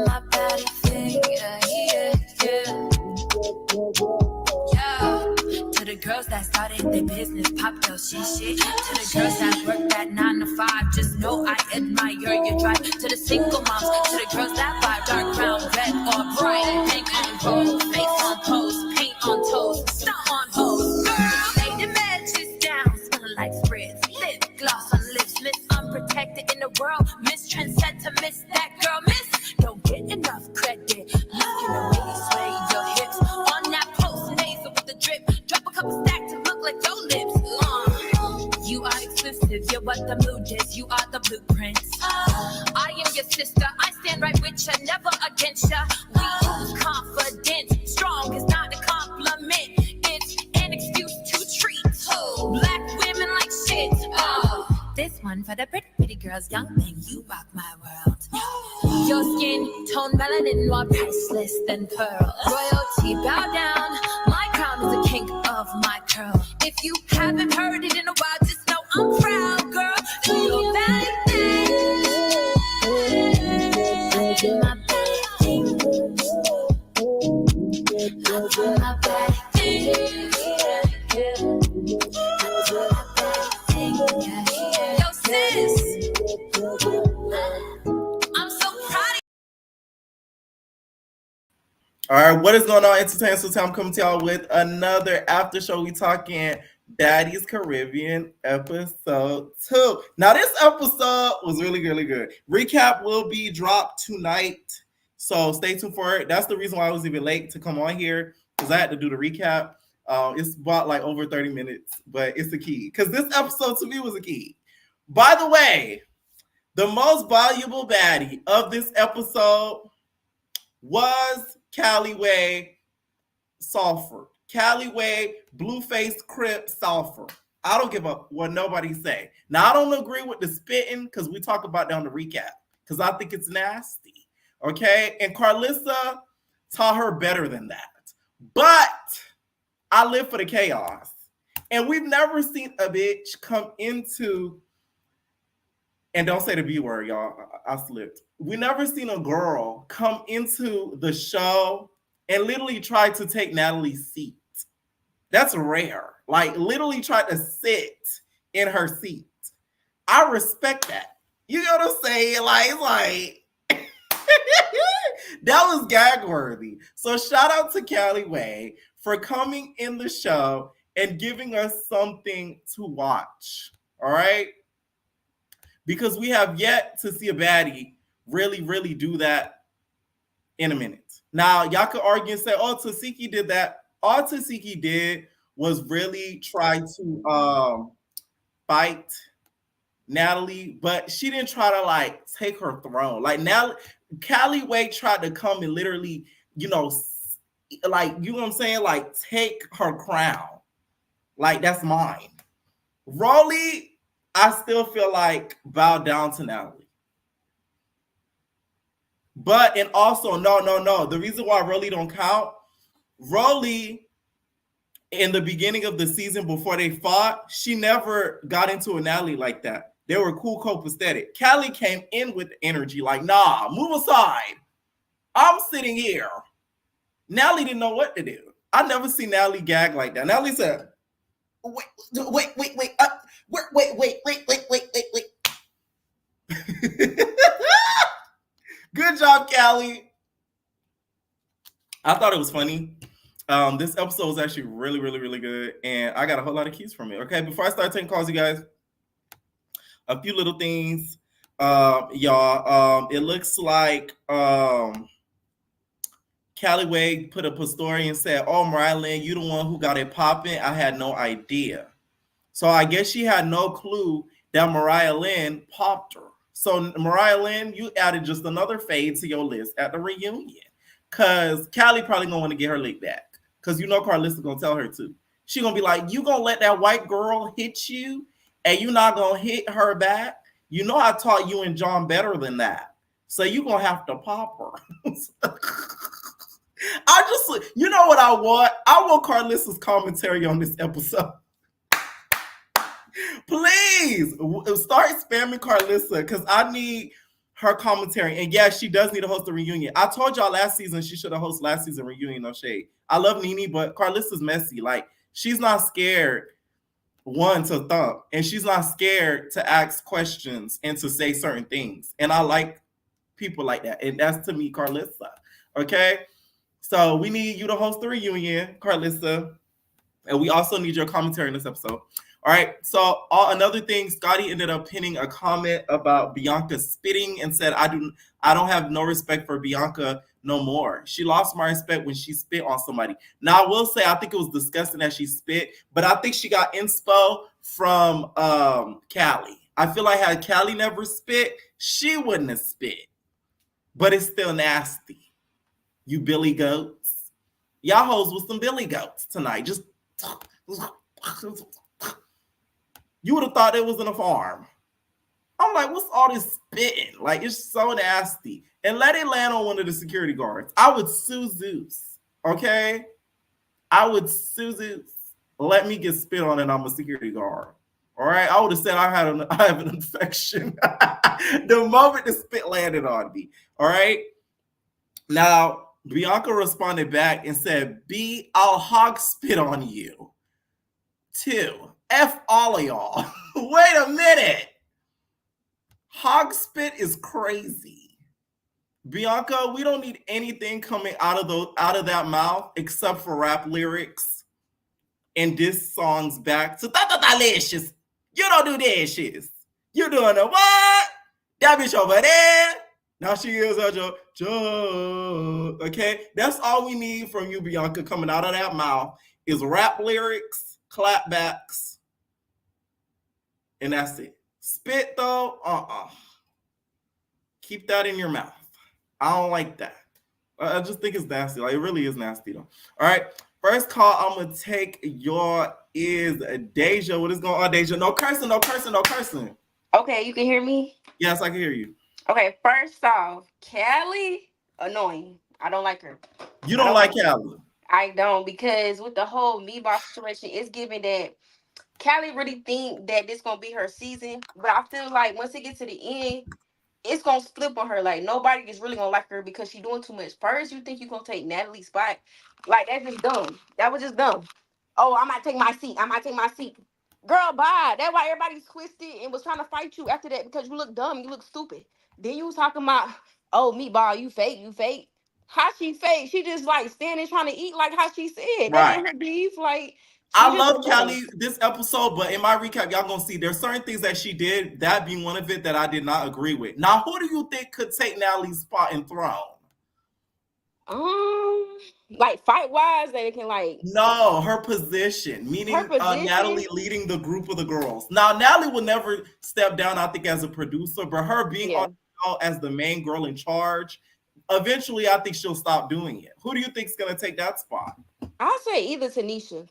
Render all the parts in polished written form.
my body thing, yeah. To the girls that started their business, pop those shit. To the girls that work that 9 to 5, just know I admire your drive. To the single moms, to the girls that buy dark brown, red or bright, pink on gold, face on pose, paint on toes, stomp on hoes. Girl, lay the matches down, smelling like spritz, lip gloss on lips, miss unprotected in the world, miss trendset to miss that girl, miss. Don't get enough credit. Look in the way you sway your hips on that post nasal with the drip. Drop a couple stacks to look like your lips. You are exclusive, you're what the mood is. You are the blueprints. I am your sister, I stand right with ya, never against ya. We use confidence, strong is not a compliment. It's an excuse to treat black women like shit. This one for the pretty girls, young thing, you rock my world. Your skin tone melanin more priceless than pearl. Royalty, bow down, my crown is a kink of my curl. If you haven't heard it in a while, just know I'm proud, girl. Do your bad thing. I do my bad thing. I do my bad thing. I do my bad thing. Yo, sis. I'm so proud. All right, what is going on, Entertainment? So I'm coming to y'all with another after show. We talking Baddies Caribbean episode 2. Now, this episode was really, really good. Recap will be dropped tonight, so stay tuned for it. That's the reason why I was even late to come on here, because I had to do the recap. It's about like over 30 minutes, but it's the key, because this episode to me was a key. By the way, the most valuable baddie of this episode was Callyway Sulfur. Callyway Blueface Crip Sulfur. I don't give up what nobody say. Now, I don't agree with the spitting, because we talk about that on the recap, because I think it's nasty. Okay? And Carlissa taught her better than that. But I live for the chaos. And we've never seen a bitch come into, and don't say the B word, y'all. I slipped. We never seen a girl come into the show and literally try to take Natalie's seat. That's rare. Like, literally try to sit in her seat. I respect that. You know what I'm saying? Like that was gag worthy. So shout out to Callyway for coming in the show and giving us something to watch. All right? Because we have yet to see a baddie really, really do that in a minute. Now, y'all could argue and say, oh, Tasiki did that. All Tasiki did was really try to fight Natalie, but she didn't try to like take her throne. Like Callyway tried to come and literally, like, you know what I'm saying? Like, take her crown. Like, that's mine. Rolly, I still feel like bow down to Natalie. But, and also, no. The reason why Rolly don't count, Rolly, in the beginning of the season before they fought, she never got into a Natalie like that. They were cool, copacetic. Callie came in with energy like, nah, move aside. I'm sitting here. Natalie didn't know what to do. I never seen Natalie gag like that. Natalie said, wait. Good job, Callie. I thought it was funny. This episode was actually really, really, really good, and I got a whole lot of keys from it. Okay, before I start taking calls, you guys, a few little things, y'all. It looks like Callyway put up a story and said, "Oh, Mariah Lynn, you the one who got it popping. I had no idea." So I guess she had no clue that Mariah Lynn popped her. So Mariah Lynn, you added just another fade to your list at the reunion, because Callie probably gonna want to get her lick back, because Carlissa gonna tell her to. She gonna be like, you gonna let that white girl hit you and you not gonna hit her back? I taught you and John better than that, so you gonna have to pop her. You know what I want? I want Carlissa's commentary on this episode. Please start spamming Carlissa, because I need her commentary. And yeah, she does need to host a reunion. I told y'all last season she should have hosted last season reunion, no shade. I love Nene, but Carlissa's messy. Like, she's not scared, one, to thump, and she's not scared to ask questions and to say certain things. And I like people like that. And that's, to me, Carlissa. Okay? So we need you to host the reunion, Carlissa. And we also need your commentary in this episode. All right. So another thing, Scotty ended up pinning a comment about Bianca spitting and said, I don't have no respect for Bianca no more. She lost my respect when she spit on somebody. Now, I will say, I think it was disgusting that she spit, but I think she got inspo from Callie. I feel like had Callie never spit, she wouldn't have spit. But it's still nasty. You Billy Goats. Y'all hoes with some Billy Goats tonight. Just... You would have thought it was in a farm. I'm like, what's all this spitting? Like, it's so nasty. And let it land on one of the security guards. I would sue Zeus. Okay? I would sue Zeus. Let me get spit on and I'm a security guard. All right? I would have said I have an infection the moment the spit landed on me. All right? Now, Bianca responded back and said, B, I'll hog spit on you. 2, F all of y'all. Wait a minute. Hog spit is crazy. Bianca, we don't need anything coming out of that mouth except for rap lyrics and diss songs back to delicious. You don't do dishes. You doing a what? That bitch over there. Now she is a joke. Okay? That's all we need from you, Bianca, coming out of that mouth is rap lyrics, clapbacks, and that's it. Spit, though, keep that in your mouth. I don't like that. I just think it's nasty. Like, it really is nasty, though. All right. First call I'm going to take is Deja. What is going on, Deja? No cursing, no cursing, no cursing. Okay, you can hear me? Yes, I can hear you. Okay, first off, Callie, annoying. I don't like her. You don't like Callie? I don't, because with the whole meatball situation, it's giving that Callie really think that this gonna be her season. But I feel like once it gets to the end, it's gonna flip on her. Like, nobody is really gonna like her because she's doing too much. First, you think you're gonna take Natalie's spot. Like, that's just dumb. That was just dumb. Oh, I might take my seat. Girl, bye. That's why everybody's twisted and was trying to fight you after that, because you look dumb. You look stupid. Then you was talking about, oh, meatball, you fake. How she fake? She just like standing trying to eat, like how she said. Right. That ain't her beef. Like, I love Callie this episode, but in my recap, y'all gonna see there's certain things that she did, that being one of it, that I did not agree with. Now, who do you think could take Natalie's spot in Throne? Like fight wise, they can like. No, her position, meaning Natalie leading the group of the girls. Now, Natalie will never step down, I think, as a producer, but her being on the show as the main girl in charge, eventually, I think she'll stop doing it. Who do you think is gonna take that spot? I'll say either Tanisha.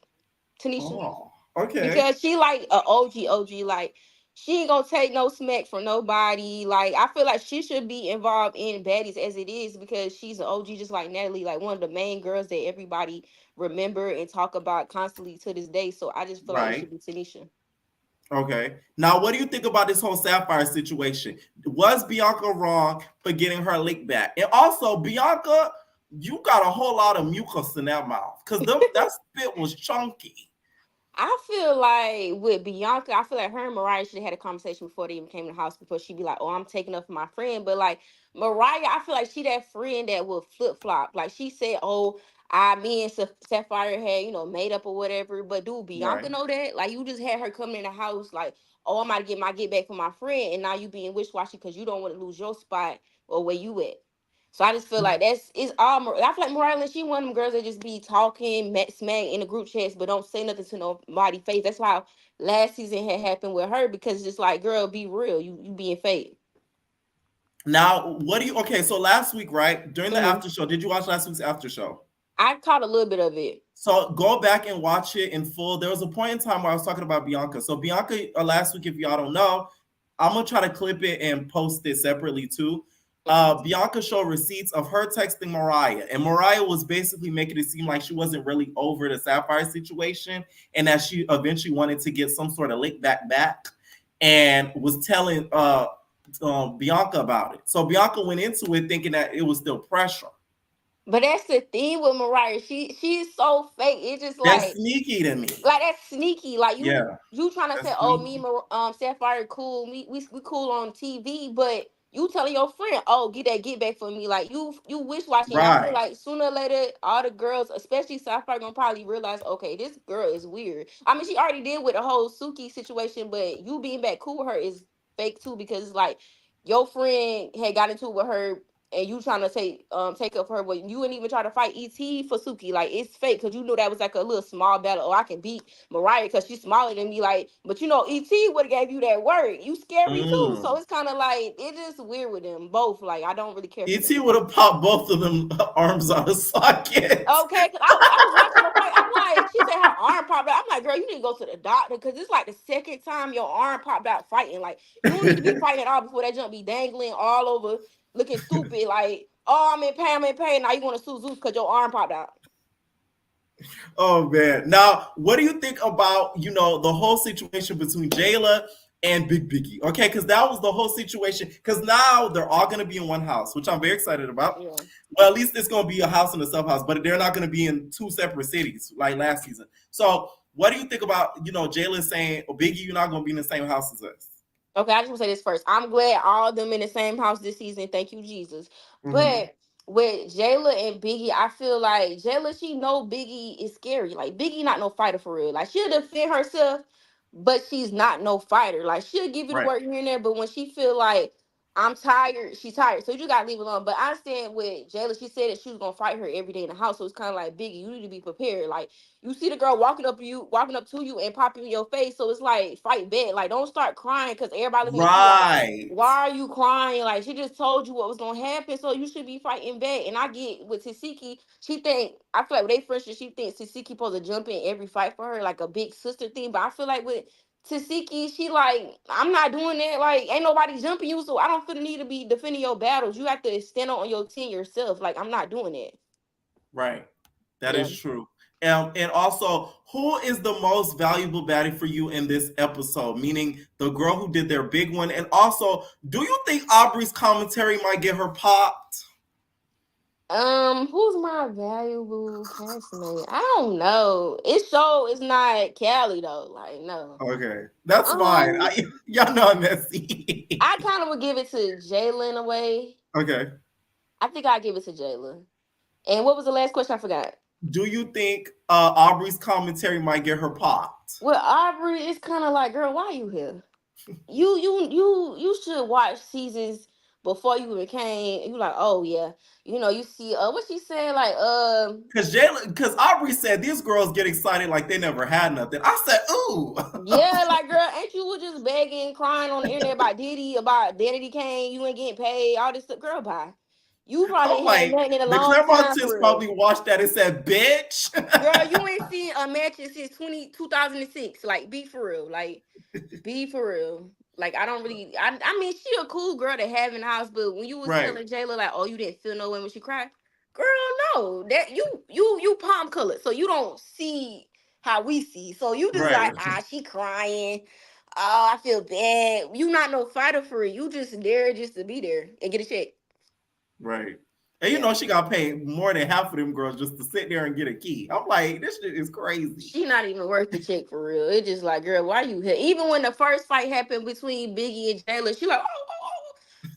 Oh, okay. Because she like a OG. Like, she ain't gonna take no smack from nobody. Like, I feel like she should be involved in Baddies as it is, because she's an OG just like Natalie, like one of the main girls that everybody remember and talk about constantly to this day. So I just feel like it should be Tanisha. Okay. Now, what do you think about this whole Sapphire situation? Was Bianca wrong for getting her lick back? And also, Bianca, you got a whole lot of mucus in that mouth, because that spit was chunky. I feel like with Bianca, I feel like her and Mariah should have had a conversation before they even came to the house, before she'd be like, oh, I'm taking up for my friend. But like Mariah, I feel like she that friend that will flip-flop. Like, she said, oh, me and Sapphire had, made up or whatever. But dude, Bianca know that? Like, you just had her coming in the house like, oh, I'm about to get my get back for my friend. And now you being wish-washy because you don't want to lose your spot or where you at. So I just feel like it's all. I feel like Mariah, she one of them girls that just be talking smack in the group chats, but don't say nothing to nobody face. That's why last season had happened with her, because it's just like, girl, be real. You being fake. Now, okay, so last week, right, during the after show, did you watch last week's after show? I caught a little bit of it. So go back and watch it in full. There was a point in time where I was talking about Bianca. So Bianca, last week, if y'all don't know, I'm going to try to clip it and post it separately too. Bianca showed receipts of her texting Mariah, and Mariah was basically making it seem like she wasn't really over the Sapphire situation, and that she eventually wanted to get some sort of lick back, and was telling Bianca about it. So Bianca went into it thinking that it was still pressure. But that's the thing with Mariah. She's so fake. It's just That's sneaky to me. like that's sneaky. Like Yeah, you trying to say, that's oh, me sneaky. and Sapphire cool. We cool on TV, but you telling your friend, oh, get back for me. Like you wish watching. I feel Right, like sooner or later, all the girls, especially Sapphire, gonna probably realize, okay, this girl is weird. I mean, she already did with the whole Suki situation, but you being back cool with her is fake too, because it's like your friend had got into it with her, and you trying to take up for her, but you wouldn't even try to fight ET for Suki. Like, it's fake, because you knew that was like a little small battle. Oh, I can beat Mariah because she's smaller than me. Like, but you know, ET would have gave you that word. You scary too. So mm. it's kind of like, it's just weird with them both. Like, I don't really care for Et them. would have popped both of them arms out of socket. Okay, cause I was watching the fight. I'm like, she said her arm popped out. I'm like, girl, you need to go to the doctor, because it's like the second time your arm popped out fighting. Like, you don't need to be fighting at all before that jump be dangling all over, looking stupid. Like, oh, I'm in pain, I'm in pain. Now you want to sue Zeus because your arm popped out. Oh man! Now, what do you think about the whole situation between Jayla and Big Biggie? Okay, because that was the whole situation. Because now they're all going to be in one house, which I'm very excited about. Yeah. Well, at least it's going to be a house and a sub house, but they're not going to be in two separate cities like last season. So, what do you think about Jayla saying, "Oh, Biggie, you're not going to be in the same house as us"? Okay, I just want to say this first. I'm glad all of them in the same house this season. Thank you, Jesus. Mm-hmm. But with Jayla and Biggie, I feel like Jayla, she know Biggie is scary. Like, Biggie not no fighter for real. Like, she'll defend herself, but she's not no fighter. Like, she'll give you the Right. work here and there, but when she feel like I'm tired, she's tired. So you gotta leave it alone. But I stand with Jayla. She said that she was gonna fight her every day in the house. So it's kind of like, Biggie, you need to be prepared. Like, you see the girl walking up to you and popping in your face. So it's like, fight back. Like, don't start crying, because everybody looking at you like, Right. why are you crying? Like, she just told you what was gonna happen, so you should be fighting back. And I get with Tasiki, I feel like with they friendship, she thinks Tasiki supposed to jump in every fight for her, like a big sister thing. But I feel like with Tasiki, she like, I'm not doing that. Like, ain't nobody jumping you, so I don't feel the need to be defending your battles. You have to stand on your 10 yourself. Like, I'm not doing it. Right. That Yeah. is true. And also, who is the most valuable baddie for you in this episode? Meaning the girl who did their big one. And also, do you think Aubrey's commentary might get her popped? Who's my valuable castmate? I don't know. It's not Callie though. Like, no. Okay. That's fine. Um, Y'all know I'm messy. I kind of would give it to Jayla in a way. Okay. I think I'd give it to Jayla. And what was the last question? I forgot. Do you think Aubrey's commentary might get her popped? Well, Aubrey, it's kind of like, girl, why you here? You should watch seasons before you even came. You like, oh yeah, you see what she said, like Because Aubrey said these girls get excited like they never had nothing. I said, ooh. yeah, like, girl, ain't you was just begging, crying on the internet about Diddy, about Daddy Kane, you ain't getting paid, all this stuff, girl, bye. You probably I'm ain't had like, nothing in a the long time Claremontians for real. probably watched that and said, bitch. Girl, you ain't seen a match since 2006. Like, be for real. Like, be for real. Like, I don't really. I mean, she a cool girl to have in the house, but when you was Right. telling Jayla like, oh, you didn't feel no way when she cried, girl, no, that you palm colored, so you don't see how we see. So you just Right. like, she crying. Oh, I feel bad. You not no fighter for it. You just there just to be there and get a check. Right. And Yeah. she got paid more than half of them girls just to sit there and get a key. I'm like, this shit is crazy. She not even worth the check for real. It's just like, girl, why you here? Even when the first fight happened between Biggie and Jayla, she like,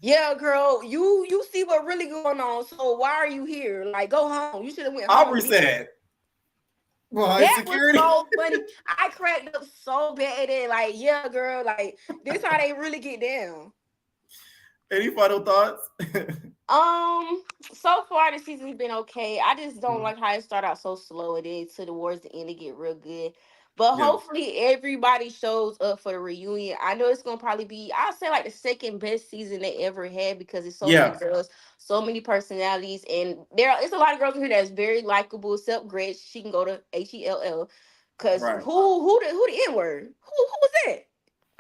yeah, girl, you see what really going on. So why are you here? Like, go home. You should have went home. Aubrey said, well, That was security. so funny. I cracked up so bad at, like, yeah, girl, like, this how they really get down. Any final thoughts? So far the season's been okay. I just don't like how it started out so slow and then towards the end it get real good. But Yeah. hopefully everybody shows up for the reunion. I know it's gonna probably be, I'll say, like the second best season they ever had, because it's so many girls, so many personalities, and it's a lot of girls in here that's very likable, except Gretch. She can go to HELL. Cause Right. who the N-word? Who was that?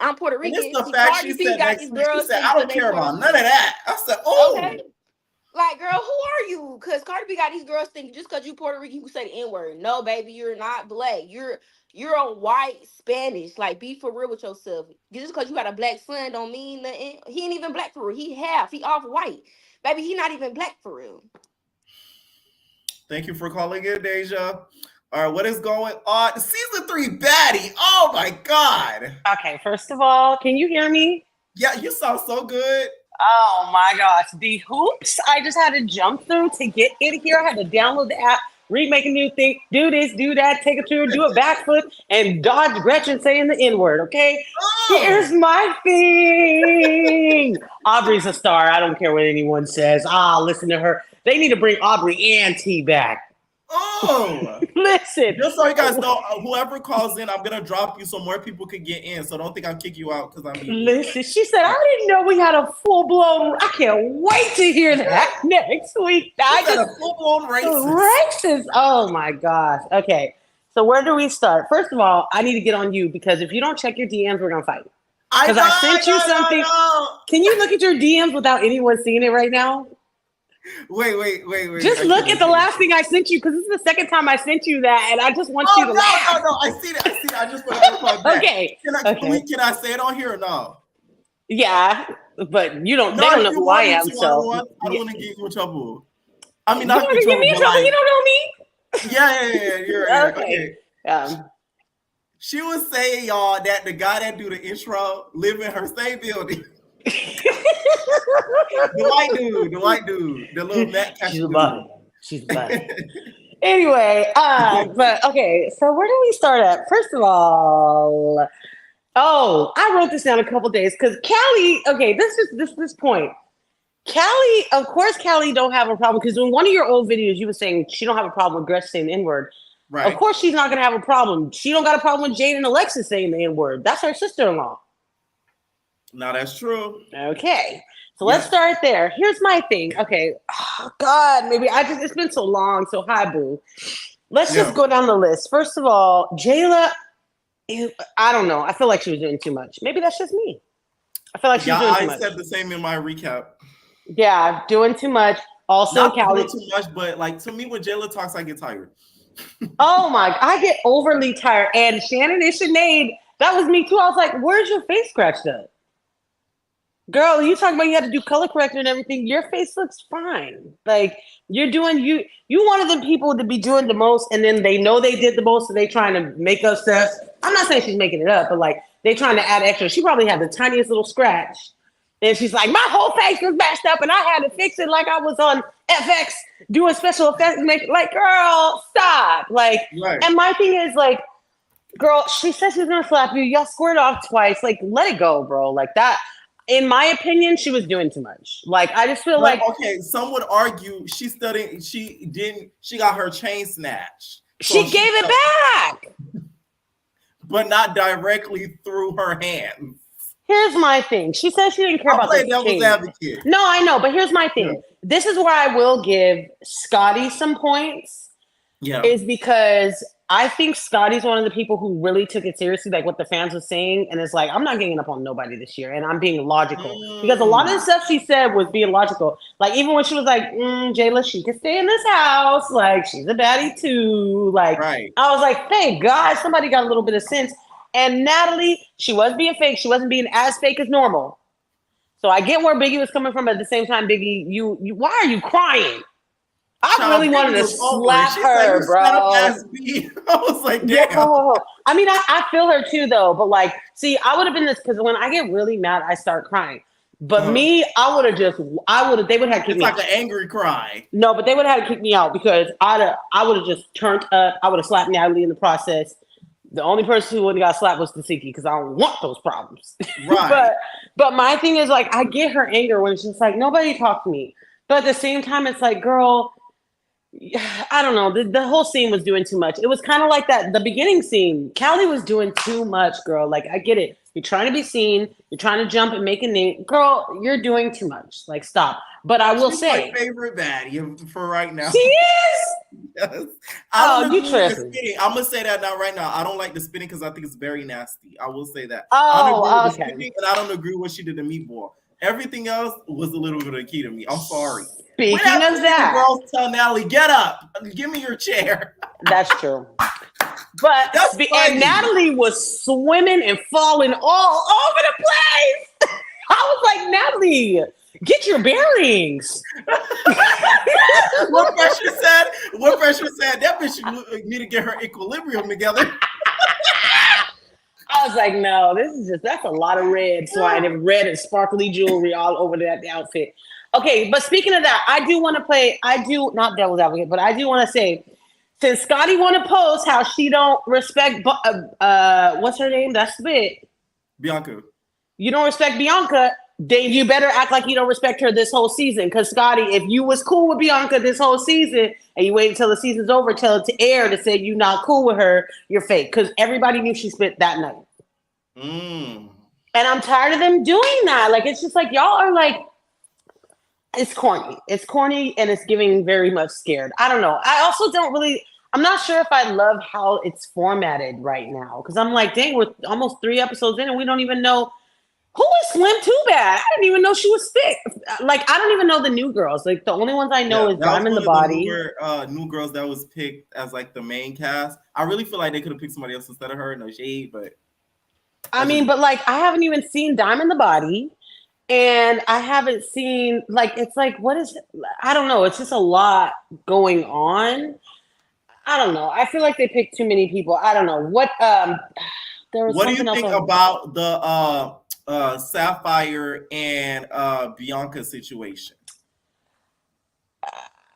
I'm Puerto And Rican. it's the See, fact Cardi she B said got next these week, she girls said, singing I because don't they care Puerto about Rican. none of that. I said, oh. Okay. Like, girl, who are you? Because Cardi B got these girls thinking just because you Puerto Rican, you can say the N word. No, baby, you're not black. You're a white Spanish. Like, be for real with yourself. Just because you got a black son don't mean nothing. He ain't even black for real. He half. He off white. Baby, he not even black for real. Thank you for calling in, Deja. All right, what is going on? Season 3 baddie. Oh my God. Okay, first of all, can you hear me? Yeah, you sound so good. Oh my gosh, the hoops I just had to jump through to get in here. I had to download the app, remake a new thing, do this, do that, take a tour, do a backflip, and dodge Gretchen saying the N-word, okay? Oh, Here's my thing. Aubrey's a star. I don't care what anyone says. Listen to her. They need to bring Aubrey and T back. oh. Listen. Just so you guys know, whoever calls in, I'm gonna drop you so more people could get in. So don't think I'll kick you out because I'm eating. Listen, she said, I didn't know we had a full-blown, I can't wait to hear that next week. I got just a full-blown racist. racist. Oh my gosh. Okay. So where do we start? First of all, I need to get on you because if you don't check your DMs, we're gonna fight. Because I sent you something. Can you look at your DMs without anyone seeing it right now? Wait. Just look at the last thing I sent you because this is the second time I sent you that, and I just want you to laugh. No. I see that. I just want to reply back. Okay. Can I say it on here or no? Yeah, but you don't. No, they don't know who I am, so I don't want to get you in trouble. I mean, you not want to get me in trouble. You don't know me. Yeah. You're right. Okay. She was saying, y'all, that the guy that do the intro live in her same building. the white dude, the little Matt. She's a buddy. Anyway, but okay, so where do we start at? First of all, I wrote this down a couple days because Callie, okay, this point. Callie, of course, Callie don't have a problem because in one of your old videos, you were saying she don't have a problem with Gretchen saying the N-word. Right. Of course, she's not gonna have a problem. She don't got a problem with Jade and Alexis saying the N-word. That's her sister-in-law. No, that's true. Okay. So let's start there. Here's my thing. Okay. Oh, God, it's been so long. So hi, boo. Let's just go down the list. First of all, Jayla, I don't know. I feel like she was doing too much. Maybe that's just me. I feel like she was doing too much. I said the same in my recap. Yeah, doing too much. Also, not doing too much, but like to me, when Jayla talks, I get tired. Oh my! I get overly tired. And Shannon and Sinead, that was me too. I was like, "Where's your face scratched up?" Girl, you talking about you had to do color correction and everything. Your face looks fine. Like you're doing you one of the people to be doing the most, and then they know they did the most, so they trying to make up stuff. I'm not saying she's making it up, but like they trying to add extra. She probably had the tiniest little scratch, and she's like, my whole face was mashed up, and I had to fix it like I was on FX doing special effects. Like, girl, stop. Like, right. And my thing is like, girl, she said she was gonna slap you. Y'all squared off twice. Like, let it go, bro. Like that. In my opinion, she was doing too much. Like, I just feel like okay, some would argue she got her chain snatched. So she gave it back. But not directly through her hands. Here's my thing. She said she didn't care about the devil's advocate. No, I know, but here's my thing. Yeah. This is where I will give Scotty some points. Yeah. Is because I think Scotty's one of the people who really took it seriously, like what the fans were saying. And it's like, I'm not ganging up on nobody this year. And I'm being logical. Because a lot of the stuff she said was being logical. Like, even when she was like, Jayla, she can stay in this house. Like, she's a baddie too. Like, right. I was like, thank God somebody got a little bit of sense. And Natalie, she was being fake. She wasn't being as fake as normal. So I get where Biggie was coming from. But at the same time, Biggie, you why are you crying? I really wanted to slap her, bro. I was like, damn. Yo. I mean, I feel her too, though. But like, see, I would have been this because when I get really mad, I start crying. But me, they would have had to kick me out. It's like an angry cry. No, but they would have had to kick me out because I would have just turned up. I would have slapped Natalie in the process. The only person who wouldn't got slapped was Tasiki because I don't want those problems. Right. but my thing is like, I get her anger when it's just like, nobody talk to me. But at the same time, it's like, girl, I don't know. The whole scene was doing too much. It was kind of like that. The beginning scene, Callie was doing too much, girl. Like, I get it. You're trying to be seen. You're trying to jump and make a name. Girl, you're doing too much. Like, stop. But I will say. My favorite baddie for right now. She is? Yes. You tripping. I'm going to say that now right now. I don't like the spinning because I think it's very nasty. I will say that. Oh, okay. And I don't agree with what she did to Meatball. Everything else was a little bit of a key to me. I'm sorry. Speaking of that, the girls tell Natalie, get up, give me your chair. that's true. But and Natalie was swimming and falling all over the place. I was like, Natalie, get your bearings. What Pressure said, that bitch need to get her equilibrium together. I was like, no, that's a lot of red swine and red and sparkly jewelry all over that outfit. Okay, but speaking of that, not devil's advocate, but I do want to say, since Scotty want to post how she don't respect, what's her name? That's it. Bianca. You don't respect Bianca, then you better act like you don't respect her this whole season. Because Scotty, if you was cool with Bianca this whole season and you wait until the season's over, tell it to air to say you not cool with her, you're fake. Because everybody knew she spent that night. And I'm tired of them doing that. Like, it's just like, y'all are like, it's corny. It's corny and it's giving very much scared. I don't know. I also I'm not sure if I love how it's formatted right now. Because I'm like, dang, we're almost 3 episodes in and we don't even know who is Slim Too Bad. I didn't even know she was thick. Like, I don't even know the new girls. Like, the only ones I know is Diamond the Body. New girls that was picked as like the main cast. I really feel like they could have picked somebody else instead of her. No shade, but but like, I haven't even seen Diamond the Body. And I haven't seen, like, it's like, what is it? I don't know. It's just a lot going on. I don't know. I feel like they picked too many people. I don't know. What do you think about the Sapphire and Bianca situation?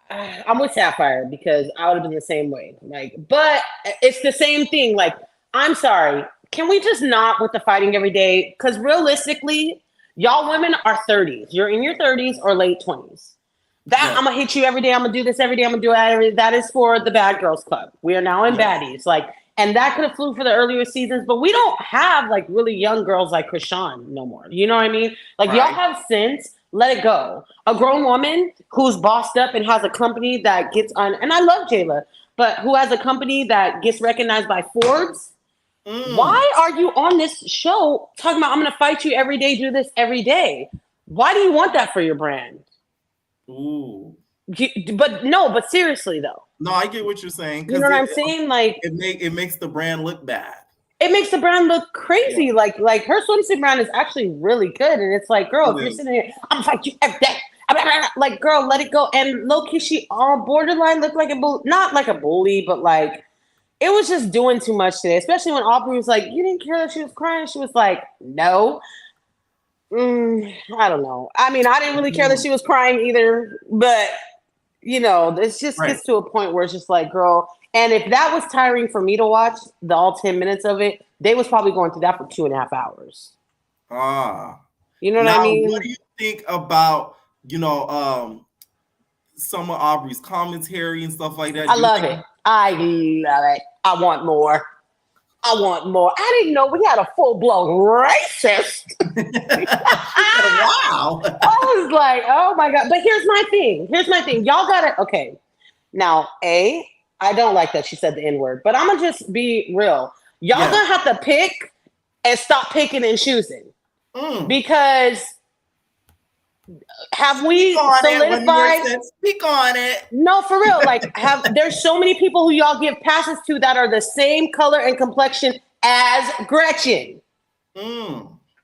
I'm with Sapphire because I would have been the same way. Like, but it's the same thing. Like, I'm sorry. Can we just not with the fighting every day? Because realistically, y'all women are 30s. You're in your 30s or late 20s. I'm gonna hit you every day. I'm gonna do this every day. I'm gonna do it every day. That is for the Bad Girls Club. We are now in Baddies. Like, and that could have flew for the earlier seasons, but we don't have like really young girls like Krishan no more. You know what I mean? Like, y'all have sense. Let it go. A grown woman who's bossed up and has a company that gets on, and I love Jayla, but who has a company that gets recognized by Forbes. Why are you on this show talking about I'm going to fight you every day, do this every day? Why do you want that for your brand? Ooh. But seriously though. No, I get what you're saying. You know what I'm saying? Like, it makes the brand look bad. It makes the brand look crazy. Yeah. Like her swimsuit brand is actually really good. And it's like, girl, if you're sitting here, I'm gonna fight you every day. Like, girl, let it go. And low-key, she all borderline looked like not like a bully, but like, it was just doing too much today, especially when Aubrey was like, you didn't care that she was crying. She was like, no. I don't know. I mean, I didn't really care that she was crying either, but, you know, this just gets to a point where it's just like, girl. And if that was tiring for me to watch, all 10 minutes of it, they was probably going through that for 2.5 hours. You know what I mean? What do you think about, some of Aubrey's commentary and stuff like that? I love it. I want more. I didn't know we had a full-blown racist. Wow. I was like, oh my God. But here's my thing. Y'all got it. Okay. Now, I don't like that she said the N-word, but I'm going to just be real. Y'all going to have to pick and stop picking and choosing. Because have we solidified? Speak on it. No, for real. Like, there's so many people who y'all give passes to that are the same color and complexion as Gretchen.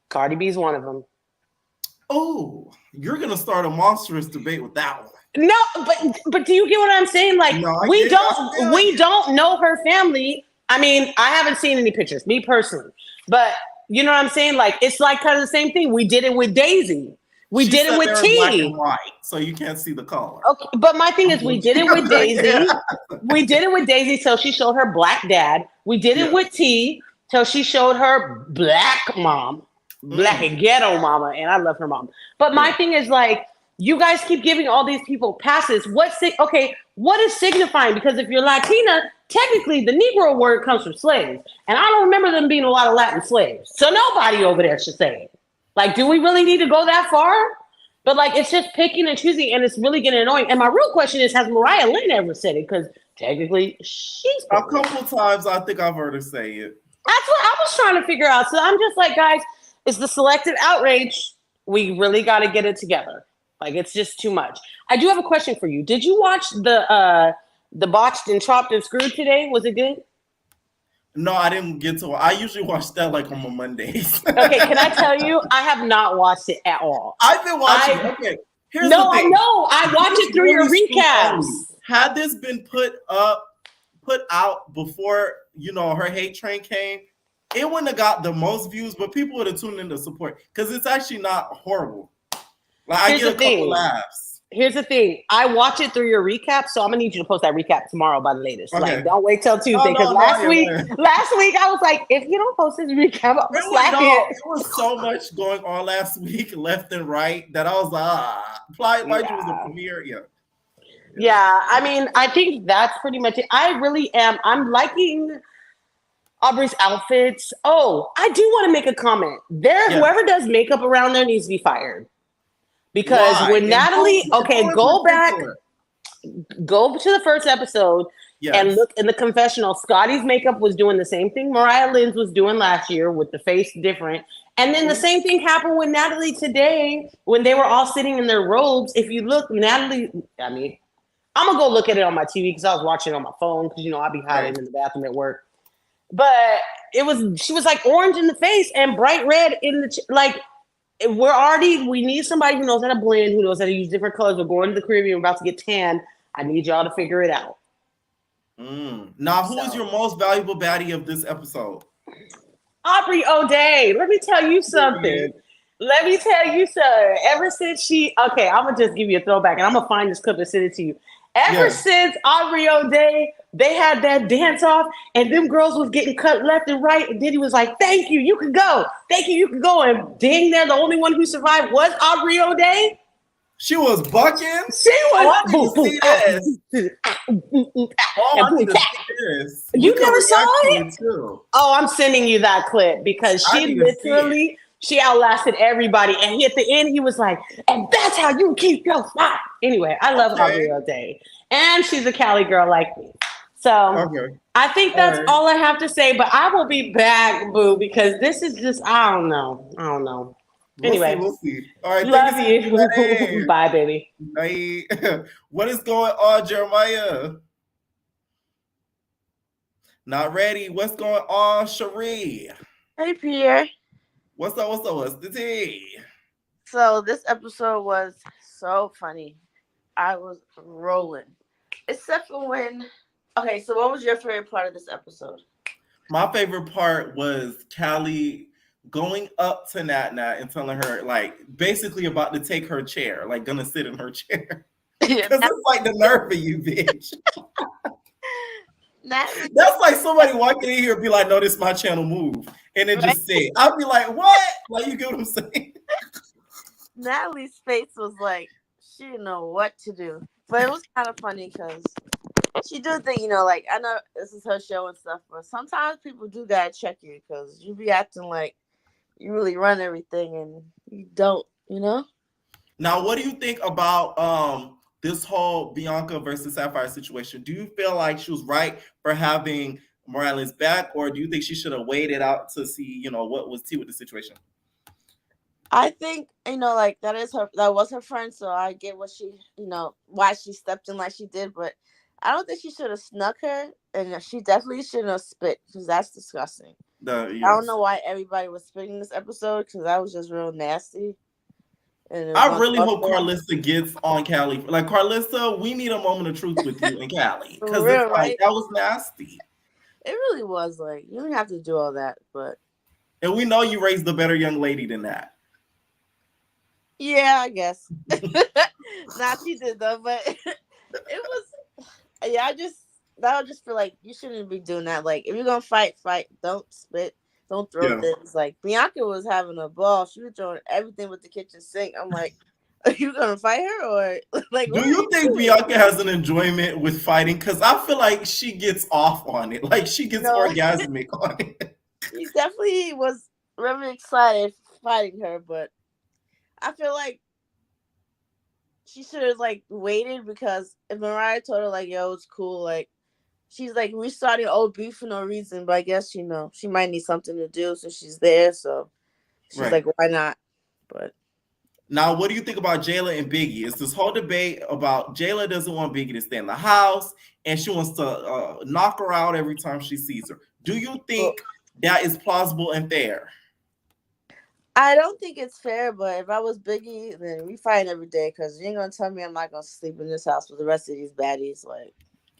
Cardi B's one of them. Oh, you're gonna start a monstrous debate with that one. No, but do you get what I'm saying? Like, we don't know her family. I mean, I haven't seen any pictures, me personally, but you know what I'm saying? Like, it's like kind of the same thing. We did it with Daisy. We did it with T. Black and white, so you can't see the color. Okay, but my thing is, we did it with Daisy. We did it with Daisy till she showed her black dad. We did it with T till she showed her black mom, black and ghetto mama, and I love her mom. But my thing is, like, you guys keep giving all these people passes. What is signifying? Because if you're Latina, technically the Negro word comes from slaves, and I don't remember them being a lot of Latin slaves. So nobody over there should say it. Like, do we really need to go that far? But like, it's just picking and choosing, and it's really getting annoying. And my real question is, has Mariah Lynn ever said it? Because technically, she's a couple of times. I think I've heard her say it. That's what I was trying to figure out. So I'm just like, guys, it's the selective outrage. We really got to get it together. Like, it's just too much. I do have a question for you. Did you watch the Botched and Chopped and Screwed today? Was it good? No, I didn't get to. I usually watch that like on my Mondays. Okay, can I tell you? I have not watched it at all. I've been watching. Okay, here's the No, I thing. know. I watch it through your Really recaps. Had this been put out before, you know, her hate train came, it wouldn't have got the most views, but people would have tuned in to support because it's actually not horrible. Like, I get a couple laughs. Here's the thing. I watch it through your recap, so I'm gonna need you to post that recap tomorrow by the latest. Okay. Like, don't wait till Tuesday because last week I was like, if you don't post this recap, I'm slacking. It was so much going on last week, left and right, that I was like, was the premiere. Yeah, I mean, I think that's pretty much it. I really am. I'm liking Aubrey's outfits. Oh, I do want to make a comment. Whoever does makeup around there needs to be fired. Because when Natalie, go to the first episode and look in the confessional. Scotty's makeup was doing the same thing Mariah Lynn's was doing last year with the face different. And then the same thing happened with Natalie today when they were all sitting in their robes. If you look, Natalie, I mean, I'm going to go look at it on my TV because I was watching it on my phone because, you know, I'll be hiding in the bathroom at work. But she was like orange in the face and bright red in the, we need somebody who knows how to blend, who knows how to use different colors. We're going to the Caribbean, we're about to get tan. I need y'all to figure it out. Now, who is your most valuable baddie of this episode? Aubrey O'Day. Let me tell you something. Ever since I'm going to just give you a throwback, and I'm going to find this clip and send it to you. Ever since Aubrey O'Day, they had that dance off, and them girls was getting cut left and right, and then he was like, thank you, you can go. Thank you, you can go. And dang, there, the only one who survived was Aubrey O'Day. She was bucking? She was. You never saw it? Oh, I'm sending you that clip because she outlasted everybody. And at the end, he was like, and that's how you keep your spot. Anyway, I love Aubrey O'Day. And she's a Cali girl like me. So I think that's all I have to say. But I will be back, boo, because this is just, I don't know. Anyway, we'll see. All right, love you. Bye, baby. Bye. What is going on, Jeremiah? Not ready. What's going on, Cherie? Hey, Pierre. What's up? What's the tea? So this episode was so funny. I was rolling. Except for when... Okay, so what was your favorite part of this episode? My favorite part was Callie going up to Nat and telling her, like, basically about to take her chair, like, gonna sit in her chair. Because it's like the nerve of you, bitch. That's like somebody walking in here and be like, no, this is my channel, move. And then just say, I'll be like, what? Like, you get what I'm saying? Natalie's face was like, she didn't know what to do. But it was kind of funny because she do think, like, I know this is her show and stuff, but sometimes people do gotta check you because you be acting like you really run everything and you don't, Now, what do you think about this whole Bianca versus Sapphire situation? Do you feel like she was right for having Morales back, or do you think she should have waited out to see, what was tea with the situation? I think, like that was her friend, so I get what she, why she stepped in like she did, but I don't think she should have snuck her, and she definitely shouldn't have spit because that's disgusting. I don't know why everybody was spitting this episode because that was just real nasty. And I really hope Carlissa gets on Callie. Like, Carlissa, we need a moment of truth with you and Callie because it's like that was nasty. It really was. Like, you don't have to do all that, but and we know you raised a better young lady than that. Yeah, I guess. Nah, she did though, but it was. Yeah, I just feel like you shouldn't be doing that. Like, if you're gonna fight. Don't spit. Don't throw things. Like, Bianca was having a ball. She was throwing everything with the kitchen sink. I'm like, are you gonna fight her or like? Do you think Bianca has an enjoyment with fighting? Because I feel like she gets off on it. Like, she gets orgasmic on it. He definitely was really excited fighting her, but I feel like she should have like waited because if Mariah told her like, yo, it's cool, like she's like restarting old beef for no reason, but I guess she might need something to do, so she's there. So she's like, why not? But Now, what do you think about Jayla and Biggie? It's this whole debate about Jayla doesn't want Biggie to stay in the house, and she wants to knock her out every time she sees her. Do you think that is plausible and fair? I don't think it's fair, but if I was Biggie, then we fight every day because you ain't gonna tell me I'm not gonna sleep in this house with the rest of these baddies. Like,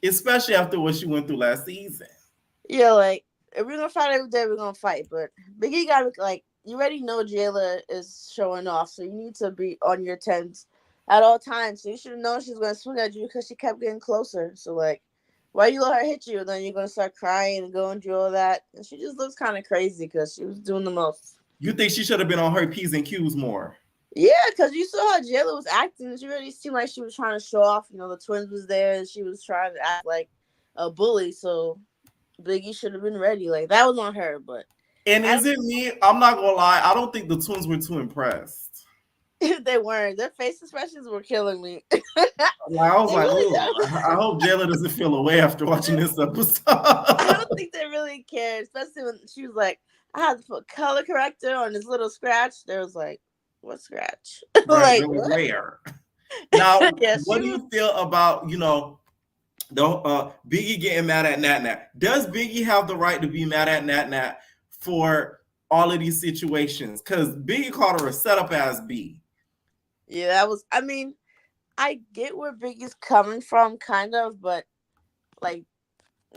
Especially after what she went through last season. yeah, like if we're gonna fight every day, we're gonna fight. But Biggie got like you already know Jayla is showing off, so you need to be on your tens at all times. So you should have known she's gonna swing at you because she kept getting closer. So like, why you let her hit you? Then you're gonna start crying and going through all that. And she just looks kind of crazy because she was doing the most. You think she should have been on her P's and Q's more? Yeah, because you saw how Jayla was acting. She really seemed like she was trying to show off. You know, the twins was there, and she was trying to act like a bully. So Biggie should have been ready. Like that was on her. But And is it me? I'm not gonna lie. I don't think the twins were too impressed. they weren't. Their face expressions were killing me. Like, I was like, really I hope Jayla doesn't feel away after watching this episode. I don't think they really cared, especially when she was like, I had to put color corrector on this little scratch. There was like, what scratch? Right, like, what? rare. Now, Yeah, what do you feel about, the Biggie getting mad at Nat Nat? Does Biggie have the right to be mad at Nat Nat for all of these situations? Because Biggie called her a setup ass B. Yeah, that was, I mean, I get where Biggie's coming from, kind of, but like,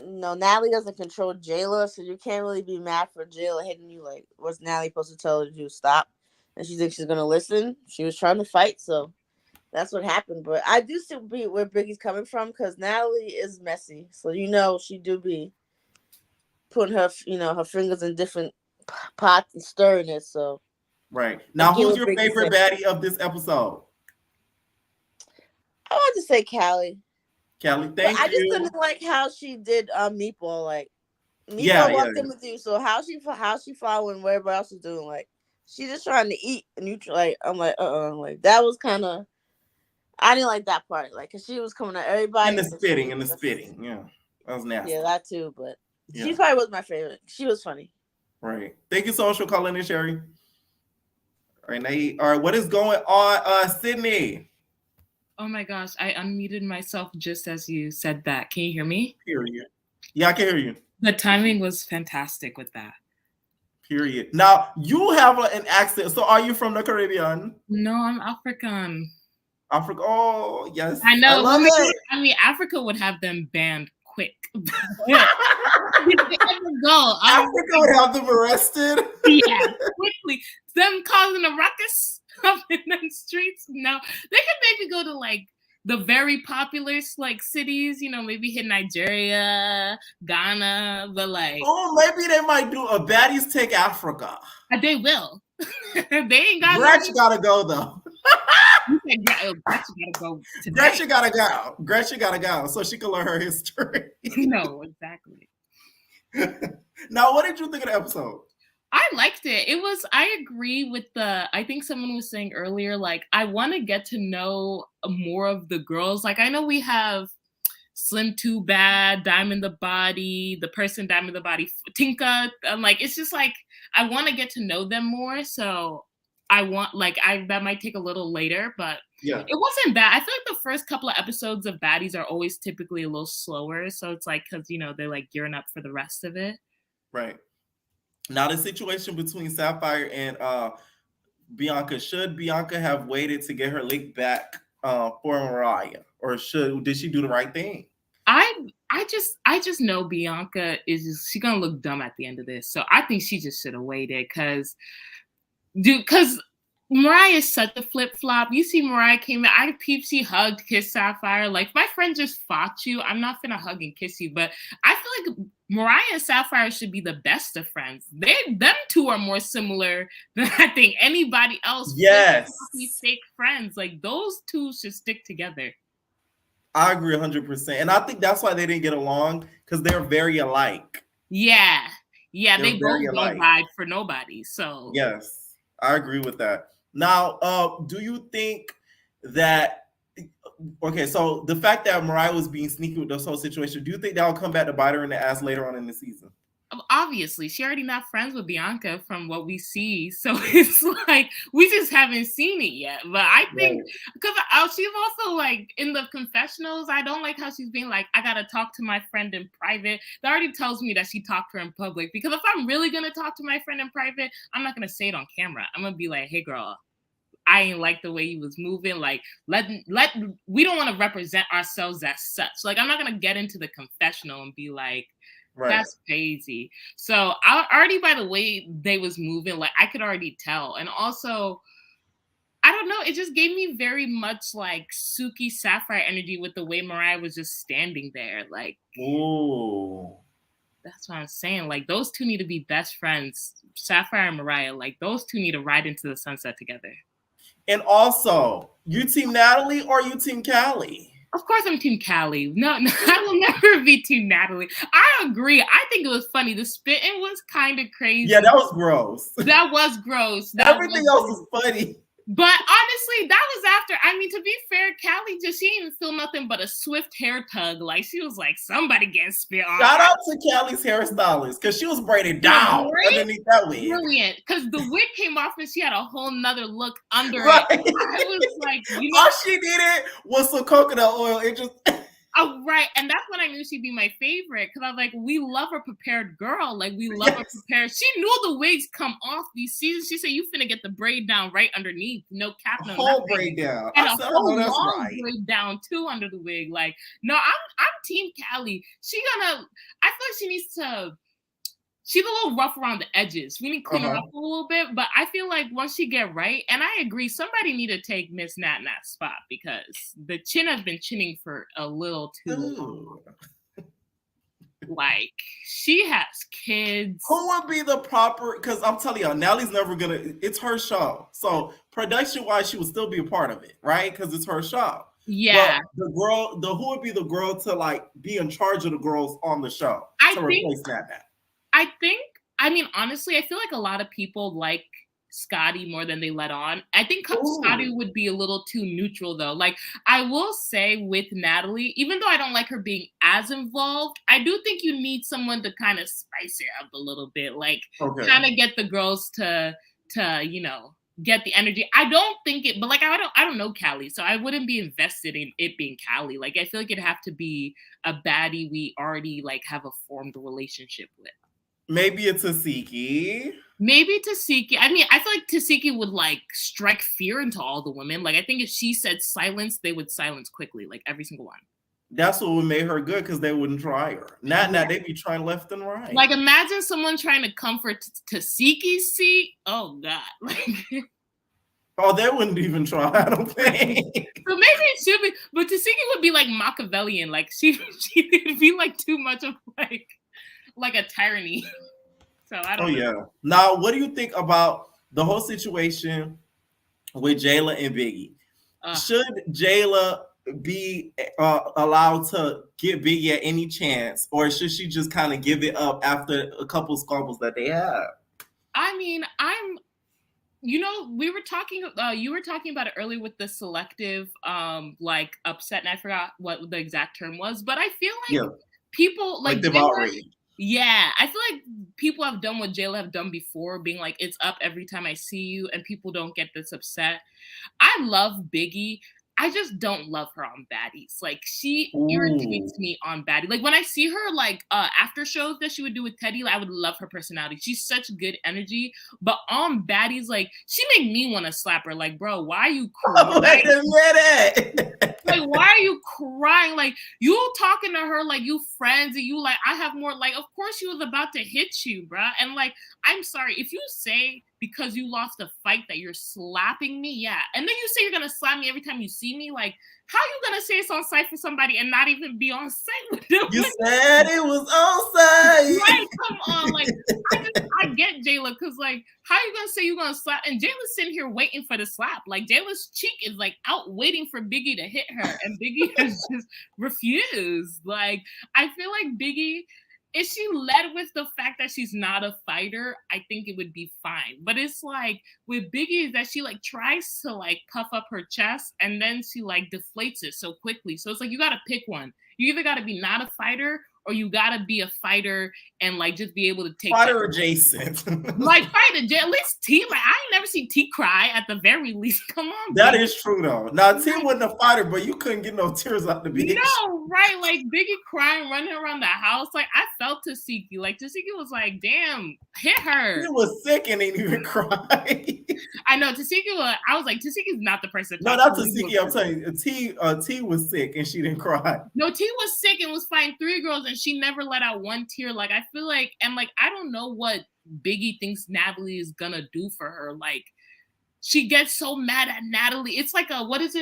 no, Natalie doesn't control Jayla, so you can't really be mad for Jayla hitting you. Like, what's Natalie supposed to tell her to do? Stop. And she thinks she's gonna listen. She was trying to fight, so that's what happened. But I do see where Biggie's coming from because Natalie is messy, so she do be putting her her fingers in different pots and stirring it. So right now, who's your favorite baddie of this episode? I want to say Callie. Kelly, thank you. I just didn't like how she did Meatball. Like Meatball walked in with you, so how she following what everybody else is doing? Like she just trying to eat, and you like I'm like like that was kind of I didn't like that part. Like cause she was coming at everybody and the spitting, yeah, that was nasty. Yeah, that too, but she probably was my favorite. She was funny. Right. Thank you so much for calling in, Sherry. All right, what is going on, Sydney? Oh my gosh, I unmuted myself just as you said that. Can you hear me? Period. Yeah, I can hear you. The timing was fantastic with that. Period. Now, you have an accent. So are you from the Caribbean? No, I'm African. Africa. Oh, yes. I know. I love it. I mean, Africa would have them banned quick. Africa would have them arrested. Yeah, quickly. Them causing a ruckus up in them streets. No, they could maybe go to like the very popular like cities, maybe hit Nigeria, Ghana, but like maybe they might do a Baddies Take Africa. They will. They ain't got Gretchen gotta go though. Gretchen gotta go so she can learn her history. No, exactly. Now, what did you think of the episode? I liked it. I agree with I think someone was saying earlier, like, I want to get to know more of the girls. Like, I know we have Slim Too Bad, Diamond the Body, the person Diamond the Body, Tinka. I'm like, it's just like, I want to get to know them more. So that might take a little later, but yeah, it wasn't bad. I feel like the first couple of episodes of Baddies are always typically a little slower. So it's like, because, they're like gearing up for the rest of it. Right. Now, the situation between Sapphire and Bianca, should Bianca have waited to get her lick back for Mariah, or did she do the right thing? I just know Bianca she's gonna look dumb at the end of this, so I think she just should have waited because Mariah is such a flip flop. You see, Mariah came in. I peeped. She hugged, kissed Sapphire. Like, my friend just fought you. I'm not gonna hug and kiss you, but I feel like Mariah and Sapphire should be the best of friends. Them two are more similar than I think anybody else. Yes, fake friends. Like, those two should stick together. I agree 100%, and I think that's why they didn't get along because they're very alike. Yeah, they both don't ride for nobody. So yes, I agree with that. Now, do you think that, okay, so the fact that Mariah was being sneaky with this whole situation, do you think that will come back to bite her in the ass later on in the season? obviously she already not friends with Bianca from what we see, so it's like we just haven't seen it yet. But I think because she's also like in the confessionals, I don't like how she's being like, I gotta talk to my friend in private. That already tells me that she talked to her in public, because if I'm really gonna talk to my friend in private, I'm not gonna say it on camera. I'm gonna be like, hey girl, I ain't like the way he was moving. Like, we don't want to represent ourselves as such. Like, I'm not gonna get into the confessional and be like, that's crazy. So I already, by the way they was moving, like I could already tell. And also, I don't know, it just gave me very much like Suki Sapphire energy with the way Mariah was just standing there. Like, ooh, that's what I'm saying. Like, those two need to be best friends. Sapphire and Mariah, like those two need to ride into the sunset together. And also, you team Natalie or you team Callie? Of course I'm team Callie. No, I will never be team Natalie. I agree. I think it was funny. The spitting was kind of crazy. Yeah, that was gross. That was gross. Everything else was funny. But honestly, that was after. I mean, to be fair, Callie she didn't feel nothing but a swift hair tug. Like, she was like, somebody getting spit on. Shout out to Callie's hairstylist, because she was braided down underneath that wig. Brilliant. Because the wig came off and she had a whole nother look under it. I was like, all she needed was some coconut oil. It just... Oh, right. And that's when I knew she'd be my favorite, because I was like, we love a prepared girl. Like, we love her prepared. She knew the wigs come off these seasons. She said, you finna get the braid down right underneath. No cap, no whole nothing. Braid down. And a whole long braid down, too, under the wig. Like, no, I'm team Callie. I feel like she needs to... She's a little rough around the edges. We need to clean her up a little bit. But I feel like once she get right, and I agree, somebody need to take Miss Nat Nat's spot, because the chin has been chinning for a little too long. Like, she has kids. Who would be the proper... Because I'm telling y'all, Natalie's never going to... It's her show. So production-wise, she would still be a part of it, right? Because it's her show. Yeah. But who would be the girl to, like, be in charge of the girls on the show to replace Nat Nat? I mean, honestly, I feel like a lot of people like Scotty more than they let on. I think Scotty would be a little too neutral, though. Like, I will say with Natalie, even though I don't like her being as involved, I do think you need someone to kind of spice it up a little bit. Like, kind of get the girls to, you know, get the energy. I don't think it, but like, I don't know Callie, so I wouldn't be invested in it being Callie. Like, I feel like it'd have to be a baddie we already, like, have a formed relationship with. Maybe it's Tasiki. Maybe Tasiki. I mean, I feel like Tasiki would like strike fear into all the women. Like, I think if she said silence, they would silence quickly, like every single one. That's what would make her good, because they wouldn't try her. Not they'd be trying left and right. Like, imagine someone trying to comfort Tasiki's seat. Oh God. Like, oh, they wouldn't even try, I don't think. So maybe it should be, but Tasiki would be like Machiavellian. Like, she'd be like too much of like a tyranny. So I don't know. Yeah. Now, what do you think about the whole situation with Jayla and Biggie? Should Jayla be allowed to give Biggie any chance, or should she just kind of give it up after a couple squabbles that they have? I mean, we were talking, you were talking about it earlier with the selective, like upset, and I forgot what the exact term was, but I feel like people like yeah, I feel like people have done what Jayla have done before, being like, it's up every time I see you, and people don't get this upset. I love Biggie. I just don't love her on Baddies. Like, she irritates me on Baddies. Like, when I see her, like, after shows that she would do with Teddy, like, I would love her personality. She's such good energy. But on Baddies, like, she made me want to slap her. Like, bro, why are you crying? Wait a minute. Like, why are you crying? Like, you talking to her like you friends, and you like, I have more. Like, of course she was about to hit you, bruh. And like, I'm sorry, if you say because you lost a fight that you're slapping me, yeah. And then you say you're gonna slap me every time you see me, like, how you gonna say it's on site for somebody and not even be on site with them? You said it was on site. Right, come on. Like, I get Jayla, because like, how you gonna say you're gonna slap? And Jayla's sitting here waiting for the slap. Like, Jayla's cheek is like out waiting for Biggie to hit her, and Biggie has just refused. Like, I feel like Biggie, if she led with the fact that she's not a fighter, I think it would be fine. But it's like with Biggie, is that she like tries to like puff up her chest, and then she like deflates it so quickly. So it's like, you got to pick one. You either got to be not a fighter, or you gotta be a fighter and like just be able to take fighter adjacent. Like fighter, at least T. Like I ain't never seen T cry at the very least. Come on, that Biggie. is true though. Now T wasn't a fighter, but you couldn't get no tears out the bitch. No, right? Like Biggie crying, running around the house. Like I felt Tasiki. Like Tasiki was like, "Damn, hit her." He was sick and didn't even cry. I know Tasiki was. I was like, Tasiki's not the person. No, not Tasiki. I'm telling you, T was sick and she didn't cry. No, T was sick and was fighting 3 girls, and she never let out one tear. Like I feel like, and like I don't know what Biggie thinks Natalie is gonna do for her. Like she gets so mad at Natalie. It's like a what is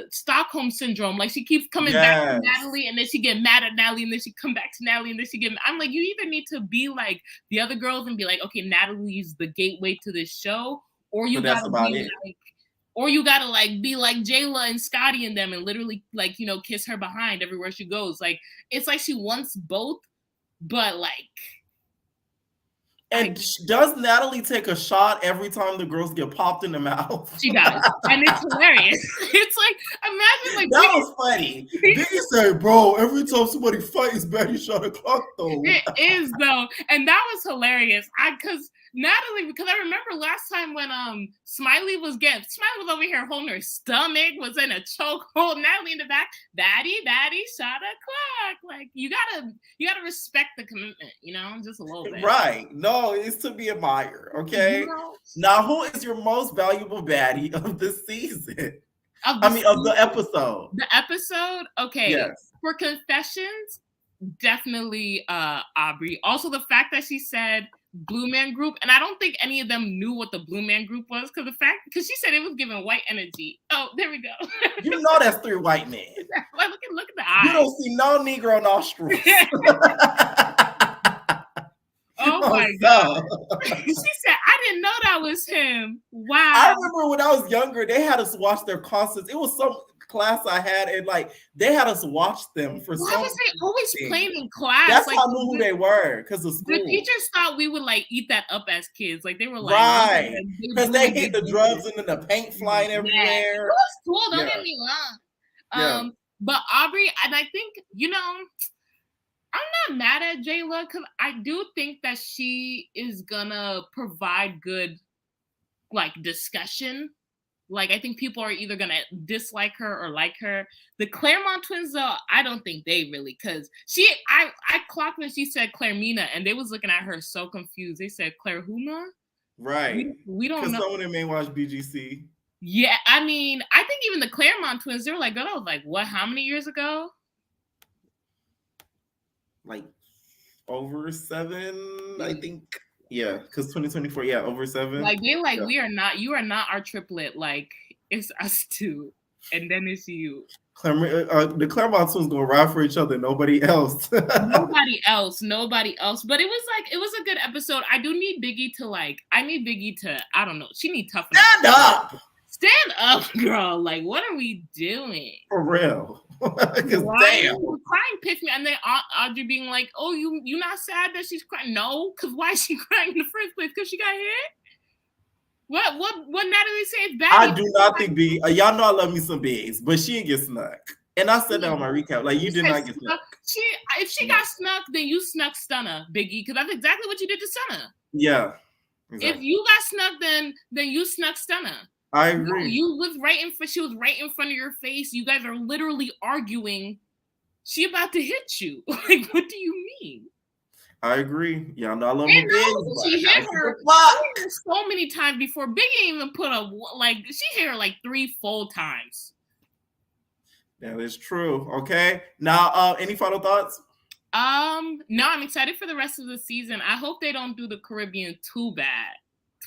Stockholm syndrome. Like she keeps coming back to Natalie, and then she get mad at Natalie, and then she come back to Natalie, and then she get. I'm like, you either need to be like the other girls and be like, okay, Natalie's the gateway to this show, or you gotta be like. Or you gotta like be like Jayla and Scotty and them and literally like, you know, kiss her behind everywhere she goes. Like it's like she wants both, but like. And does Natalie take a shot every time the girls get popped in the mouth? She does. And it's hilarious. It's like, imagine like that was funny. Biggie said, bro, every time somebody fights, Betty shot a clock though. It is though. And that was hilarious. Because I remember last time when Smiley was over here holding her stomach, was in a chokehold, Natalie in the back, Baddie shot a clock. Like you gotta respect the commitment, you know, just a little bit. Right. No, it's to be admired. Okay. You know? Now, who is your most valuable baddie of the season? Of the episode. The episode? Okay. Yes. For confessions, definitely Aubrey. Also the fact that she said Blue Man Group, and I don't think any of them knew what the Blue Man Group was because she said it was giving white energy. Oh, there we go. You know that's 3 white men. Like, look at the eyes. You don't see no Negro nostrils. Oh my God. She said, I didn't know that was him. Wow. I remember when I was younger, they had us watch their concerts. It was some class I had, and like they had us watch them for Why was they always playing in class? That's like, how I knew who they were because of school. The teachers thought we would like eat that up as kids. Like they were like, right, because they hit the drums and then the paint flying everywhere. It was cool. Don't get me wrong. But Aubrey, and I think I'm not mad at Jayla because I do think that she is gonna provide good like discussion. Like, I think people are either going to dislike her or like her. The Claremont twins, though, I don't think they really, because I clocked when she said Claremina, and they was looking at her so confused. They said Claire Huma? Right. We don't know. Because some of them may watch BGC. Yeah, I mean, I think even the Claremont twins, they were like, girl, I was like, what, how many years ago? Like, over 7, I think. Yeah, because 2024, over 7. Like they like you are not our triplet. Like it's us two, and then it's you. The Claremont twins gonna ride for each other. Nobody else. Nobody else. But it was a good episode. I do need Biggie to I don't know. She need toughen up. Stand up, girl. Like what are we doing? For real. Damn. Crying pissed me, and then Audrey being like, "Oh, you not sad that she's crying?" No, because why is she crying in the first place? Because she got hit. What Natalie say is bad? I do not think Biggie. Y'all know I love me some Biggs, but she didn't get snuck. And I said that on my recap. Like you did not get snuck. If she got snuck, then you snuck Stunner, Biggie, because that's exactly what you did to Stunner. Yeah. Exactly. If you got snuck, then you snuck Stunner. I agree. She was right in front of your face. You guys are literally arguing. She about to hit you. Like, what do you mean? I agree. Y'all know I love my Biggs. She hit her so many times before. Biggie even put she hit her like 3 full times. That is true. Okay. Now, any final thoughts? No, I'm excited for the rest of the season. I hope they don't do the Caribbean too bad.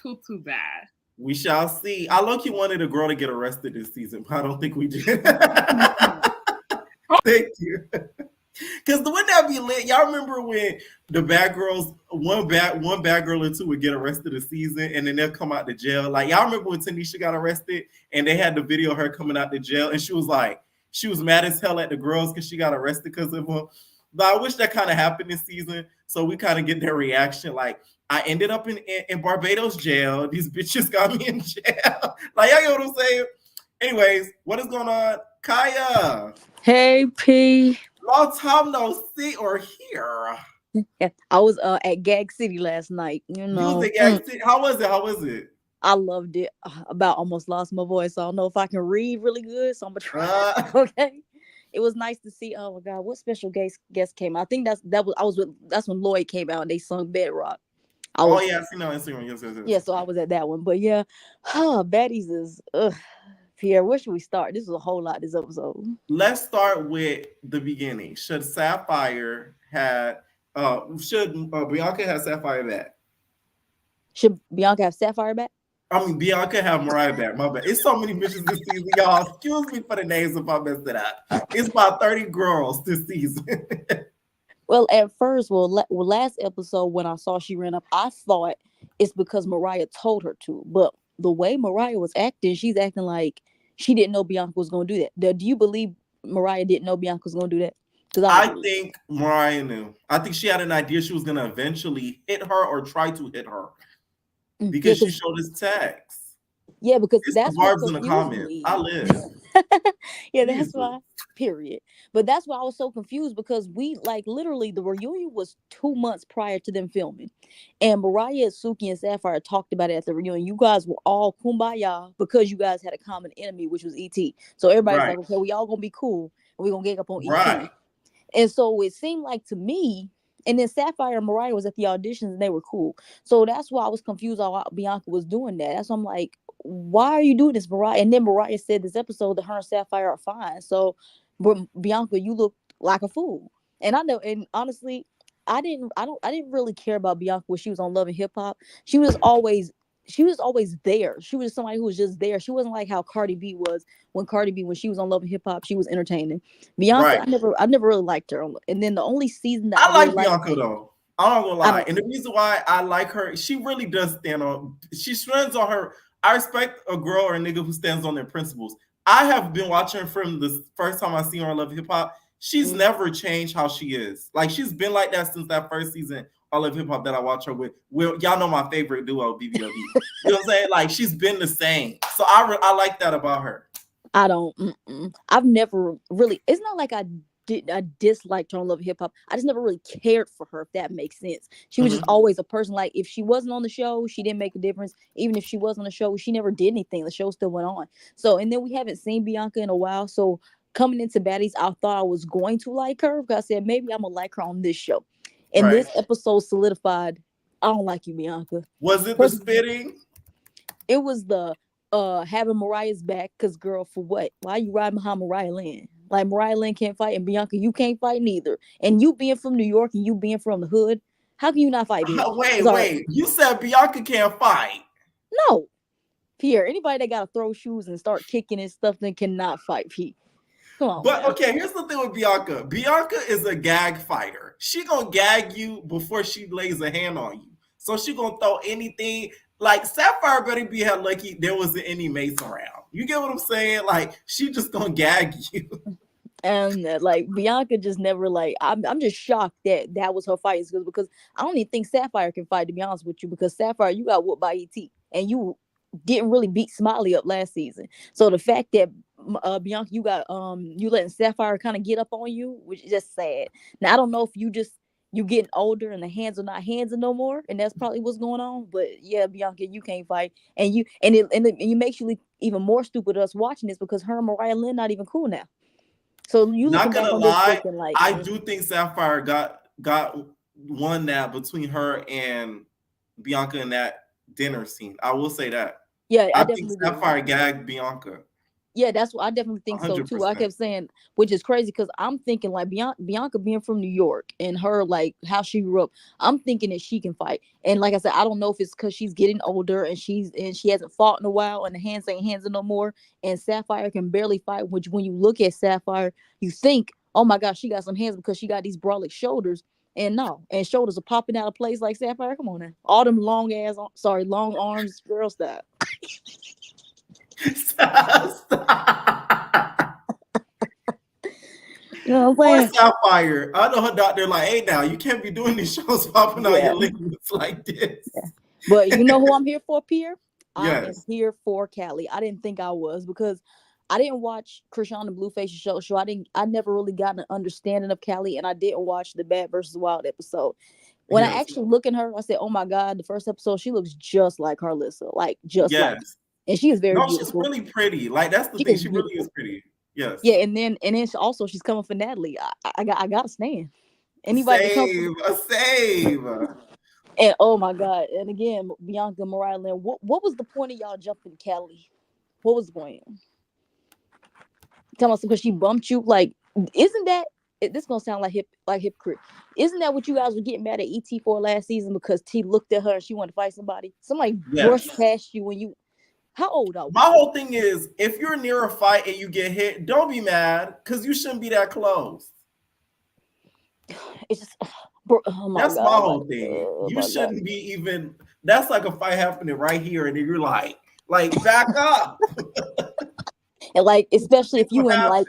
Too bad. We shall see. I low-key wanted a girl to get arrested this season, but I don't think we did. Thank you. Because wouldn't that be lit? Y'all remember when the bad girls, one bad girl or two would get arrested a season and then they'll come out to jail? Like, y'all remember when Tanisha got arrested and they had the video of her coming out to jail and she was mad as hell at the girls because she got arrested because of them. But I wish that kind of happened this season so we kind of get their reaction. Like, I ended up in Barbados jail. These bitches got me in jail. Like, y'all know what I'm saying? Anyways, what is going on? Kaya. Hey, P. Long time no see or hear. Yeah, I was at Gag City last night. You You was know, at Gag City. How was it? How was it? I loved it. About almost lost my voice. So I don't know if I can read really good. So I'm gonna try. Uh, Okay. It was nice to see. Oh my God, what special guest came out? I think that's when Lloyd came out and they sung Bedrock. I oh was yeah, I seen that on Instagram. Yes, yes, Yeah, yes. so I was at that one. But yeah, Baddies is Pierre, where should we start? This was a whole lot this episode. Let's start with the beginning. Should Sapphire had should Bianca have Sapphire back? Should Bianca have Sapphire back? I mean, Bianca have Mariah back. My bad. It's so many bitches this season, y'all. Excuse me for the names if I messed it up. It's about 30 girls this season. Well, at first, last episode when I saw she ran up, I thought it's because Mariah told her to. But the way Mariah was acting, she's acting like she didn't know Bianca was going to do that. Do you believe Mariah didn't know Bianca was going to do that? Because I think Mariah knew. I think she had an idea she was going to eventually hit her or try to hit her because she showed us text. Yeah, because it's that's the what barbs in the confused comments. me. I live. Yeah, that's why. Period. But that's why I was so confused because we literally the reunion was 2 months prior to them filming, and Mariah, Suki, and Sapphire talked about it at the reunion. You guys were all kumbaya because you guys had a common enemy, which was ET. So everybody's like, okay, we all gonna be cool, and we gonna gang up on ET. And so it seemed like to me, and then Sapphire and Mariah was at the auditions and they were cool. So that's why I was confused how Bianca was doing that. That's why I'm like, why are you doing this, Mariah? And then Mariah said this episode that her and Sapphire are fine. So Bianca, you look like a fool. And I know, and honestly, I didn't really care about Bianca when she was on Love and Hip Hop. She was always there. She was somebody who was just there. She wasn't like how Cardi B was when she was on Love and Hip Hop. She was entertaining. Bianca, I never really liked her. And then the only season that I really like Bianca though. I'm not gonna lie. And the reason why I like her, she really does stand on. She stands on her. I respect a girl or a nigga who stands on their principles. I have been watching her from the first time I seen her on Love Hip Hop. She's never changed how she is. Like she's been like that since that first season of Love Hip Hop that I watch her with. Well, y'all know my favorite duo, BBOB. You know what I'm saying? Like she's been the same. So I like that about her. I don't. I've never really. It's not like I disliked her on Love and Hip Hop. I just never really cared for her, if that makes sense. She was just always a person. Like if she wasn't on the show, she didn't make a difference. Even if she was on the show, she never did anything. The show still went on. So and then we haven't seen Bianca in a while. So coming into Baddies, I thought I was going to like her because I said maybe I'm gonna like her on this show. And this episode solidified. I don't like you, Bianca. Was it the spitting? It was the having Mariah's back. Cause girl, for what? Why are you riding behind Mariah Lynn? Like Mariah Lynn can't fight, and Bianca, you can't fight neither. And you being from New York and you being from the hood, how can you not fight? Wait. You said Bianca can't fight. No, Pierre. Anybody that gotta throw shoes and start kicking and stuff then cannot fight. Pete. Come on. But okay, here's the thing with Bianca. Bianca is a gag fighter. She gonna gag you before she lays a hand on you. So she gonna throw anything. Like Sapphire better be hell lucky there wasn't any mace around. You get what I'm saying? Like she just gonna gag you. And like Bianca just never I'm just shocked that was her fighting skills because I don't even think Sapphire can fight, to be honest with you, because Sapphire, you got whooped by ET and you didn't really beat Smiley up last season. So the fact that Bianca, you got you letting Sapphire kind of get up on you, which is just sad. Now I don't know if you getting older and the hands are not hands no more, and that's probably what's going on. But yeah, Bianca, you can't fight, and it makes you look even more stupid us watching this because her and Mariah Lynn not even cool now. So you not gonna lie, like, I do think Sapphire got won that between her and Bianca in that dinner scene. I will say that. Yeah, I think Sapphire gagged Bianca. Yeah, that's what I definitely think 100%. So too. I kept saying, which is crazy because I'm thinking like Bianca being from New York and her like how she grew up, I'm thinking that she can fight. And like I said, I don't know if it's because she's getting older and she hasn't fought in a while and the hands ain't hands no more. And Sapphire can barely fight. Which when you look at Sapphire, you think, oh my gosh, she got some hands because she got these brolic shoulders. And no, and shoulders are popping out of place like Sapphire. Come on now, all them long arms, girl, stop. Stop. You know what I'm saying? Sapphire. I know her doctor like, hey now, you can't be doing these shows popping out your ligaments like this. Yeah. But you know who I'm here for, Pierre? Yes. I am here for Callie. I didn't think I was because I didn't watch Krishan and Blueface's show. I never really got an understanding of Callie, and I didn't watch the Bad versus Wild episode. When I Yes. actually look at her, I said, "Oh my God!" The first episode, she looks just like Carlissa, like just like, Yes. and she is very No, she's beautiful. really pretty. Like that's the She thing. is She really is beautiful. pretty. Yes. Yeah, and then also she's coming for Natalie. I got to stand. Anybody that comes for Save. and oh my God! And again, Bianca, Mariah Lynn, what was the point of y'all jumping Callie? What was the point? Tell us because she bumped you. Like, isn't that this gonna sound like hypocrite? Isn't that what you guys were getting mad at ET for last season because T looked at her and she wanted to fight somebody? Somebody brushed past you when you. How old are we? My whole thing is, if you're near a fight and you get hit, don't be mad because you shouldn't be that close. It's just, oh my that's God, my whole thing. You shouldn't be even. That's like a fight happening right here, and then you're like back up. And like, especially if you in like,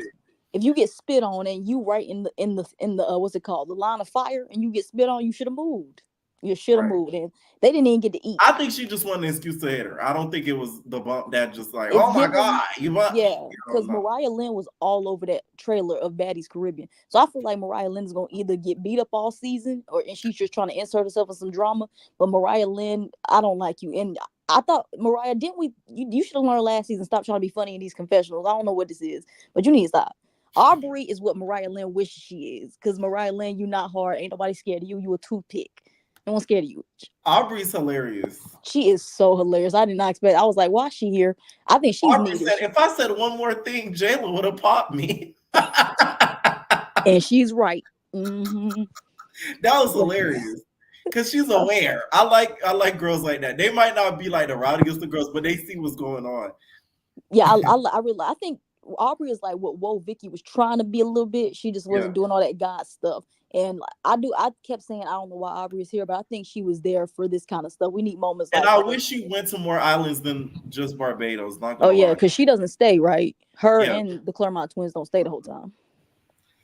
if you get spit on and you right in the what's it called, the line of fire, and you get spit on, you should have moved. You should have moved, and they didn't even get to eat. I think she just wanted an excuse to hit her. I don't think it was the bump that just like, oh my God, you bumped. Yeah, because Mariah Lynn was all over that trailer of Baddies Caribbean. So I feel like Mariah Lynn is gonna either get beat up all season, and she's just trying to insert herself in some drama. But Mariah Lynn, I don't like you, and I thought Mariah, didn't we? You should have learned last season. Stop trying to be funny in these confessionals. I don't know what this is, but you need to stop. Aubrey is what Mariah Lynn wishes she is, because Mariah Lynn, you not hard. Ain't nobody scared of you. You a toothpick. No one's scared of you. Aubrey's hilarious. She is so hilarious. I did not expect. I was like, why is she here? I think she's Aubrey needed. Said, if I said one more thing, Jayla would have popped me. And she's right. Mm-hmm. That was hilarious. Because she's aware. I like girls like that. They might not be like the rowdiest of girls, but they see what's going on. Yeah, I think Aubrey is like what Vicky was trying to be a little bit. She just wasn't doing all that God stuff. And I kept saying, I don't know why Aubrey is here, but I think she was there for this kind of stuff. We need moments and like I that. wish she went to more islands than just Barbados. Because she doesn't stay, right? Her and the Claremont twins don't stay the whole time.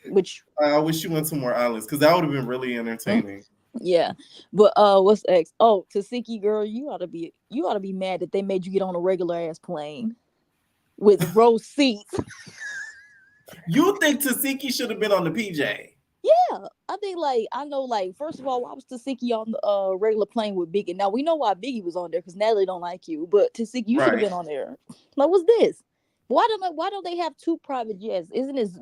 Which I wish she went to more islands because that would have been really entertaining. Yeah, but what's next? Oh, Tasiki, girl, you ought to be mad that they made you get on a regular ass plane with row seats. You think Tasiki should have been on the PJ? Yeah, I think I know first of all, why was Tasiki on the regular plane with Biggie? Now we know why Biggie was on there because Natalie don't like you, but Tasiki, you should have been on there. Like, what's this? Why don't they have two private jets?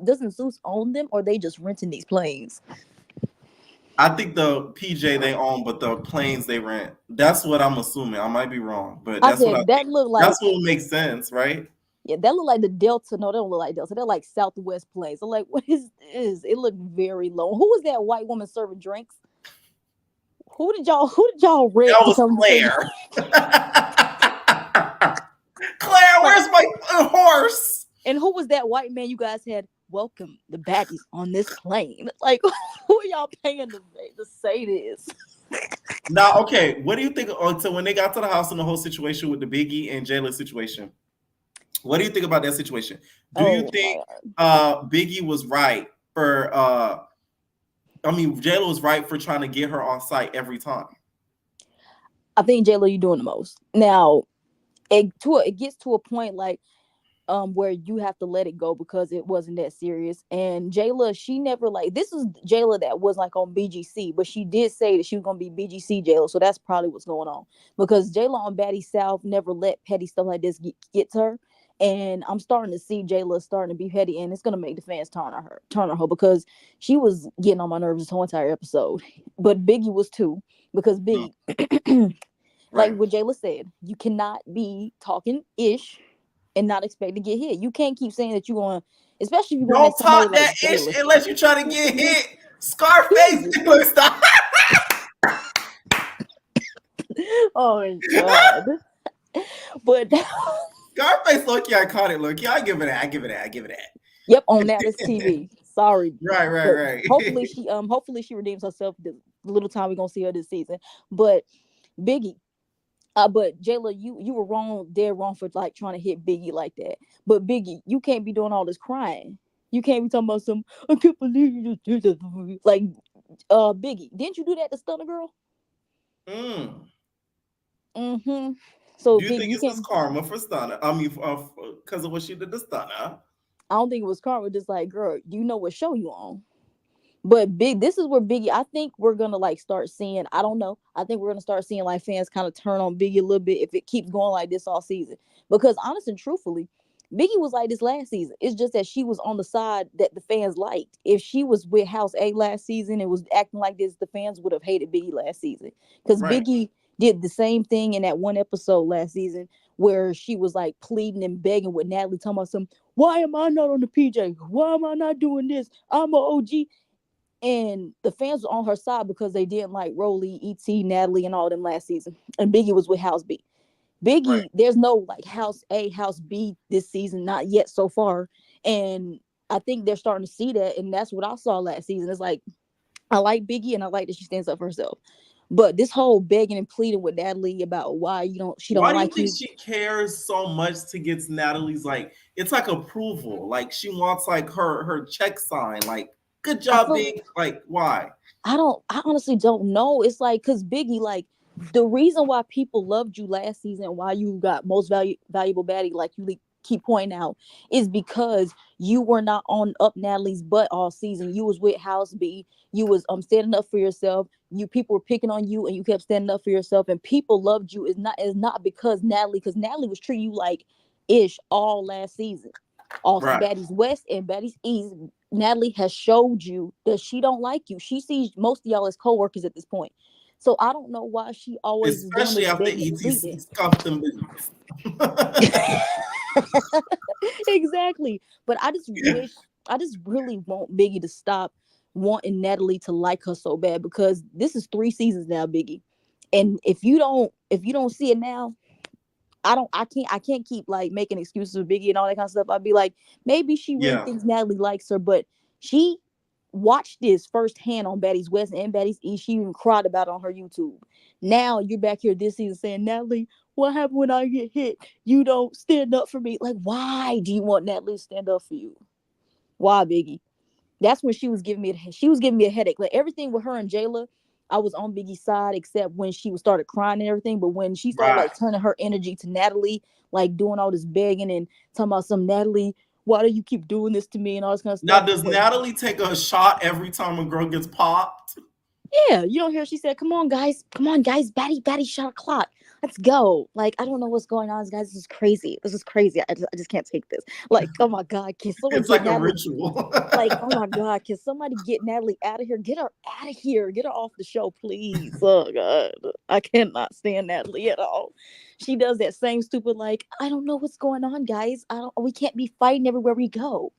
Doesn't Zeus own them, or they just renting these planes? I think the PJ they own, but the planes they rent. That's what I'm assuming. I might be wrong, but that's what I think. That's what makes sense, right? Yeah, that look like the Delta. No, they don't look like Delta. They're like Southwest planes. I'm like, what is this? It looked very low. Who was that white woman serving drinks? Who did y'all rent? That was Claire. Claire, where's my horse? And who was that white man you guys had? Welcome the baddies on this plane. Like, who are y'all paying to say this? Now, okay, what do you think? So when they got to the house and the whole situation with the Biggie and Jayla situation, what do you think about that situation? Do you think Biggie was right for? Jayla was right for trying to get her on site every time. I think Jayla, you're doing the most. Now, it gets to a point where you have to let it go because it wasn't that serious. And Jayla, she never this is Jayla that was on BGC, but she did say that she was gonna be BGC Jayla, so that's probably what's going on. Because Jayla on Baddies South never let petty stuff like this get to her. And I'm starting to see Jayla starting to be petty, and it's gonna make the fans turn on her because she was getting on my nerves this whole entire episode. But Biggie was too, because Biggie, like what Jayla said, you cannot be talking ish and not expect to get hit. You can't keep saying that you're going, especially if you're going to talk that ish unless you're trying to get hit. Scarface, stop. Oh my God. But Scarface low-key iconic. Look, I give it that. Yep, on that is TV. Sorry. Right. Hopefully she redeems herself the little time we're gonna see her this season. But Biggie. But Jayla, you were wrong, dead wrong for trying to hit Biggie like that. But Biggie, you can't be doing all this crying. You can't be talking about I can't believe you just did that. Like, Biggie, didn't you do that to Stunner Girl? Mm-hmm. So Do you Biggie, think you it's just can't. karma for Stunner? I mean, because of what she did to Stunner. I don't think it was karma. Just like, girl, you know what show you on. But this is where Biggie, I think we're gonna like start seeing, I don't know. I think we're gonna start seeing like fans kind of turn on Biggie a little bit if it keeps going like this all season. Because honest and truthfully, Biggie was like this last season. It's just that she was on the side that the fans liked. If she was with House A last season and was acting like this, the fans would have hated Biggie last season. Because Right. Biggie did the same thing in that one episode last season where she was like pleading and begging with Natalie, talking about some, why am I not on the PJ? Why am I not doing this? I'm a OG. And the fans were on her side because they didn't like Rolly, E.T., Natalie, and all them last season. And Biggie was with House B. Right. Biggie, there's no like House A, House B this season, not yet so far. And I think they're starting to see that. And that's what I saw last season. It's like, I like Biggie and I like that she stands up for herself. But this whole begging and pleading with Natalie about why she don't Why do you like think you. she cares so much to get Natalie's like? It's like approval. Like she wants like her check sign. Like good job, Big. Like why? I honestly don't know. It's like, cause Biggie, like the reason why people loved you last season, why you got most valuable baddie, like you keep pointing out, is because you were not on up Natalie's butt all season. You was with House B. You was standing up for yourself. You people were picking on you, and you kept standing up for yourself. And people loved you. Is not because Natalie was treating you like ish all last season. Off Right. Baddies West and Baddies East, Natalie has showed you that she don't like you. She sees most of y'all as co-workers at this point. So I don't know why she always is doing Especially this after begging and ET pleading. scuffed them boots. Exactly. But I just really want Biggie to stop wanting Natalie to like her so bad, because this is 3 seasons now, Biggie. And if you don't see it now, I can't keep like making excuses for Biggie and all that kind of stuff. I'd be like, maybe she really Yeah. thinks Natalie likes her, but she watched this firsthand on Baddies West and Baddies East. She even cried about it on her YouTube. Now you're back here this season saying, Natalie, what happened when I get hit? You don't stand up for me. Like, why do you want Natalie to stand up for you? Why, Biggie? That's when she was giving me a headache. Like everything with her and Jayla, I was on Biggie's side except when she started crying and everything. But when she started Right. like turning her energy to Natalie, like doing all this begging and talking about some Natalie, why do you keep doing this to me and all this kind of Now stuff? does Natalie take a shot every time a girl gets popped? Yeah, you don't hear she said, come on guys, Batty shot o'clock, let's go. Like, I don't know what's going on, guys. This is crazy. I just can't take this. Like, oh my god, can someone It's get like a Natalie? ritual. Like, oh my god, can somebody get Natalie out of here? Get her out of here. Get her off the show, please. Oh god, I cannot stand Natalie at all. She does that same stupid like, I don't know what's going on, guys. We can't be fighting everywhere we go.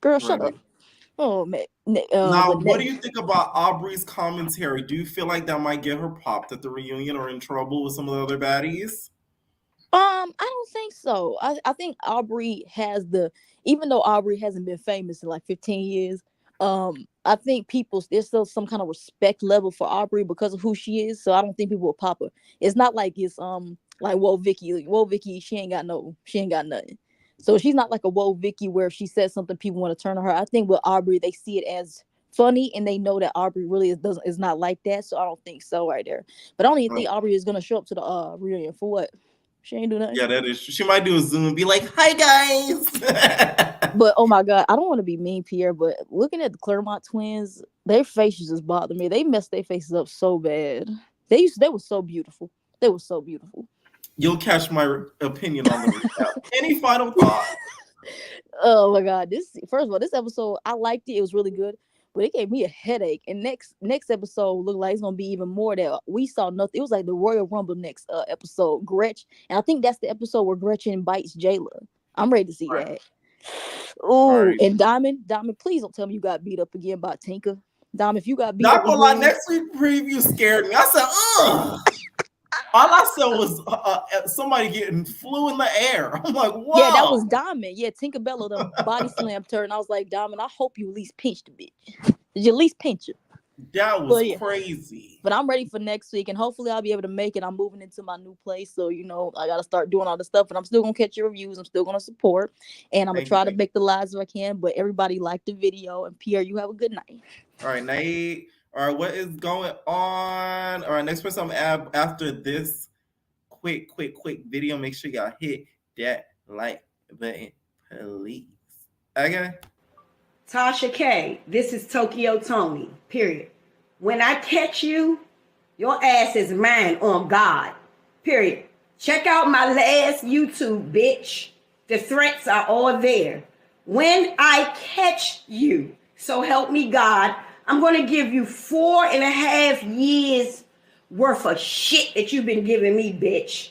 Girl, shut Right. up. Oh man. Now, But what do you think about Aubrey's commentary? Do you feel like that might get her popped at the reunion or in trouble with some of the other baddies? I don't think so. I think Aubrey has even though Aubrey hasn't been famous in like 15 years, I think there's still some kind of respect level for Aubrey because of who she is. So I don't think people will pop her. It's not like it's like Whoa Vicky. Whoa Vicky, she ain't got nothing. So she's not like a Whoa Vicky where if she says something, people want to turn on her. I think with Aubrey, they see it as funny and they know that Aubrey really is not like that. So I don't think so right there. But I don't even think Aubrey is gonna show up to the reunion for what. She ain't do nothing. Yeah, that is true. She might do a Zoom and be like, hi, guys. But oh my god, I don't want to be mean, Pierre, but looking at the Claremont twins, their faces just bother me. They messed their faces up so bad. They were so beautiful. They were so beautiful. You'll catch my opinion on the recap. Any final thoughts? Oh my god, first of all, this episode, I liked it. It was really good, but it gave me a headache. And next episode looked like it's gonna be even more. That we saw nothing. It was like the Royal Rumble next episode. Gretchen, and I think that's the episode where Gretchen bites Jayla. I'm ready to see that. Oh, Right. and Diamond, please don't tell me you got beat up again by Tinker. Diamond, if you got beat Not up gonna lie, again, next week preview scared me. I said, ugh. All I saw was somebody getting flew in the air. I'm like, whoa. Yeah, that was Diamond. Yeah, Tinkerbella done body slammed her, and I was like, Diamond, I hope you at least pinched the bitch. Did you at least pinch her? That was crazy. But I'm ready for next week, and hopefully I'll be able to make it. I'm moving into my new place, so I gotta start doing all the stuff. But I'm still gonna catch your reviews. I'm still gonna support, and I'm gonna try to make the lives if I can. But everybody like the video, and Pierre, you have a good night. All right, Nate. All right, what is going on? All right, next person I'm after this quick video, make sure y'all hit that like button, please. Okay. Tasha K, this is Tokyo Tony, period. When I catch you, your ass is mine on God, period. Check out my last YouTube, bitch. The threats are all there. When I catch you, so help me God, I'm going to give you 4.5 years worth of shit that you've been giving me, bitch.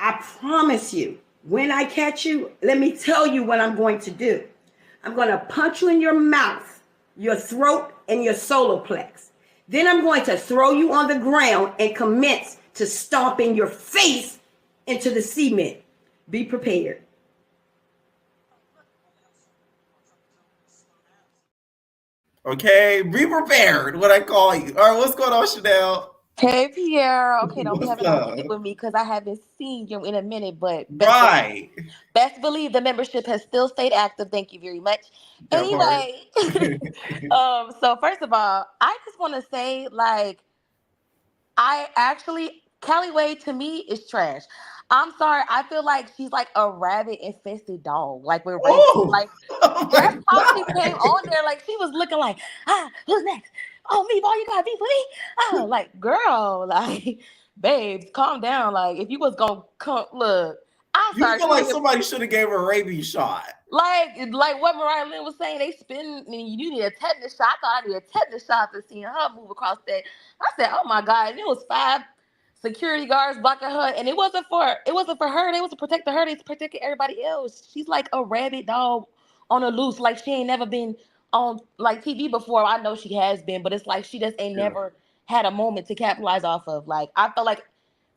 I promise you, when I catch you, let me tell you what I'm going to do. I'm going to punch you in your mouth, your throat, and your solar plex. Then I'm going to throw you on the ground and commence to stomping your face into the cement. Be prepared. Okay, be prepared. What I call you. All right, what's going on, Chanel? Hey Pierre, okay, don't be What's having no up? heat with me because I haven't seen you in a minute, but Right. best believe the membership has still stayed active. Thank you very much. That part. Anyway, so first of all, I just want to say, like, I actually Kelly Wade to me is trash. I'm sorry, I feel like she's like a rabbit infested dog, like with rabies. Oh, Like oh that's my how she God. came on there. Like she was looking like, who's next? Oh, me, boy, you got beef with me? Oh, like, girl, like, babes, calm down. Like, if you was gonna come, look, I'm You sorry. feel She like making, somebody should have gave her a rabies shot. like what Mariah Lynn was saying, they spin. I mean, you need a tetanus shot. I thought I needed a tetanus shot for seeing her move across that. I said, oh my God, and it was 5 security guards blocking her, and it wasn't for her. They was to protect her. They was protecting everybody else. She's like a rabid dog on a loose. Like she ain't never been on like TV before. I know she has been, but it's like she just ain't Yeah. never had a moment to capitalize off of. Like I felt like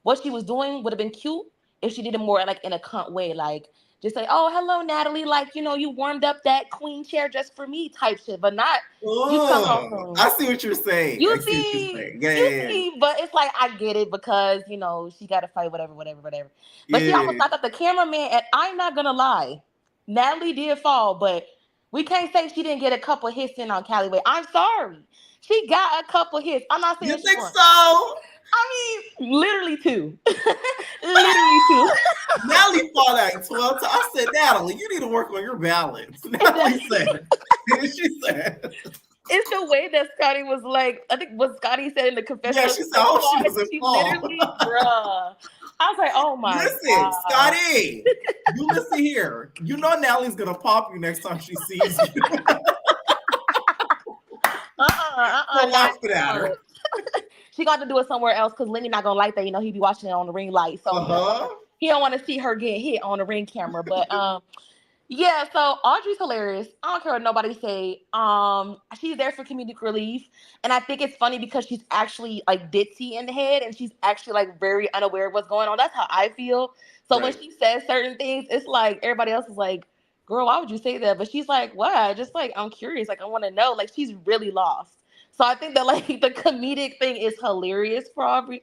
what she was doing would have been cute if she did it more like in a cunt way, like just say, "Oh, hello, Natalie," like you warmed up that queen chair just for me type shit, but not you come off Oh, from I see what you're saying. I see what you're saying. Yeah, you yeah, see, but it's like I get it because she got to fight, whatever. But she yeah. almost knocked out the cameraman, and I'm not gonna lie, Natalie did fall, but we can't say she didn't get a couple hits in on Callaway. I'm sorry, she got a couple hits. I'm not saying You she think won. so? I mean, literally 2, literally 2. Natalie fought like 12 times. I said, Natalie, you need to work on your balance. Natalie said, she said, It's the way that Scotty was like, I think what Scotty said in the yeah, confessional. she said, oh, she was in She fall. literally, bruh. I was like, oh my Listen, God. Scotty, you listen here. You know Natalie's going to pop you next time she sees you. So laughing at her. She got to do it somewhere else because Lenny not gonna like that. He be watching it on the ring light, so he don't want to see her get hit on the ring camera. But yeah. So Audrey's hilarious. I don't care what nobody say. She's there for comedic relief, and I think it's funny because she's actually like ditzy in the head, and she's actually like very unaware of what's going on. That's how I feel. So when she says certain things, it's like everybody else is like, "Girl, why would you say that?" But she's like, "What? Just like I'm curious. Like I want to know." Like she's really lost. So I think that like the comedic thing is hilarious for Aubrey.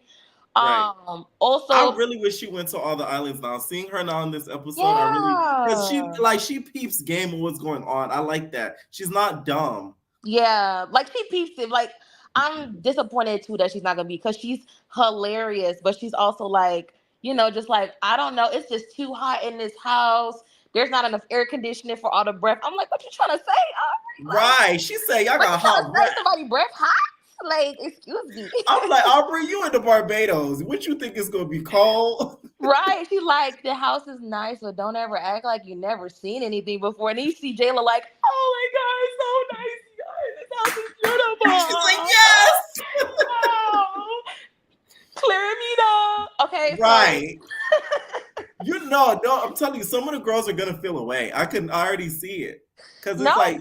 Right. Also, I really wish she went to all the islands now. Seeing her now in this episode, I really because she peeps game of what's going on. I like that. She's not dumb. Yeah, like she peeps it. Like I'm disappointed too that she's not gonna be because she's hilarious, but she's also like, just like I don't know, it's just too hot in this house. There's not enough air conditioning for all the breath. I'm like, what you trying to say, Aubrey? Right. She said, y'all got hot breath. Somebody breath hot? Like, excuse me. I'm like, Aubrey, you in the Barbados. What you think is gonna be cold? Right. She's like, the house is nice, but don't ever act like you never seen anything before. And then you see Jayla like, oh my God, it's so nice, you guys. This house is beautiful. She's like, yes. Oh, Clarimita. Okay. Right. No, I'm telling you, some of the girls are gonna feel away. I already see it. Because it's like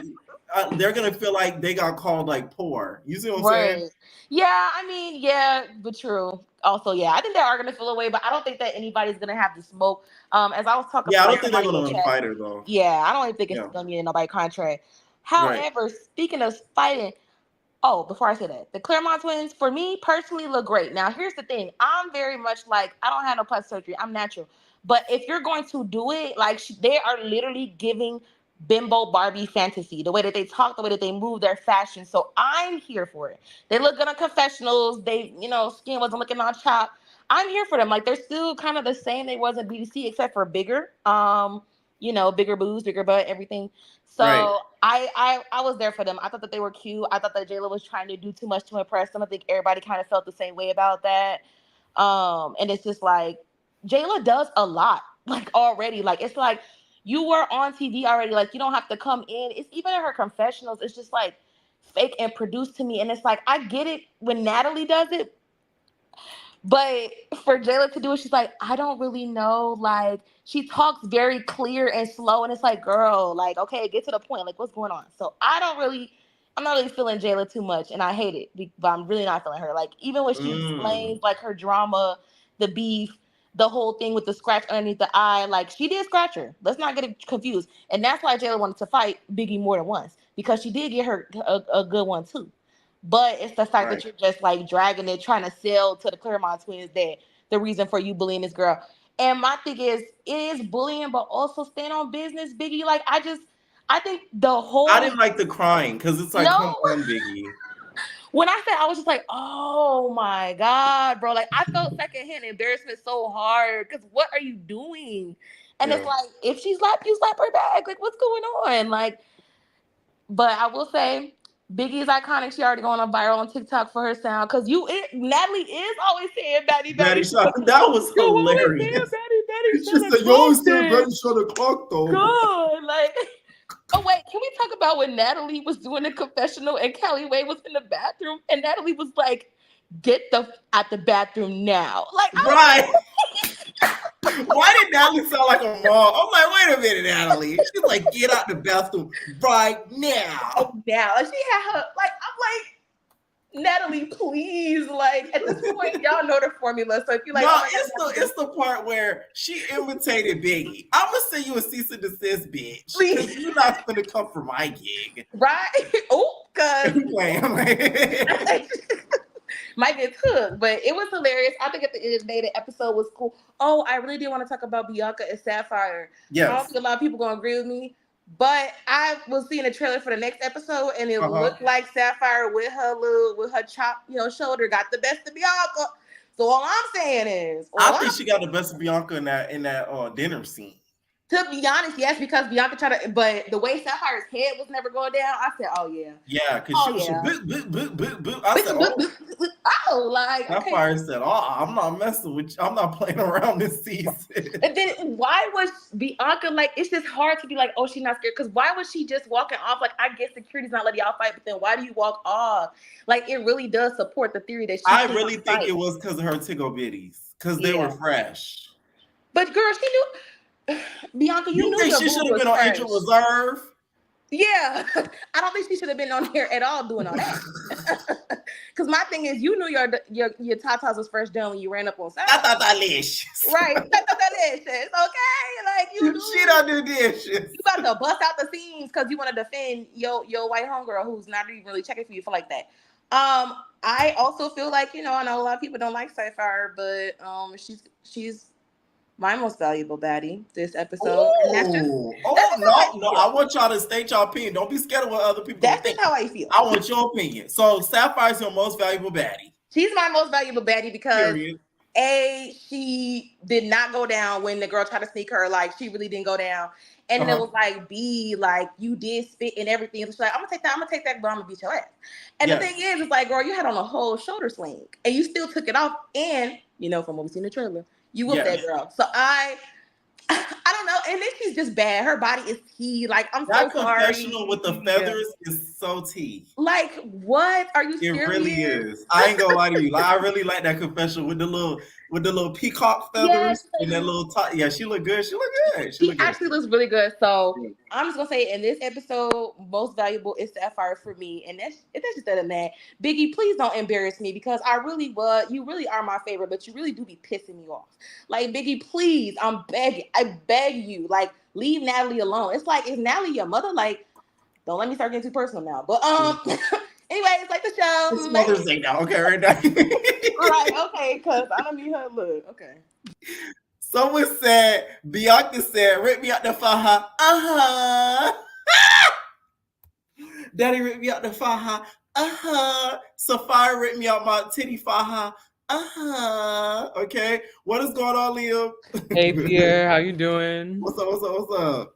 they're gonna feel like they got called like poor. You see what I'm saying? Yeah, I mean, yeah, but true. Also, yeah, I think they are gonna feel away, but I don't think that anybody's gonna have to smoke. As I was talking Yeah, I about don't think they're somebody in gonna chat, fight her though. yeah, I don't even think it's gonna be in nobody contract. However, speaking of fighting, before I say that, the Claremont twins, for me personally, look great. Now, here's the thing: I'm very much like I don't have no plastic surgery. I'm natural, but if you're going to do it, like they are literally giving bimbo Barbie fantasy. The way that they talk, the way that they move, their fashion. So I'm here for it. They look good on confessionals. They, skin wasn't looking on chopped. I'm here for them. Like they're still kind of the same they was in BDC except for bigger. Bigger boobs, bigger butt, everything. So Right. I was there for them. I thought that they were cute. I thought that Jayla was trying to do too much to impress them. I think everybody kind of felt the same way about that. And it's just like Jayla does a lot, like already. Like it's like you were on TV already. Like you don't have to come in. It's even in her confessionals. It's just like fake and produced to me. And it's like I get it when Natalie does it, but for Jayla to do it, she's like, I don't really know. Like, she talks very clear and slow, and it's like, girl, like, okay, get to the point. Like, what's going on? So I'm not really feeling Jayla too much, and I hate it, but I'm really not feeling her. Like, even when she explains, like, her drama, the beef, the whole thing with the scratch underneath the eye, like, she did scratch her. Let's not get it confused. And that's why Jayla wanted to fight Biggie more than once, because she did get her a good one, too. But it's the fact that you're just like dragging it, trying to sell to the Claremont twins that the reason for you bullying this girl. And my thing is, it is bullying, but also stand on business, Biggie. Like I think the whole I didn't like the crying because it's like, come on, Biggie. When I said, I was just like, oh my God, bro. Like I felt secondhand embarrassment so hard because what are you doing? And it's like, if she slapped you, slap her back. Like what's going on? Like, but I will say, Biggie is iconic. She already going on viral on TikTok for her sound. Cause Natalie is always saying Batty. That was hilarious. She said, you always saying Batty shot o'clock though. God, like, oh wait, can we talk about when Natalie was doing the confessional and Kelly Way was in the bathroom and Natalie was like, get out the bathroom now. Like, right. Why did Natalie sound like a mom? I'm like, wait a minute, Natalie. She's like, get out the bathroom right now. Now she had her like, I'm like, Natalie, please. Like at this point, y'all know the formula. So if you like, no, it's the part where she imitated Biggie. I'm gonna send you a cease and desist, bitch. Please, you're not gonna come for my gig, right? Oh, cause might get hooked, but it was hilarious. I think at the end of the day, the episode was cool. Oh, I really did want to talk about Bianca and Sapphire. Yes. I don't think a lot of people gonna agree with me, but I was seeing a trailer for the next episode, and it looked like Sapphire with her chop, shoulder got the best of Bianca. So all I'm saying is, I think she got the best of Bianca in that dinner scene. To be honest, yes, because Bianca tried to, but the way Sapphire's head was never going down, I said, oh yeah. Yeah, because she was boop. I said, oh, like, Sapphire said, I'm not messing with you. I'm not playing around this season. And then why was Bianca, like, it's just hard to be like, oh, she's not scared. Because why was she just walking off? Like, I guess security's not letting y'all fight, but then why do you walk off? Like, it really does support the theory that she I really think it was because of her tickle bitties. Because they were fresh. But girl, she knew. Bianca, you knew think she should have been on Injured Reserve? Yeah, I don't think she should have been on here at all doing all that. Because my thing is, you knew your tatas was first done when you ran up on Saturday. Tatalicious. Right, tatalicious. Okay, like you. She don't do dishes. You about to bust out the scenes because you want to defend your white homegirl who's not even really checking for you for like that. I also feel like I know a lot of people don't like Sapphire, but she's my most valuable baddie this episode. And that's no. I want y'all to state your opinion. Don't be scared of what other people think. That's how I feel. I want your opinion. So Sapphire's your most valuable baddie. She's my most valuable baddie because she did not go down when the girl tried to sneak her. Like she really didn't go down. And then it was like, B, like you did spit and everything. She's like, I'm gonna take that, but I'm gonna beat your ass. And the thing is, it's like, girl, you had on a whole shoulder sling and you still took it off. And from what we see in the trailer, you whooped that girl. So I don't know. And then she's just bad. Her body is tea. Like, I'm so sorry. That confessional with the feathers is so tea. Like, what? Are you serious? It really is. I ain't gonna lie to you. Like, I really like that confessional with the little peacock feathers and that little top. Yeah, she looked good. She actually looks really good. So I'm just gonna say in this episode, most valuable is Sapphire for me. And that's just that. Biggie, please don't embarrass me because you really are my favorite, but you really do be pissing me off. Like, Biggie, please, I'm begging. I beg you, like, leave Natalie alone. It's like, is Natalie your mother? Like, don't let me start getting too personal now. But anyway, it's like the show. It's Mother's Day now, okay, right now. Right, okay, because I don't need her look. Okay. Someone said, Bianca said, rip me out the faja. Daddy ripped me out the faja. Sapphire ripped me out my titty faja. Okay. What is going on, Liam? Hey Pierre, how you doing? What's up? What's up? What's up?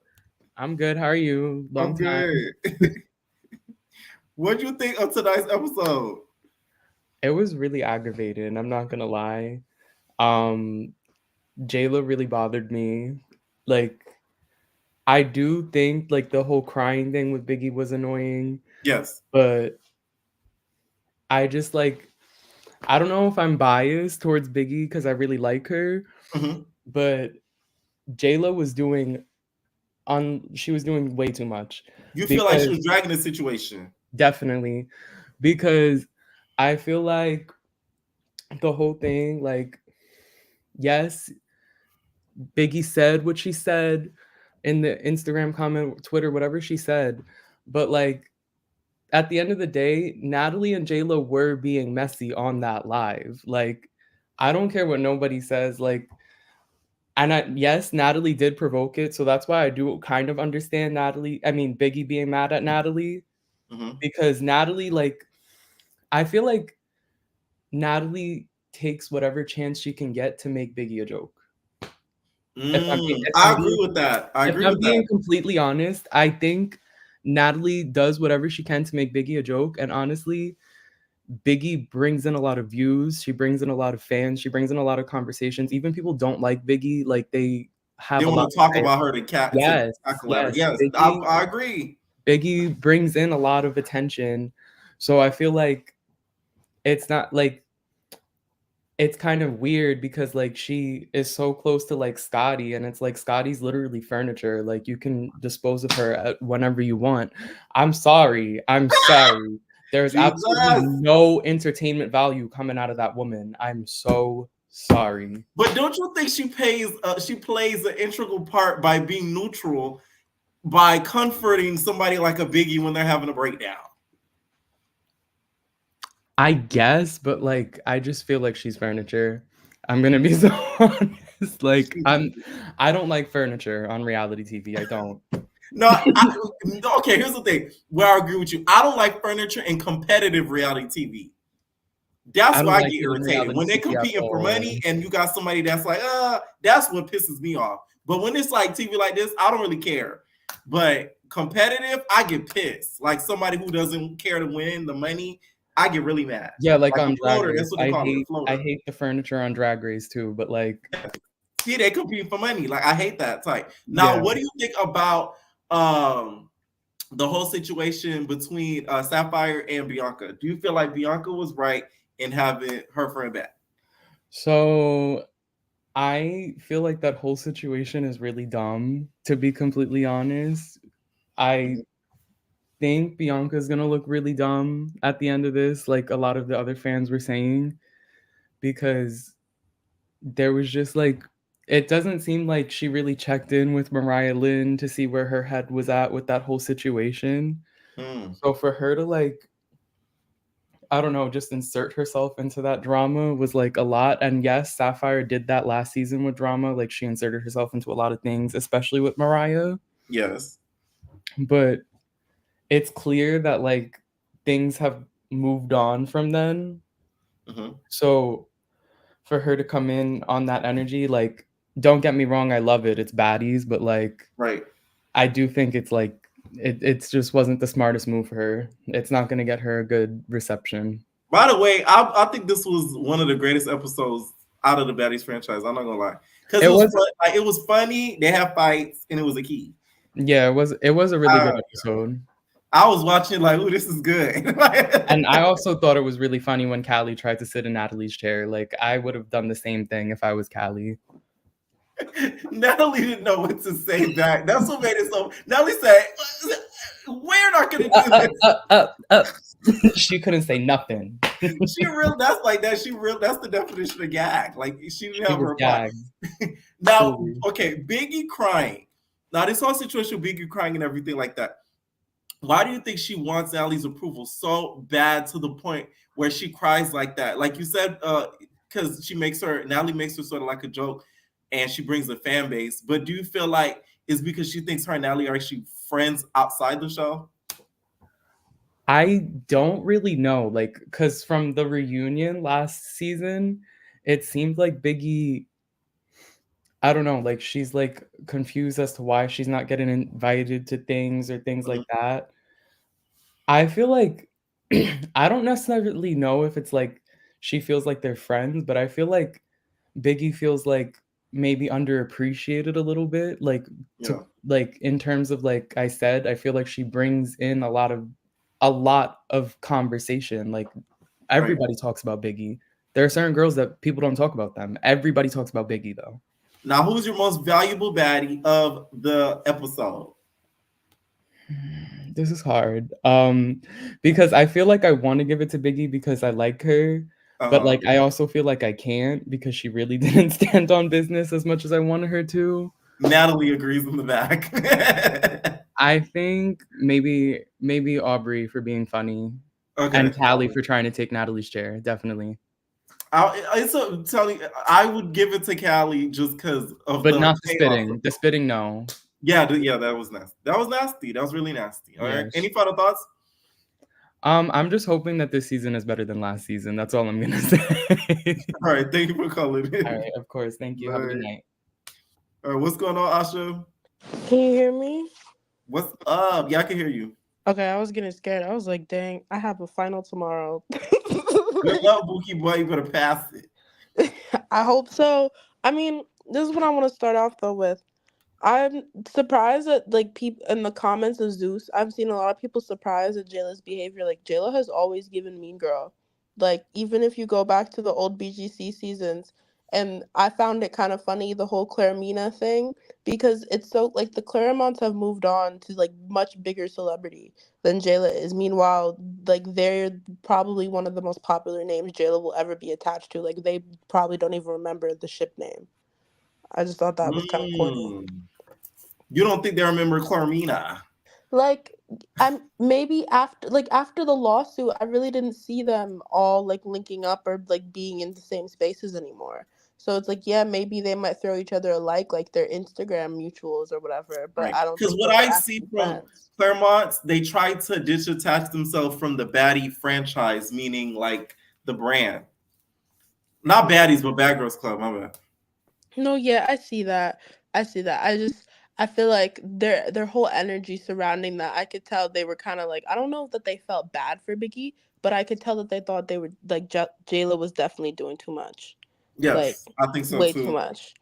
I'm good. How are you? Long I'm time. good. What do you think of tonight's episode? It was really aggravating. I'm not gonna lie. Jayla really bothered me. Like, I do think like the whole crying thing with Biggie was annoying, Yes. but I just like I don't know if I'm biased towards Biggie because I really like her, Mhm. but Jayla was doing she was doing way too much. You feel like she Because was dragging the situation. definitely, because I feel like the whole thing, like, yes, Biggie said what she said in the Instagram comment, Twitter, whatever she said, but like at the end of the day, Natalie and J-Lo were being messy on that live. Like, I don't care what nobody says. Like, yes, Natalie did provoke it, so that's why I do kind of understand Biggie being mad at Natalie, because Natalie, like, I feel like Natalie takes whatever chance she can get to make Biggie a joke. I agree with that. If I'm being completely honest, I think Natalie does whatever she can to make Biggie a joke. And honestly, Biggie brings in a lot of views. She brings in a lot of fans. She brings in a lot of conversations. Even people don't like Biggie. Like they have They a lot want to talk of about her to Yes, tackle at her. yes. Yes, Biggie, I agree. Biggie brings in a lot of attention. So I feel like it's not like it's kind of weird because like she is so close to like Scotty, and it's like Scotty's literally furniture. Like you can dispose of her at whenever you want. I'm sorry. There's absolutely Jesus. no entertainment value coming out of that woman. I'm so sorry. But don't you think she plays an integral part by being neutral, by comforting somebody like a Biggie when they're having a breakdown? I guess, but like I just feel like she's furniture. I'm gonna be so honest. Like I don't like furniture on reality TV. I don't. Okay, here's the thing where I agree with you. I don't like furniture in competitive reality TV. That's why I get irritated. When they're competing for money and you got somebody that's like, that's what pisses me off. But when it's like TV like this, I don't really care. But competitive, I get pissed. Like somebody who doesn't care to win the money, I get really mad. Yeah, like on Drag Race. That's what they call it, I hate the furniture on Drag Race too, but like see, they compete for money. Like I hate that type. Now, what do you think about the whole situation between Sapphire and Bianca? Do you feel like Bianca was right in having her friend back? So I feel like that whole situation is really dumb, to be completely honest. I think Bianca's gonna look really dumb at the end of this, like a lot of the other fans were saying, because there was just like, it doesn't seem like she really checked in with Mariah Lynn to see where her head was at with that whole situation. So for her to like, I don't know, just insert herself into that drama was like a lot. And yes, Sapphire did that last season with drama. Like she inserted herself into a lot of things, especially with Mariah. Yes. But it's clear that like things have moved on from then. So for her to come in on that energy, like, don't get me wrong, I love it. It's baddies, but like, right. I do think it's like, it just wasn't the smartest move for her. It's not going to get her a good reception. By the way, I think this was one of the greatest episodes out of the Baddies franchise. I'm not gonna lie, because it was funny. They have fights, and it was a key. Yeah, it was a really good episode. I was watching like, "Ooh, this is good." And I also thought it was really funny when Callie tried to sit in Natalie's chair. Like I would have done the same thing if I was Callie. Natalie didn't know what to say back. That's what made it so. Natalie said, "We're not gonna do this." She couldn't say nothing. She real. That's like that. She real. That's the definition of gag. Like she didn't have her part. Now, okay, Biggie crying. Now this whole situation, Biggie crying and everything like that. Why do you think she wants Natalie's approval so bad to the point where she cries like that? Like you said, because Natalie makes her sort of like a joke, and she brings a fan base. But do you feel like it's because she thinks her and Natalie are actually friends outside the show? I don't really know, like, because from the reunion last season, it seemed like Biggie, I don't know, like, she's, like, confused as to why she's not getting invited to things or things Mhm. like that. I feel like I don't necessarily know if it's, like, she feels like they're friends, but I feel like Biggie feels like maybe underappreciated a little bit, like, Yeah. to like, in terms of, like I said, I feel like she brings in a lot of conversation, like, Right. everybody talks about Biggie. There are certain girls that people don't talk about them. Everybody talks about Biggie, though. Now, who's your most valuable baddie of the episode? This is hard, because I feel like I wanna give it to Biggie because I like her, but, Uh-huh. like, I also feel like I can't because she really didn't stand on business as much as I wanted her to. Natalie agrees in the back. I think maybe Aubrey for being funny Okay. and Callie for trying to take Natalie's chair, definitely. I would give it to Callie just because of But the not the payoff. spitting. The spitting, no. Yeah, that was nasty. That was nasty. That was really nasty. All right. Yes. Any final thoughts? I'm just hoping that this season is better than last season. That's all I'm gonna say. All right. Thank you for calling in. All right, of course. Thank you. Have a good night. All right. What's going on, Asha? Can you hear me? What's up? Yeah, I can hear you. Okay, I was getting scared. I was like, dang, I have a final tomorrow. Good luck, Bookie boy. You better pass it. I hope so. I mean, this is what I want to start off though with. I'm surprised that like people in the comments of Zeus, I've seen a lot of people surprised at Jayla's behavior. Like Jayla has always given Mean Girl. Like even if you go back to the old BGC seasons, and I found it kind of funny the whole Claire-Mina thing because it's so like the Claremonts have moved on to like much bigger celebrity than Jayla is. Meanwhile, like they're probably one of the most popular names Jayla will ever be attached to. Like they probably don't even remember the ship name. I just thought that was kind of corny. You don't think they remember Clarmina? Like I'm maybe after the lawsuit, I really didn't see them all like linking up or like being in the same spaces anymore. So it's like, yeah, maybe they might throw each other a like their Instagram mutuals or whatever, but Right. I don't Because think what that they're I see actually from friends. Claremont, they tried to detach themselves from the baddie franchise, meaning like the brand. Not baddies, but Bad Girls Club. My bad. No, yeah, I see that. I feel like their whole energy surrounding that, I could tell they were kind of like, I don't know that they felt bad for Biggie, but I could tell that they thought they were like Jayla was definitely doing too much. Like Yes, I think so way too too. much.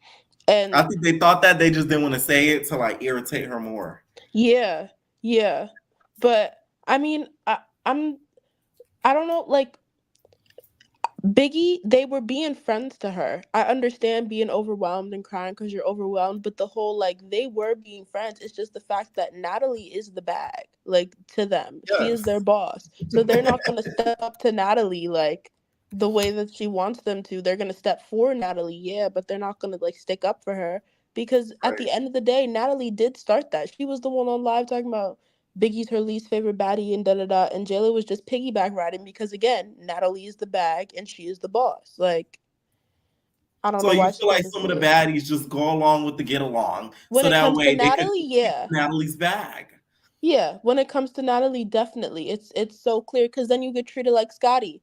I And think they thought that they just didn't want to say it to like irritate her more. yeah, yeah. But I mean, I don't know, like Biggie, they were being friends to her. I understand being overwhelmed and crying because you're overwhelmed, but the whole like they were being friends. It's just the fact that Natalie is the bag, like to them. She is Yes. their boss. So they're not gonna step up to Natalie like the way that she wants them to. They're gonna step for Natalie, yeah, but they're not gonna like stick up for her because at the end of the day, Natalie did start that. She was the one on live talking about Biggie's her least favorite baddie and da da da. And Jayla was just piggyback riding because again, Natalie is the bag and she is the boss. Like, I don't So know you why feel she like doesn't some of see the it. baddies just go along with the get along, When so it that comes to way they could Natalie, keep yeah. Natalie's bag. Yeah. When it comes to Natalie, definitely. It's so clear because then you get treated like Scotty.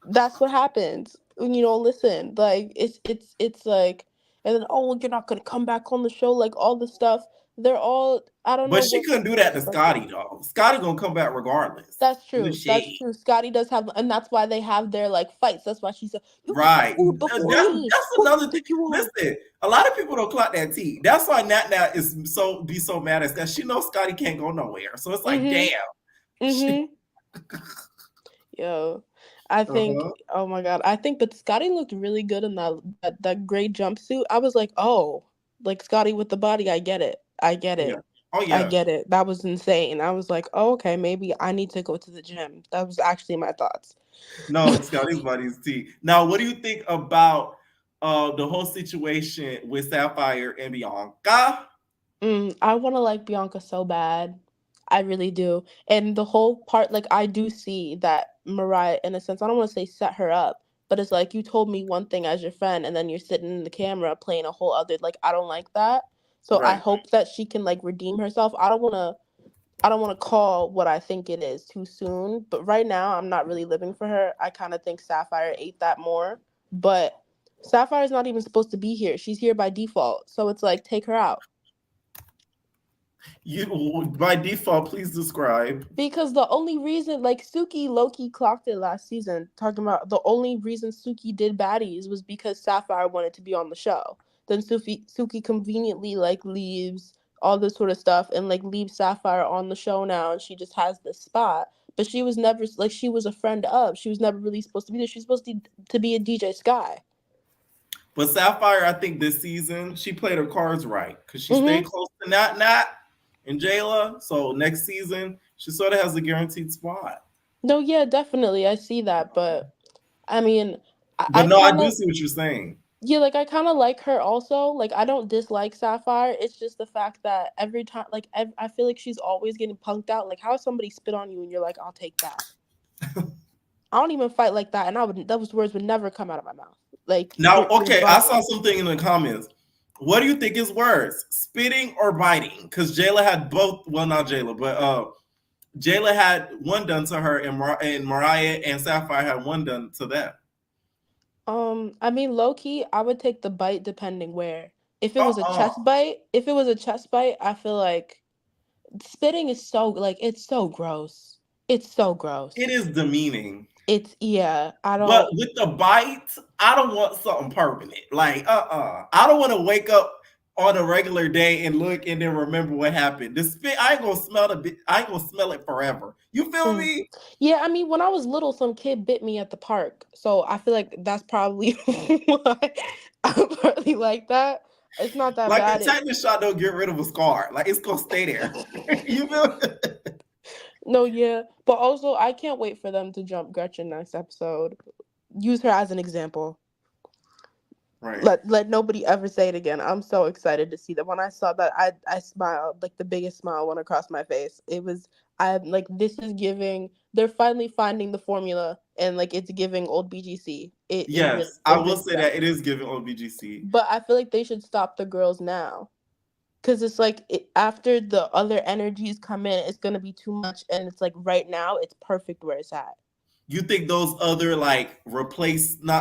That's what happens when you don't listen. Like it's like and then oh you're not gonna come back on the show, like all the stuff. They're all I don't know But she what couldn't do that to Scotty though. Scotty gonna come back regardless. That's Good true. That's shit. true. Scotty does have, and that's why they have their like fights. That's why she said, "You got the Right. food before me. That's Who you another thing. think you are?" Listen, a lot of people don't clock that tea. That's why Nat is so mad at that. She knows Scotty can't go nowhere. So it's like, damn. Yo, I think. Oh my god, I think. But Scotty looked really good in that gray jumpsuit. I was like, oh, like Scotty with the body. I get it. I get it. Yeah. Oh I yeah. get it. That was insane. I was like, oh, okay, maybe I need to go to the gym. That was actually my thoughts. No, Scotty's body's tea. Now, what do you think about the whole situation with Sapphire and Bianca? I want to like Bianca so bad. I really do. And the whole part, like, I do see that Mariah, in a sense, I don't want to say set her up, but it's like you told me one thing as your friend, and then you're sitting in the camera playing a whole other, like, I don't like that. So I Right. hope that she can, like, redeem herself. I don't want to, I don't want to call what I think it is too soon, but right now I'm not really living for her. I kind of think Sapphire ate that more, but Sapphire's not even supposed to be here. She's here by default, so it's like take her out. You by default, please describe. Because the only reason, like Suki low-key clocked it last season, talking about the only reason Suki did Baddies was because Sapphire wanted to be on the show. Then Suki conveniently like leaves all this sort of stuff and like leaves Sapphire on the show now, and she just has this spot. But she was never like she was a friend of. She was never really supposed to be there. She was supposed to be a DJ Sky. But Sapphire, I think this season she played her cards right because she stayed close to Nat and Jayla. So next season she sort of has a guaranteed spot. No, yeah, definitely, I see that, but I mean, I do see what you're saying. Yeah, like I kind of like her also. Like I don't dislike Sapphire. It's just the fact that every time, like I feel like she's always getting punked out. Like how somebody spit on you and you're like, I'll take that. I don't even fight like that, and those words would never come out of my mouth. Like now, okay, I saw something in the comments. What do you think is worse, spitting or biting? Because Jayla had both. Well, not Jayla, but Jayla had one done to her, and Mariah and Sapphire had one done to them. I mean, low key, I would take the bite depending where. If it was a chest bite, I feel like spitting is so like it's so gross. It's so gross. It is demeaning. I don't. But with the bite, I don't want something permanent. Like, I don't want to wake up on a regular day and look and then remember what happened. The spit, I ain't gonna smell it forever. You feel me? Yeah, I mean, when I was little, some kid bit me at the park, so I feel like that's probably why I'm partly like that. It's not that like bad. Like a tetanus shot don't get rid of a scar. Like it's gonna stay there. You feel? No, yeah, but also I can't wait for them to jump Gretchen next episode. Use her as an example. Right. Let nobody ever say it again. I'm so excited to see that. When I saw that, I smiled. Like the biggest smile went across my face. I'm like, this is giving. They're finally finding the formula, and like it's giving old BGC. I will say that it is giving old BGC. But I feel like they should stop the girls now, because it's like after the other energies come in, it's gonna be too much, and it's like right now it's perfect where it's at. You think those other like replacement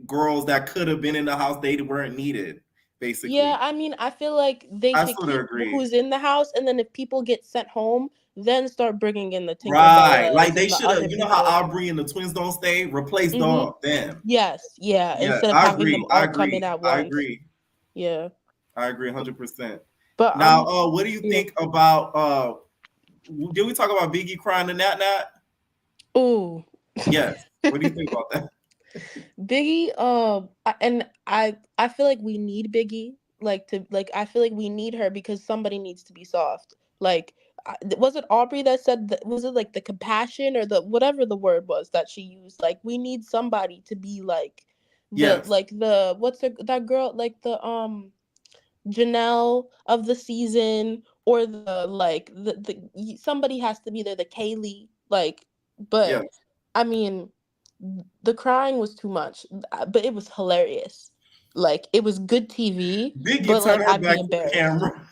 girls that could have been in the house, they weren't needed, basically? Yeah, I mean, I feel like they should keep who's in the house, and then if people get sent home, then start bringing in the Tinkerbell. Right, like they should have. You know how Aubrey and the twins don't stay? Replace them. Yes, yeah. Instead of having them all come in at once. I agree. Yeah, I agree 100%. But now, what do you think about? Did we talk about Biggie crying to Nat? Ooh. Yes. What do you think about that? Biggie, and I feel like we need Biggie. I feel like we need her because somebody needs to be soft. Like, was it Aubrey that said that? Was it like the compassion or the whatever the word was that she used? Like, we need somebody to be like, that girl, like the Janelle of the season, or the somebody has to be there, the Kaylee, like. But yes. I mean, the crying was too much, but it was hilarious. Like it was good TV. Biggie but turned like her I'd back be embarrassed. to the camera.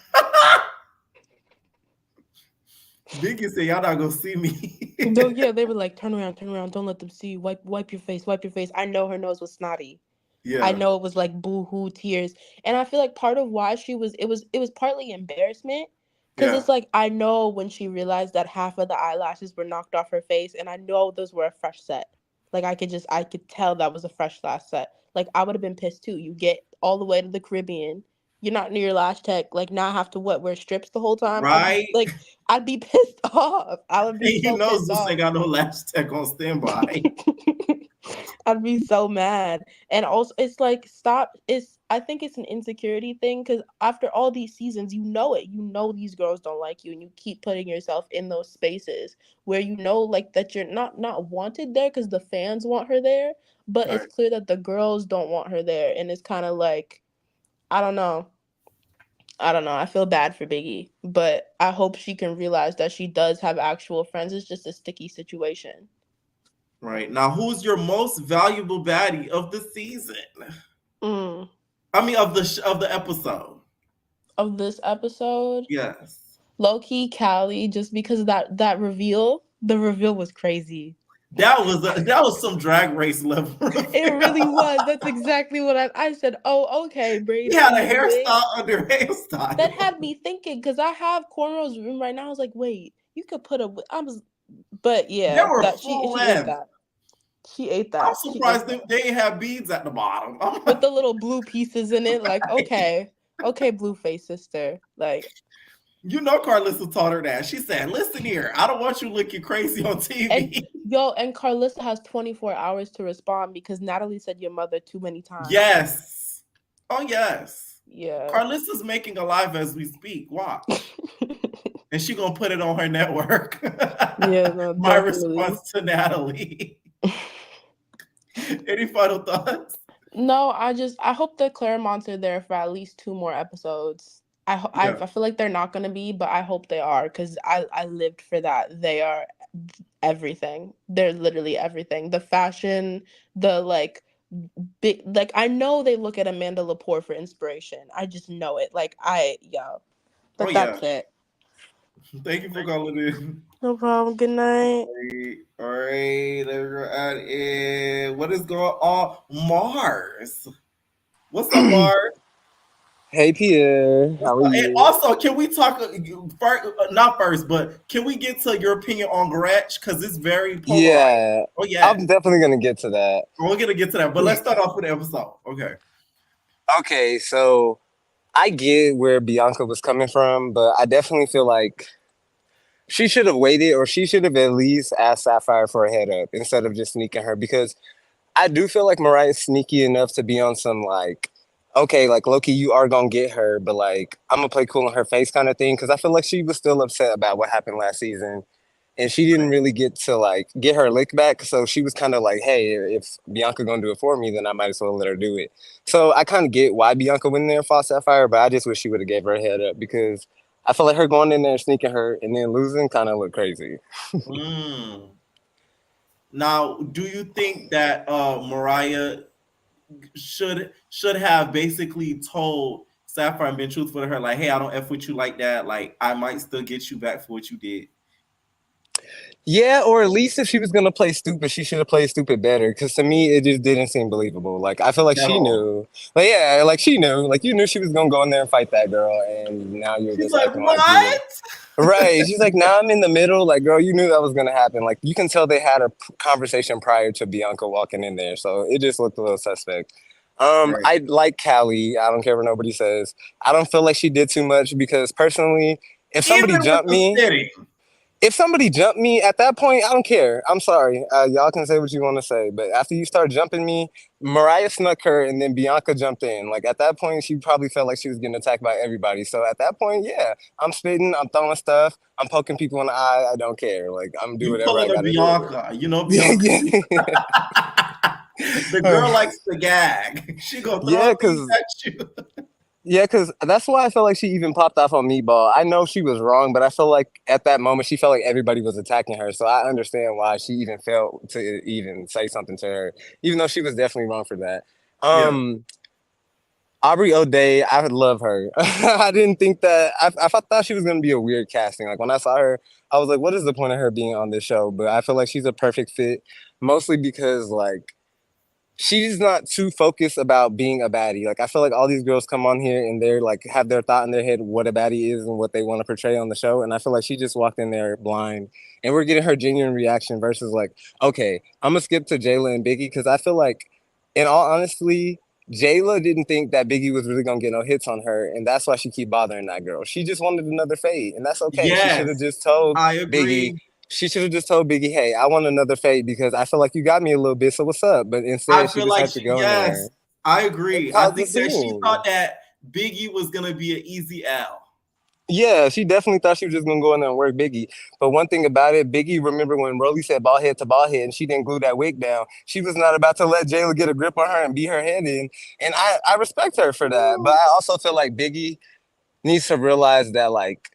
Biggie said, "Y'all not gonna see me." No, yeah, they were like, "Turn around, don't let them see you. Wipe your face, wipe your face." I know her nose was snotty. Yeah, I know it was like boo-hoo tears, and I feel like part of why it was partly embarrassment. Because it's like, I know when she realized that half of the eyelashes were knocked off her face, and I know those were a fresh set. Like, I could tell that was a fresh last set. Like, I would have been pissed too. You get all the way to the Caribbean, you're not near your lash tech. Like, now I have to wear strips the whole time? Right? I'd be pissed off. I would be so pissed Zeus off. Ain't got no lash tech on standby. I'd be so mad. And also, it's like, I think it's an insecurity thing, because after all these seasons, you know it. You know these girls don't like you, and you keep putting yourself in those spaces where you know, like, that you're not wanted there because the fans want her there, but it's clear that the girls don't want her there, and it's kind of like, I don't know. I feel bad for Biggie, but I hope she can realize that she does have actual friends. It's just a sticky situation. Right. Now, who's your most valuable baddie of the season? I mean, of the episode. Of this episode? Yes. low key Callie, just because of that reveal. The reveal was crazy. That was some Drag Race level. It really was. That's exactly what I said. Oh, okay, He braids had a under the wig. hairstyle under hairstyle. That had me thinking because I have cornrows right now. I was like, wait, you could put a. But yeah, They were that full she ate length. that. She ate that. I'm She ate surprised that. they ain't have beads at the bottom. With the little blue pieces in it. Like, okay, blue face sister. Like, you know, Carlissa taught her that. She said, "Listen here, I don't want you looking crazy on TV." and Carlissa has 24 hours to respond because Natalie said your mother too many times. Yes. Oh yes. Yeah. Carlissa's making a live as we speak. Watch. And she gonna put it on her network. Yeah, no, My definitely. response to Natalie. Any final thoughts? No, I hope the Claremonts are there for at least 2 more episodes. I feel like they're not gonna be, but I hope they are because I lived for that. They are everything. They're literally everything. The fashion, the big, like I know they look at Amanda Lepore for inspiration. I just know it. Like but that's it. Thank you for calling in. No problem. Good night. All right, let's add in. What is going on, Mars? What's up, Mars? Hey Pierre, how are you? And also, can we talk? Not first, but can we get to your opinion on Gretch? Because it's very polarized. Yeah. Oh yeah. I'm definitely gonna get to that. We're gonna get to that, but let's start off with the episode. Okay, so I get where Bianca was coming from, but I definitely feel like she should have waited, or she should have at least asked Sapphire for a head up instead of just sneaking her, because I do feel like Mariah's sneaky enough to be on some like, okay, like Loki, you are gonna get her, but like I'm gonna play cool in her face kind of thing, because I feel like she was still upset about what happened last season, and she didn't really get to like get her lick back. So she was kind of like, hey, if Bianca gonna do it for me, then I might as well let her do it. So I kind of get why Bianca went in there and fought Sapphire, but I just wish she would have gave her a head up, because I feel like her going in there sneaking her and then losing kind of looked crazy. Now, do you think that Mariah should have basically told Sapphire and been truthful to her, like, hey, I don't F with you like that. Like, I might still get you back for what you did. Yeah, or at least if she was gonna play stupid, she should have played stupid better. Because to me, it just didn't seem believable. Like I feel like she knew, but yeah, like she knew, like you knew she was gonna go in there and fight that girl, and now you're just like, acting what? like right. She's like, now I'm in the middle. Like, girl, you knew that was gonna happen. Like you can tell they had a conversation prior to Bianca walking in there, so it just looked a little suspect. I like Callie. I don't care what nobody says. I don't feel like she did too much, because personally, if somebody jumped me. If somebody jumped me at that point, I don't care. I'm sorry. Y'all can say what you want to say. But after you start jumping me, Mariah snuck her and then Bianca jumped in. Like at that point, she probably felt like she was getting attacked by everybody. So at that point, yeah, I'm spitting, I'm throwing stuff, I'm poking people in the eye. I don't care. Like I'm doing whatever I got to do. Bianca. You know Bianca. The girl likes to gag. She gonna throw things at you. Yeah, because that's why I felt like she even popped off on Meatball. I know she was wrong, but I feel like at that moment, she felt like everybody was attacking her. So I understand why she even felt to even say something to her, even though she was definitely wrong for that. Aubrey O'Day, I love her. I didn't think that, I thought she was going to be a weird casting. Like when I saw her, I was like, what is the point of her being on this show? But I feel like she's a perfect fit, mostly because like, she's not too focused about being a baddie. Like I feel like all these girls come on here and they're like have their thought in their head what a baddie is and what they want to portray on the show. And I feel like she just walked in there blind, and we're getting her genuine reaction versus like, okay, I'm gonna skip to Jayla and Biggie, because I feel like, in all honesty, Jayla didn't think that Biggie was really gonna get no hits on her, and that's why she keep bothering that girl. She just wanted another fade, and that's okay. Yes, she should have just told Biggie. She should have just told Biggie, hey, I want another fade because I feel like you got me a little bit, so what's up? But instead, she just had to go in there. I agree. I think that she thought that Biggie was going to be an easy L. Yeah, she definitely thought she was just going to go in there and work Biggie. But one thing about it, Biggie, remember when Rolly said ball head to ball head and she didn't glue that wig down, she was not about to let Jayla get a grip on her and beat her head in. And I respect her for that. But I also feel like Biggie needs to realize that, like,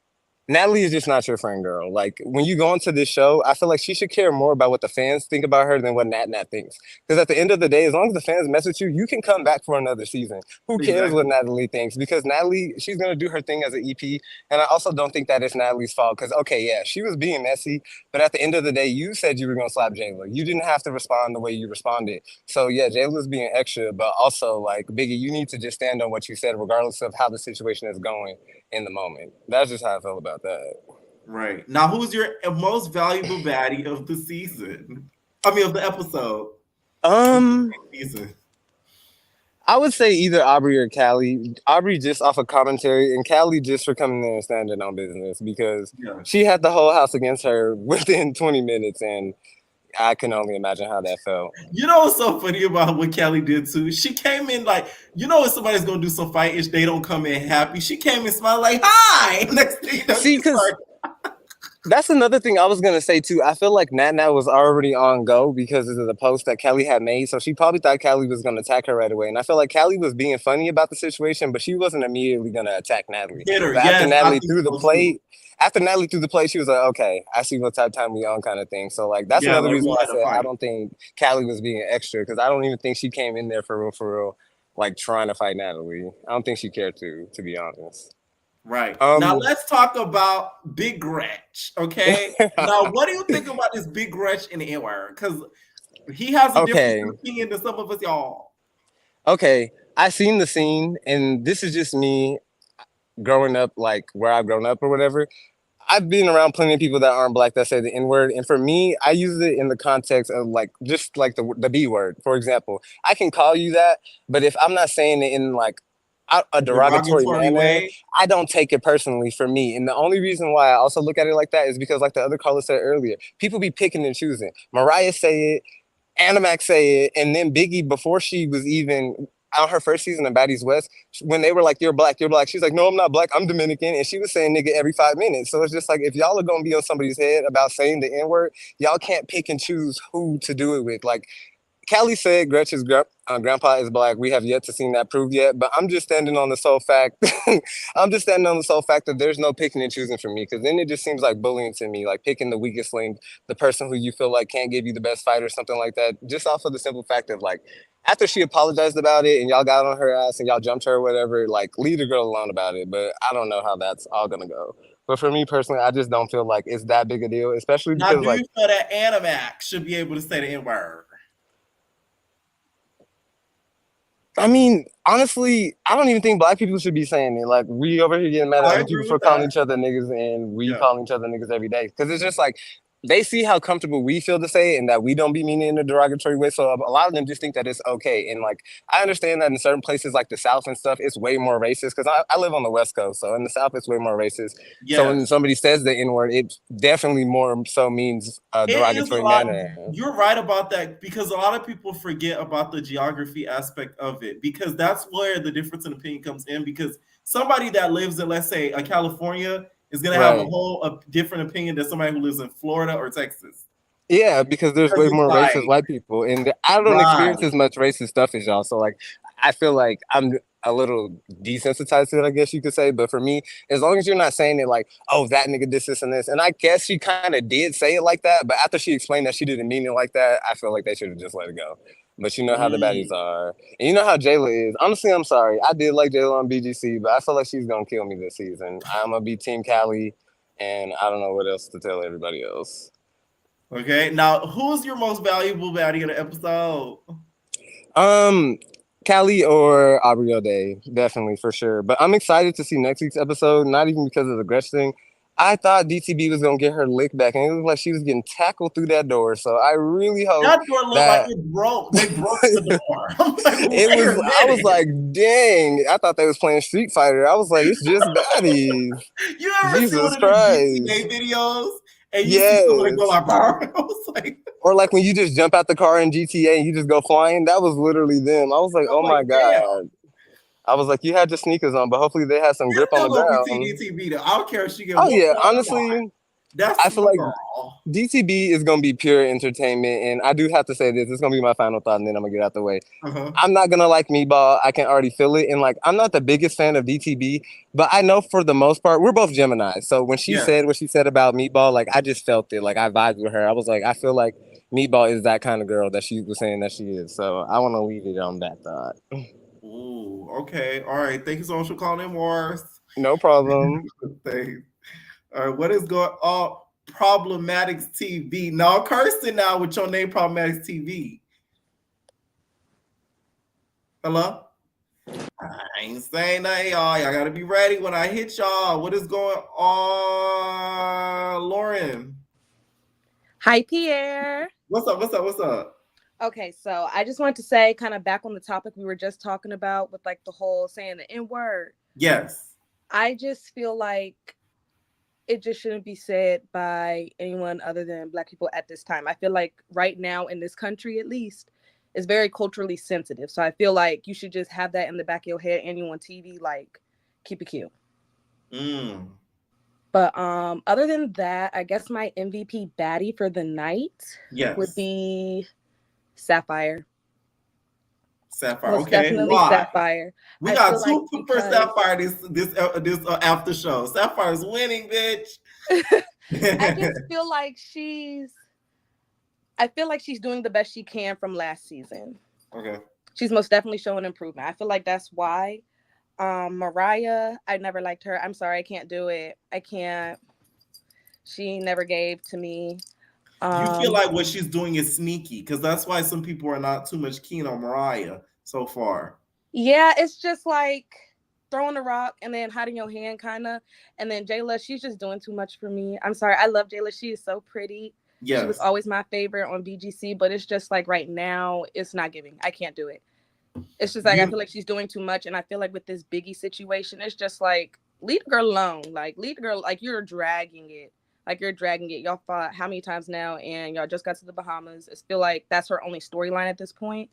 Natalie is just not your friend, girl. Like, when you go into this show, I feel like she should care more about what the fans think about her than what Nat thinks. Because at the end of the day, as long as the fans mess with you, you can come back for another season. Who cares what Exactly. Natalie thinks? Because Natalie, she's going to do her thing as an EP. And I also don't think that it's Natalie's fault. Because, okay, yeah, she was being messy. But at the end of the day, you said you were going to slap Jayla. You didn't have to respond the way you responded. So, yeah, Jayla's being extra. But also, like, Biggie, you need to just stand on what you said, regardless of how the situation is going in the moment. That's just how I feel about that. Right. Now, who's your most valuable baddie of the season? I mean, of the episode. Season. I would say either Aubrey or Callie. Aubrey just off of commentary, and Callie just for coming in and standing on business because she had the whole house against her within 20 minutes, and I can only imagine how that felt. You know what's so funny about what Callie did too? She came in like, you know, if somebody's gonna do some fight-ish, they don't come in happy. She came in smiling like, "Hi." Next thing you know, see, because that's another thing I was gonna say too. I feel like Nat was already on go because of the post that Kelly had made. So she probably thought Kelly was gonna attack her right away. And I feel like Kelly was being funny about the situation, but she wasn't immediately gonna attack Natalie. Hit her, but yes, after Natalie threw the plate, she was like, okay, I see what type of time we on kind of thing. So like that's another reason why I said I don't think Kelly was being extra, because I don't even think she came in there for real, like trying to fight Natalie. I don't think she cared to be honest. Right. Now let's talk about Big Gretch. Okay. Now, what do you think about this Big Gretch in the N-word? Because he has a different opinion than some of us, y'all. Okay. I seen the scene, and this is just me growing up, like where I've grown up or whatever. I've been around plenty of people that aren't black that say the N-word, and for me, I use it in the context of like just like the B word. For example, I can call you that, but if I'm not saying it in like a derogatory manner, way, I don't take it personally for me. And the only reason why I also look at it like that is because, like the other caller said earlier, people be picking and choosing. Mariah say it, Animax say it, and then Biggie, before she was even on her first season of Baddies West, when they were like, you're black, she's like, no, I'm not black, I'm Dominican. And she was saying nigga every 5 minutes. So it's just like, if y'all are gonna be on somebody's head about saying the N-word, y'all can't pick and choose who to do it with. Like Callie said, Gretch's grandpa is black. We have yet to see that proved yet, but I'm just standing on the sole fact. That there's no picking and choosing for me, because then it just seems like bullying to me, like picking the weakest link, the person who you feel like can't give you the best fight or something like that. Just off of the simple fact of like, after she apologized about it and y'all got on her ass and y'all jumped her or whatever, like leave the girl alone about it. But I don't know how that's all gonna go. But for me personally, I just don't feel like it's that big a deal, especially because now, do you feel that Animax should be able to say the N-word? I mean, honestly, I don't even think black people should be saying it. Like, we over here getting mad at other people for calling each other niggas, and we calling each other niggas every day. Because it's just like, they see how comfortable we feel to say it and that we don't be meaning in a derogatory way. So a lot of them just think that it's okay. And like, I understand that in certain places like the South and stuff, it's way more racist, because I live on the West Coast. So in the South, it's way more racist. Yes. So when somebody says the N-word, it definitely more so means a derogatory manner. You're right about that, because a lot of people forget about the geography aspect of it, because that's where the difference in opinion comes in. Because somebody that lives in, let's say, California is going to have a different opinion than somebody who lives in Florida or Texas. Yeah, because there's way more racist white people, and I don't experience as much racist stuff as y'all. So like, I feel like I'm a little desensitized to it, I guess you could say. But for me, as long as you're not saying it like, oh, that nigga this and this, and I guess she kind of did say it like that, but after she explained that she didn't mean it like that, I feel like they should have just let it go. But you know how the baddies are. And you know how Jayla is. Honestly, I'm sorry. I did like Jayla on BGC, but I feel like she's going to kill me this season. I'm going to be Team Callie, and I don't know what else to tell everybody else. Okay. Now, who's your most valuable baddie in the episode? Callie or Aubrey O'Day, definitely, for sure. But I'm excited to see next week's episode, not even because of the Gretch thing. I thought DTB was going to get her lick back, and it looked like she was getting tackled through that door. So I really hope that door looked like it broke. They broke the door. I was like, dang. I thought they was playing Street Fighter. I was like, it's just baddies. You ever see one of the GTA videos? And you see someone go like, I was like, or like when you just jump out the car in GTA and you just go flying. That was literally them. I was like, oh my God. I was like, you had your sneakers on, but hopefully they had some grip on the ground. DTB, though. I don't care if she gets. Oh yeah, honestly, That's I feel like no. DTB is gonna be pure entertainment, and I do have to say this. It's gonna be my final thought, and then I'm gonna get out the way. I'm not gonna like Meatball. I can already feel it, and like I'm not the biggest fan of DTB, but I know for the most part we're both Gemini. So when she said what she said about Meatball, like I just felt it. Like I vibed with her. I was like, I feel like Meatball is that kind of girl that she was saying that she is. So I want to leave it on that thought. Ooh, okay. All right. Thank you so much for calling in, Morris. No problem. Thanks. All right. What is going on? Problematics TV. No, Kirsten now with your name, Problematics TV. Hello? I ain't saying nothing, y'all. Y'all gotta be ready when I hit y'all. What is going on, Lauren? Hi, Pierre. What's up? What's up? What's up? Okay, so I just wanted to say, kind of back on the topic we were just talking about with like the whole saying the N word. Yes. I just feel like it just shouldn't be said by anyone other than Black people at this time. I feel like right now in this country, at least, it's very culturally sensitive. So I feel like you should just have that in the back of your head. And you on TV, like, keep it cute. But other than that, I guess my MVP baddie for the night would be Sapphire. Sapphire. Most Okay. definitely Why? Sapphire. We got two for Sapphire this after show. Sapphire's winning, bitch. I just feel like she's doing the best she can from last season. Okay. She's most definitely showing improvement. I feel like that's why. Mariah, I never liked her. I'm sorry, I can't do it. I can't. She never gave to me. You feel like what she's doing is sneaky, because that's why some people are not too much keen on Mariah so far. Yeah, it's just like throwing a rock and then hiding your hand, kind of. And then Jayla, she's just doing too much for me. I'm sorry. I love Jayla. She is so pretty. Yes. She was always my favorite on BGC, but it's just like right now, it's not giving. I can't do it. It's just like I feel like she's doing too much. And I feel like with this Biggie situation, it's just like, leave the girl alone. Like, leave the girl, like, you're dragging it. Like, you're dragging it. Y'all fought how many times now? And y'all just got to the Bahamas. I feel like that's her only storyline at this point.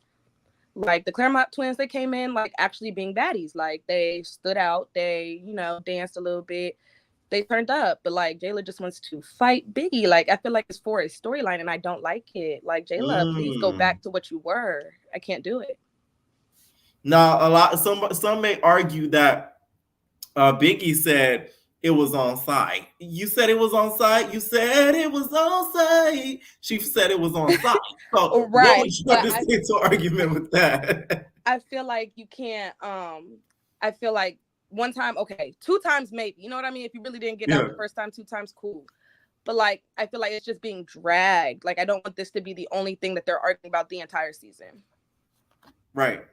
Like, the Claremont twins, they came in, like, actually being baddies. Like, they stood out. They, you know, danced a little bit. They turned up. But, like, Jayla just wants to fight Biggie. Like, I feel like it's for his storyline, and I don't like it. Like, Jayla, please go back to what you were. I can't do it. Now, some may argue that Biggie said it was on site. You said it was on site. You said it was on site. She said it was on site. So right. What would you distinct argument with that? I feel like you can't. I feel like one time, okay, 2 times maybe. You know what I mean? If you really didn't get out the first time, 2 times, cool. But like, I feel like it's just being dragged. Like, I don't want this to be the only thing that they're arguing about the entire season. Right.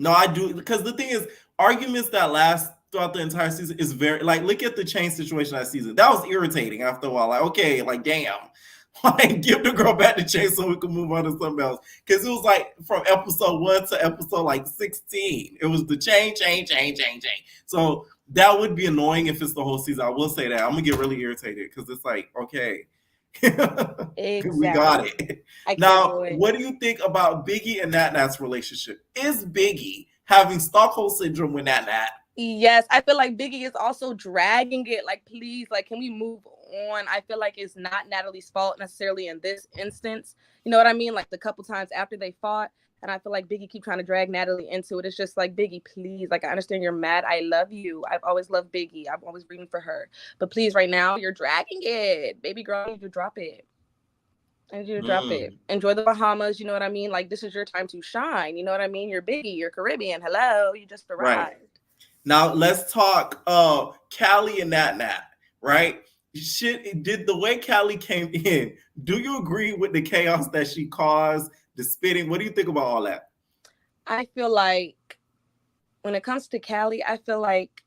No, I do, because the thing is, arguments that last throughout the entire season is very, like, look at the chain situation that season. That was irritating after a while. Like, okay, like, damn. Like, give the girl back the chain so we can move on to something else. Because it was like from episode 1 to episode like 16. It was the chain. So that would be annoying if it's the whole season. I will say that. I'm going to get really irritated because it's like, okay. Exactly. We got it. Now, what do you think about Biggie and Nat Nat's relationship? Is Biggie having Stockholm syndrome with Nat Nat? Yes, I feel like Biggie is also dragging it. Like, please, like, can we move on? I feel like it's not Natalie's fault necessarily in this instance. You know what I mean? Like, the couple times after they fought, and I feel like Biggie keep trying to drag Natalie into it. It's just like, Biggie, please. Like, I understand you're mad. I love you. I've always loved Biggie. I'm always rooting for her. But please, right now, you're dragging it. Baby girl, I need you to drop it. I need you to drop it. Enjoy the Bahamas. You know what I mean? Like, this is your time to shine. You know what I mean? You're Biggie. You're Caribbean. Hello. You just arrived. Right. Now, let's talk Callie and Nat Nat, right? Did the way Callie came in, do you agree with the chaos that she caused, the spitting? What do you think about all that? I feel like when it comes to Callie, I feel like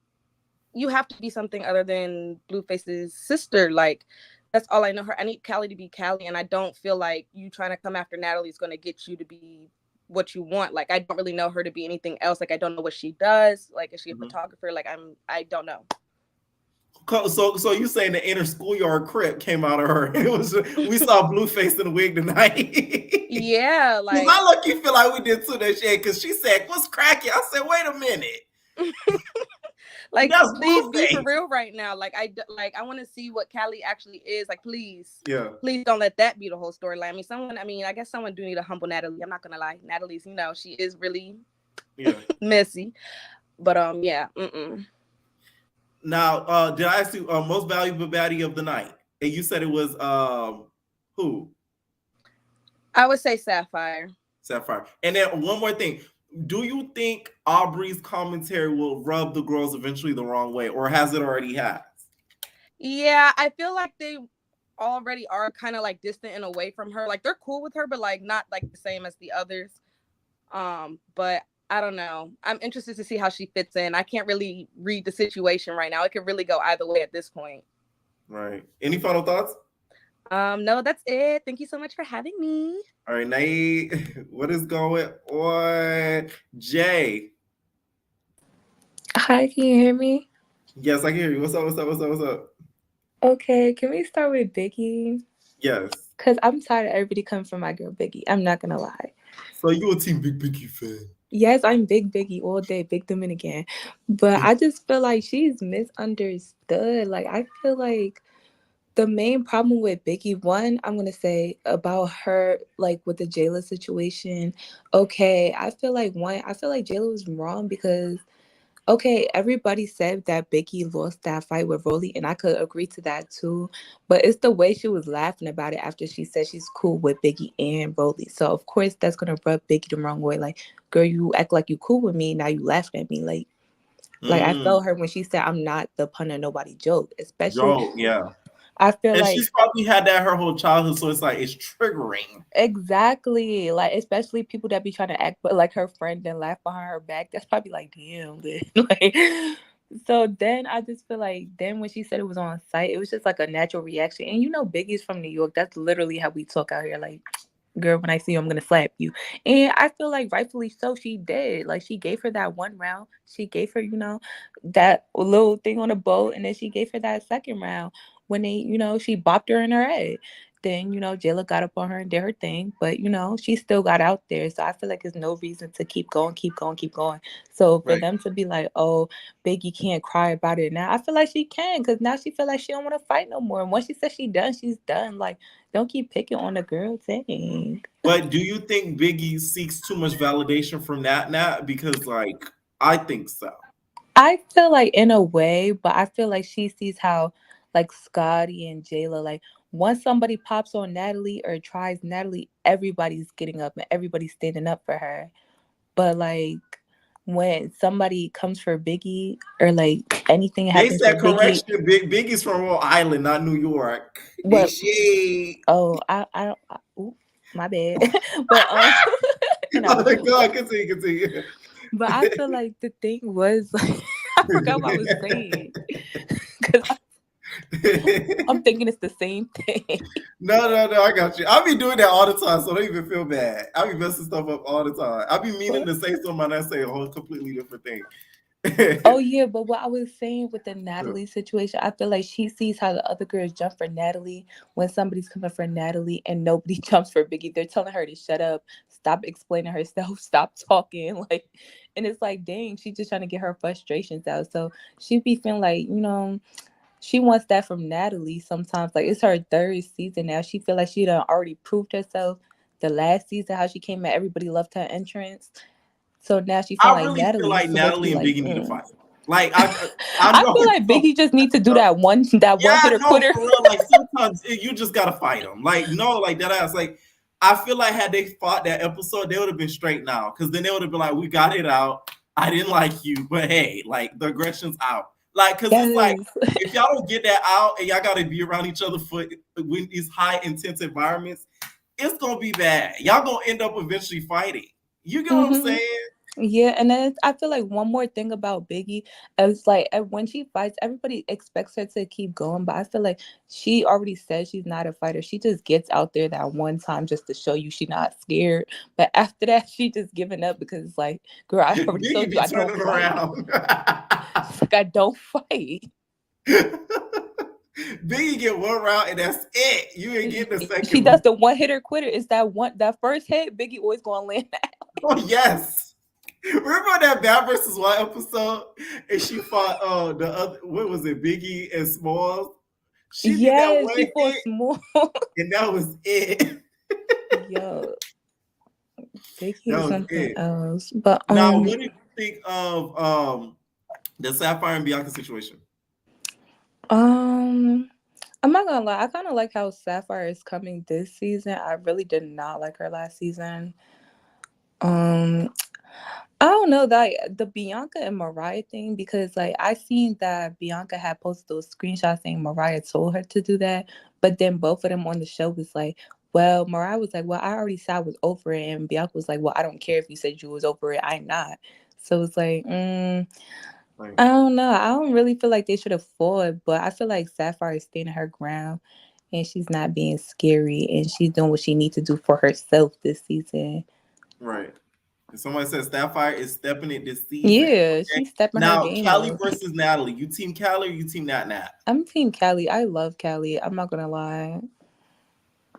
you have to be something other than Blueface's sister. Like, that's all I know her. I need Callie to be Callie, and I don't feel like you trying to come after Natalie is going to get you to be what you want. Like, I don't really know her to be anything else. Like, I don't know what she does. Like, is she a photographer? Like, I don't know. So you saying the inner schoolyard crip came out of her? It was, we saw Blueface in the wig tonight. Yeah, like, I look, you feel like we did too that shit, because she said, "What's cracking?" I said, "Wait a minute." Like, That's please be for Blueface. real right now. Like, I want to see what Callie actually is. Like, please, Yeah. please don't let that be the whole storyline. I mean, I guess someone do need to humble Natalie. I'm not gonna lie, Natalie's, she is really messy. But yeah. Now, did I ask you most valuable baddie of the night? And you said it was who? I would say Sapphire. Sapphire. And then one more thing. Do you think Aubrey's commentary will rub the girls eventually the wrong way, or has it already has? Yeah, I feel like they already are kind of like distant and away from her. Like, they're cool with her, but like not like the same as the others. But I don't know. I'm interested to see how she fits in. I can't really read the situation right now. It could really go either way at this point. Right. Any final thoughts? No, that's it. Thank you so much for having me. All right, Nate, what is going on? Jay. Hi, can you hear me? Yes, I can hear you. What's up? Okay, can we start with Biggie? Yes. Because I'm tired of everybody coming for my girl Biggie. I'm not going to lie. So you a team Big Biggie fan? Yes, I'm big Biggie all day, big Dominican. But I just feel like she's misunderstood. Like, I feel like the main problem with Biggie, one, I'm going to say about her, like with the Jayla situation. Okay, I feel like Jayla was wrong because, okay, everybody said that Biggie lost that fight with Rolly, and I could agree to that too. But it's the way she was laughing about it after she said she's cool with Biggie and Rolly. So, of course, that's going to rub Biggie the wrong way. Like, girl, you act like you cool with me, now you laughing at me. Like I felt her when she said, I'm not the pun of nobody joke, especially. Yeah. I feel and like she's probably had that her whole childhood, so it's like it's triggering. Exactly. Like, especially people that be trying to act but like her friend and laugh behind her back. That's probably like, damn, good. Like, so then I just feel like then when she said it was on site, it was just like a natural reaction. And Biggie's from New York. That's literally how we talk out here. Like, girl, when I see you, I'm gonna slap you. And I feel like rightfully so, she did. Like, she gave her that one round. She gave her, that little thing on the boat, and then she gave her that second round when they, she bopped her in her head. Then, Jayla got up on her and did her thing, but she still got out there. So I feel like there's no reason to keep going. So for them to be like, oh, Biggie can't cry about it now, I feel like she can, because now she feel like she don't want to fight no more. And once she says she's done. Like, don't keep picking on the girl thing. But do you think Biggie seeks too much validation from that now? Because, like, I think so. I feel like in a way, but I feel like she sees how, like, Scotty and Jayla, like, once somebody pops on Natalie or tries Natalie, everybody's getting up and everybody's standing up for her. But, like, when somebody comes for Biggie or, like, anything happens They said to correction, Biggie, Biggie's from Rhode Island, not New York. What? Oh, I don't. Ooh, my bad. But God, continue. But I feel like the thing was, like, I forgot what I was saying. Because I'm thinking it's the same thing. No, I got you. I be doing that all the time, so don't even feel bad. I be messing stuff up all the time. I be meaning to say something and I say a whole completely different thing. Oh yeah, but what I was saying with the Natalie situation, I feel like she sees how the other girls jump for Natalie when somebody's coming for Natalie and nobody jumps for Biggie. They're telling her to shut up, stop explaining herself, stop talking. Like, and it's like, dang, she's just trying to get her frustrations out. So she be feeling like, she wants that from Natalie sometimes. Like, it's her third season now. She feel like she done already proved herself. The last season, how she came at everybody loved her entrance. So now she feel I like really Natalie feel like Natalie and Biggie need to fight. Like, I feel like Biggie just needs to do that one hitter quitter. For real, like, sometimes you just gotta fight them. Like, no, like that ass. Like, I feel like had they fought that episode, they would have been straight now. Because then they would have been like, we got it out. I didn't like you, but hey, like, the aggression's out. Like, because it's like, if y'all don't get that out and y'all gotta be around each other for when these high intense environments, it's gonna be bad. Y'all gonna end up eventually fighting. You get what I'm saying? Yeah, and then I feel like one more thing about Biggie is, like, when she fights, everybody expects her to keep going, but I feel like she already said she's not a fighter. She just gets out there that one time just to show you she's not scared, but after that, she just giving up because it's like, girl, I already told you I don't fight. Like, I don't fight. Biggie get one round and that's it. You ain't getting the second. She does the one hitter quitter. It's that first hit, Biggie always gonna land that. Oh yes. Remember that Bad versus Wild episode? And she fought the other, what was it, Biggie and Smalls? She did that Yes, one she fought hit, Small. and that was it. Yo, Biggie That is was something it. else. But Now, what did you think of the Sapphire and Bianca situation? I'm not gonna lie, I kind of like how Sapphire is coming this season. I really did not like her last season. I don't know that the Bianca and Mariah thing, because like I seen that Bianca had posted those screenshots saying Mariah told her to do that, but then both of them on the show was like, well, Mariah was like, well, I already said I was over it, and Bianca was like, well, I don't care if you said you was over it, I'm not. So it's like, Right. I don't know. I don't really feel like they should have fought, but I feel like Sapphire is standing her ground, and she's not being scary, and she's doing what she needs to do for herself this season. Right. And somebody says Sapphire is stepping it this season. Yeah, Okay. she's stepping her Now, game Callie up. versus Natalie. You team Callie or you team Nat? I'm team Callie. I love Callie. I'm not gonna lie.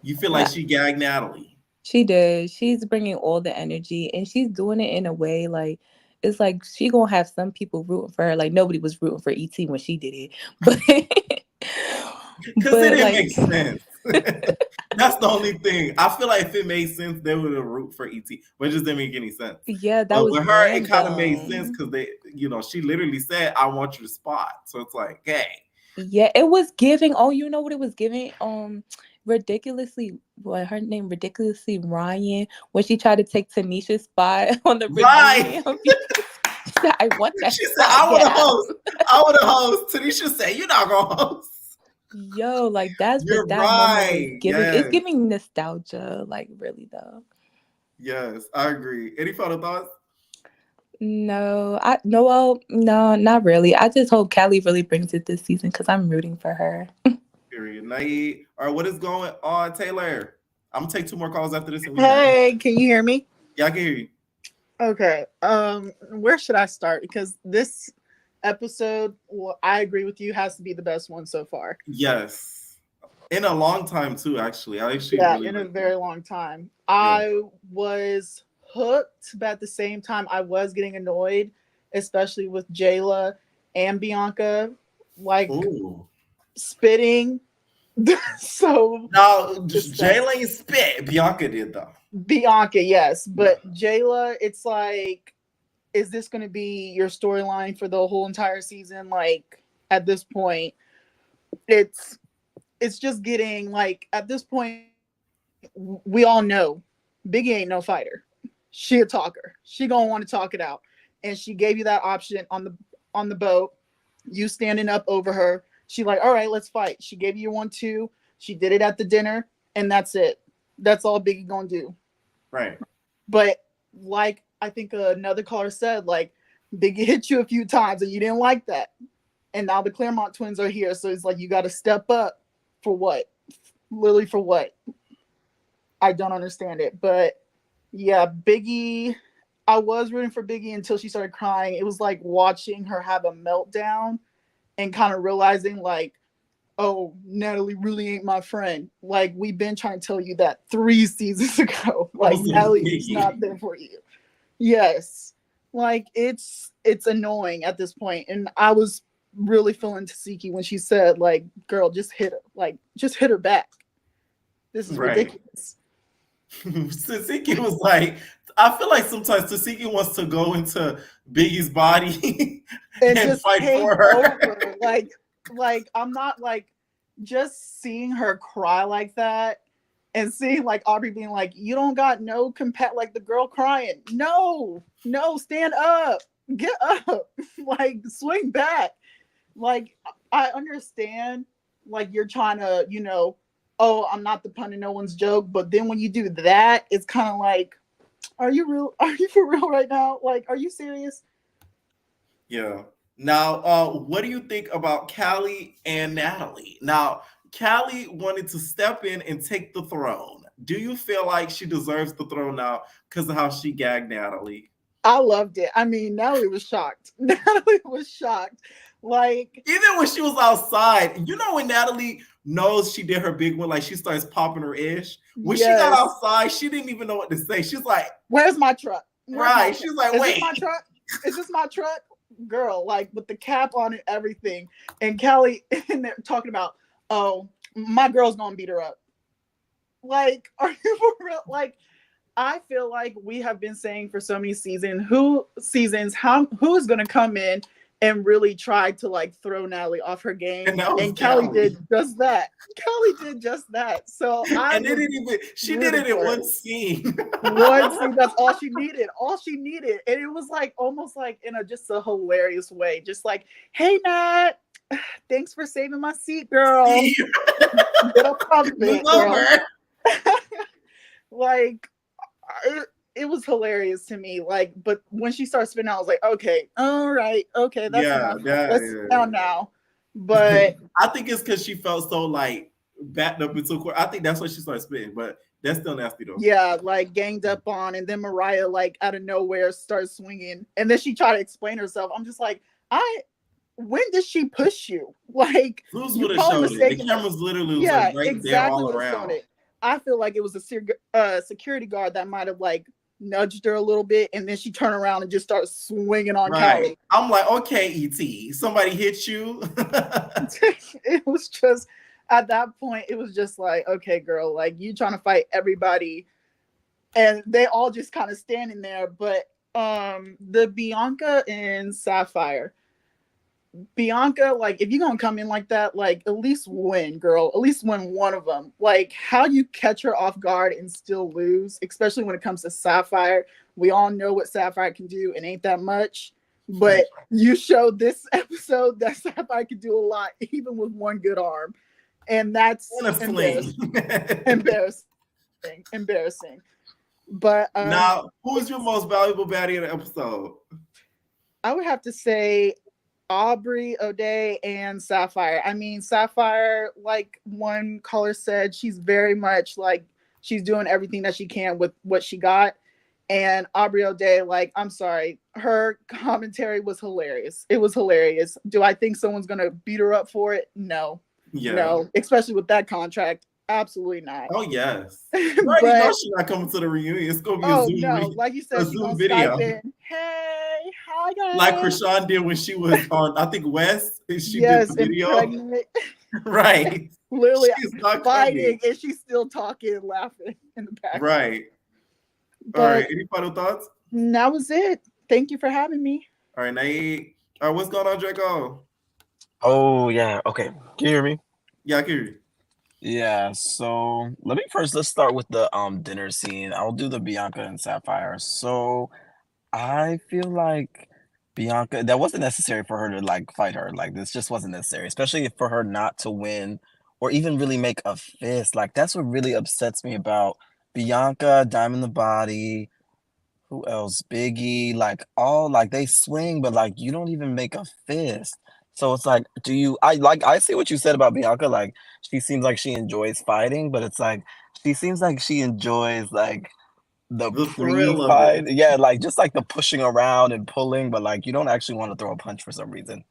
You feel like she gagged Natalie. She did. She's bringing all the energy, and she's doing it in a way like it's like she gonna have some people rooting for her. Like nobody was rooting for ET when she did it, but Because it didn't like, make sense. That's the only thing. I feel like if it made sense, they would have root for ET, but it just didn't make any sense. Yeah, that but was with her, it kind of made random. sense because they, she literally said, "I want you to spot." So it's like, hey, yeah, it was giving. Oh, you know what it was giving? Ridiculously, what her name? Ridiculously Ryan, when she tried to take Tanisha's spot on the right. reunion. She said, I want that. She said, spot. "I want Get to out." host. I want to host." Tanisha said, "You're not gonna host." Yo, like that's You're what that moment was right. giving. Yes. It's giving nostalgia, like really though. Yes, I agree. Any final thoughts? No, not really. I just hope Callie really brings it this season because I'm rooting for her. Period. Naive. All right, what is going on, Taylor? I'm gonna take 2 more calls after this. And we Hey, can you hear me? Yeah, I can hear you. Okay. Where should I start? Because this episode, well, I agree with you, has to be the best one so far. Yes. In a long time too, actually. Yeah, really in a very long time. Yeah. I was hooked, but at the same time, I was getting annoyed, especially with Jayla and Bianca, like spitting. So now, Jayla ain't spit. Bianca did though. Bianca, yes, but Jayla, it's like, is this going to be your storyline for the whole entire season? Like at this point, it's just getting like at this point, we all know Biggie ain't no fighter. She a talker. She gonna want to talk it out, and she gave you that option on the boat. You standing up over her. She like, all right, let's fight. She gave you 1-2. She did it at the dinner, and that's it. That's all Biggie gonna do. Right. But like I think another caller said, like Biggie hit you a few times and you didn't like that. And now the Claremont twins are here. So it's like you got to step up for what? Literally for what? I don't understand it. But yeah, Biggie, I was rooting for Biggie until she started crying. It was like watching her have a meltdown and kind of realizing like, oh, Natalie really ain't my friend. Like, we've been trying to tell you that 3 seasons ago. Like, Natalie's not there for you. Yes. Like, it's annoying at this point. And I was really feeling Tasiki when she said, like, girl, just hit her. Like, just hit her back. This is ridiculous. Tasiki was like, I feel like sometimes Tasiki wants to go into Biggie's body and just fight for her. Over. Like I'm not like just seeing her cry like that and seeing like Aubrey being like, you don't got no like the girl crying. No, stand up, get up, like swing back. Like I understand like you're trying to, oh, I'm not the pun in no one's joke, but then when you do that, it's kind of like, are you for real right now? Like, are you serious? Yeah. Now, what do you think about Callie and Natalie? Now, Callie wanted to step in and take the throne. Do you feel like she deserves the throne now because of how she gagged Natalie? I loved it. I mean, Natalie was shocked. Natalie was shocked. Like, even when she was outside, when Natalie knows she did her big one, like she starts popping her ish. When she got outside, she didn't even know what to say. She's like, where's my truck? Right. She's like, is wait. this my truck? Is this my truck? Girl, like with the cap on and everything. And Kelly in there talking about, oh, my girl's gonna beat her up. Like, are you for real? Like, I feel like we have been saying for so many seasons, who's gonna come in and really try to like throw Natalie off her game. And Kelly did just that. Kelly did just that. So she did it in one scene. One scene, that's all she needed. All she needed. And it was like almost like in just a hilarious way. Just like, hey Nat, thanks for saving my seat, girl. Get up off of it, girl. Like it was hilarious to me. Like, but when she started spinning, I was like, okay, all right, okay, that's enough. Let's sit down now. But I think it's because she felt so like backed up into court. I think that's why she started spitting, but that's still nasty though. Yeah, like ganged up on, and then Mariah like out of nowhere starts swinging, and then she tried to explain herself. I'm just like, when did she push you? Like, Zeus would have showed it. The camera's literally like right there all around. I feel like it was a security guard that might have like nudged her a little bit, and then she turned around and just started swinging on Kelly. I'm like, okay, E.T., somebody hit you. It was just, at that point, it was just like, okay, girl, like you trying to fight everybody, and they all just kind of standing there. But the Bianca and Sapphire, Bianca, like if you're gonna come in like that, like at least win, girl. At least win one of them. Like how you catch her off guard and still lose, especially when it comes to Sapphire. We all know what Sapphire can do, and ain't that much. But you showed this episode that Sapphire can do a lot, even with one good arm, and that's embarrassing. But now, who is your most valuable baddie in the episode? I would have to say Aubrey, O'Day, and Sapphire. I mean, Sapphire, like one caller said, she's very much like she's doing everything that she can with what she got. And Aubrey O'Day, like, I'm sorry, her commentary was hilarious. It was hilarious. Do I think someone's gonna beat her up for it? No. Yeah. No, especially with that contract. Absolutely not. Oh yes. You already know she's not coming to the reunion. It's gonna be a Zoom like you said, she's gonna video. Skype in. Hey, hi guys. Like Krishan did when she was on, I think West. She did the video. Right. Literally fighting, and she's still talking and laughing in the back. Right. All right. Any final thoughts? That was it. Thank you for having me. All right, Nate. All right, what's going on, Draco? Oh yeah. Okay. Can you hear me? Yeah, I can hear you. Yeah, so let's start with the dinner scene. I'll do the Bianca and Sapphire. So I feel like Bianca, that wasn't necessary for her to like fight her. Like this just wasn't necessary, especially for her not to win or even really make a fist. Like that's what really upsets me about Bianca, Diamond the Body, who else? Biggie, like all like they swing, but like you don't even make a fist. So it's like, I see what you said about Bianca, like she seems like she enjoys fighting, but it's like she seems like she enjoys like the pre-fight. Yeah, like just like the pushing around and pulling, but like you don't actually want to throw a punch for some reason.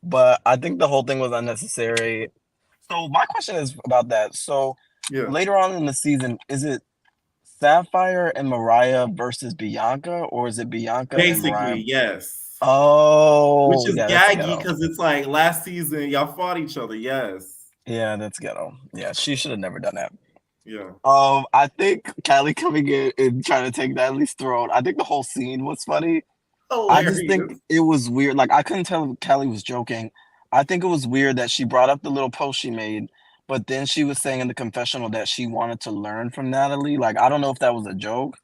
But I think the whole thing was unnecessary. So my question is about that. So later on in the season, is it Sapphire and Mariah versus Bianca, or is it Bianca and Mariah? Basically, yes. Oh, which is gaggy because it's like last season y'all fought each other. Yes. Yeah, that's ghetto. Yeah, she should have never done that. Yeah. I think Callie coming in and trying to take Natalie's throne. I think the whole scene was funny. Hilarious. I just think it was weird. Like I couldn't tell if Callie was joking. I think it was weird that she brought up the little post she made, but then she was saying in the confessional that she wanted to learn from Natalie. Like I don't know if that was a joke.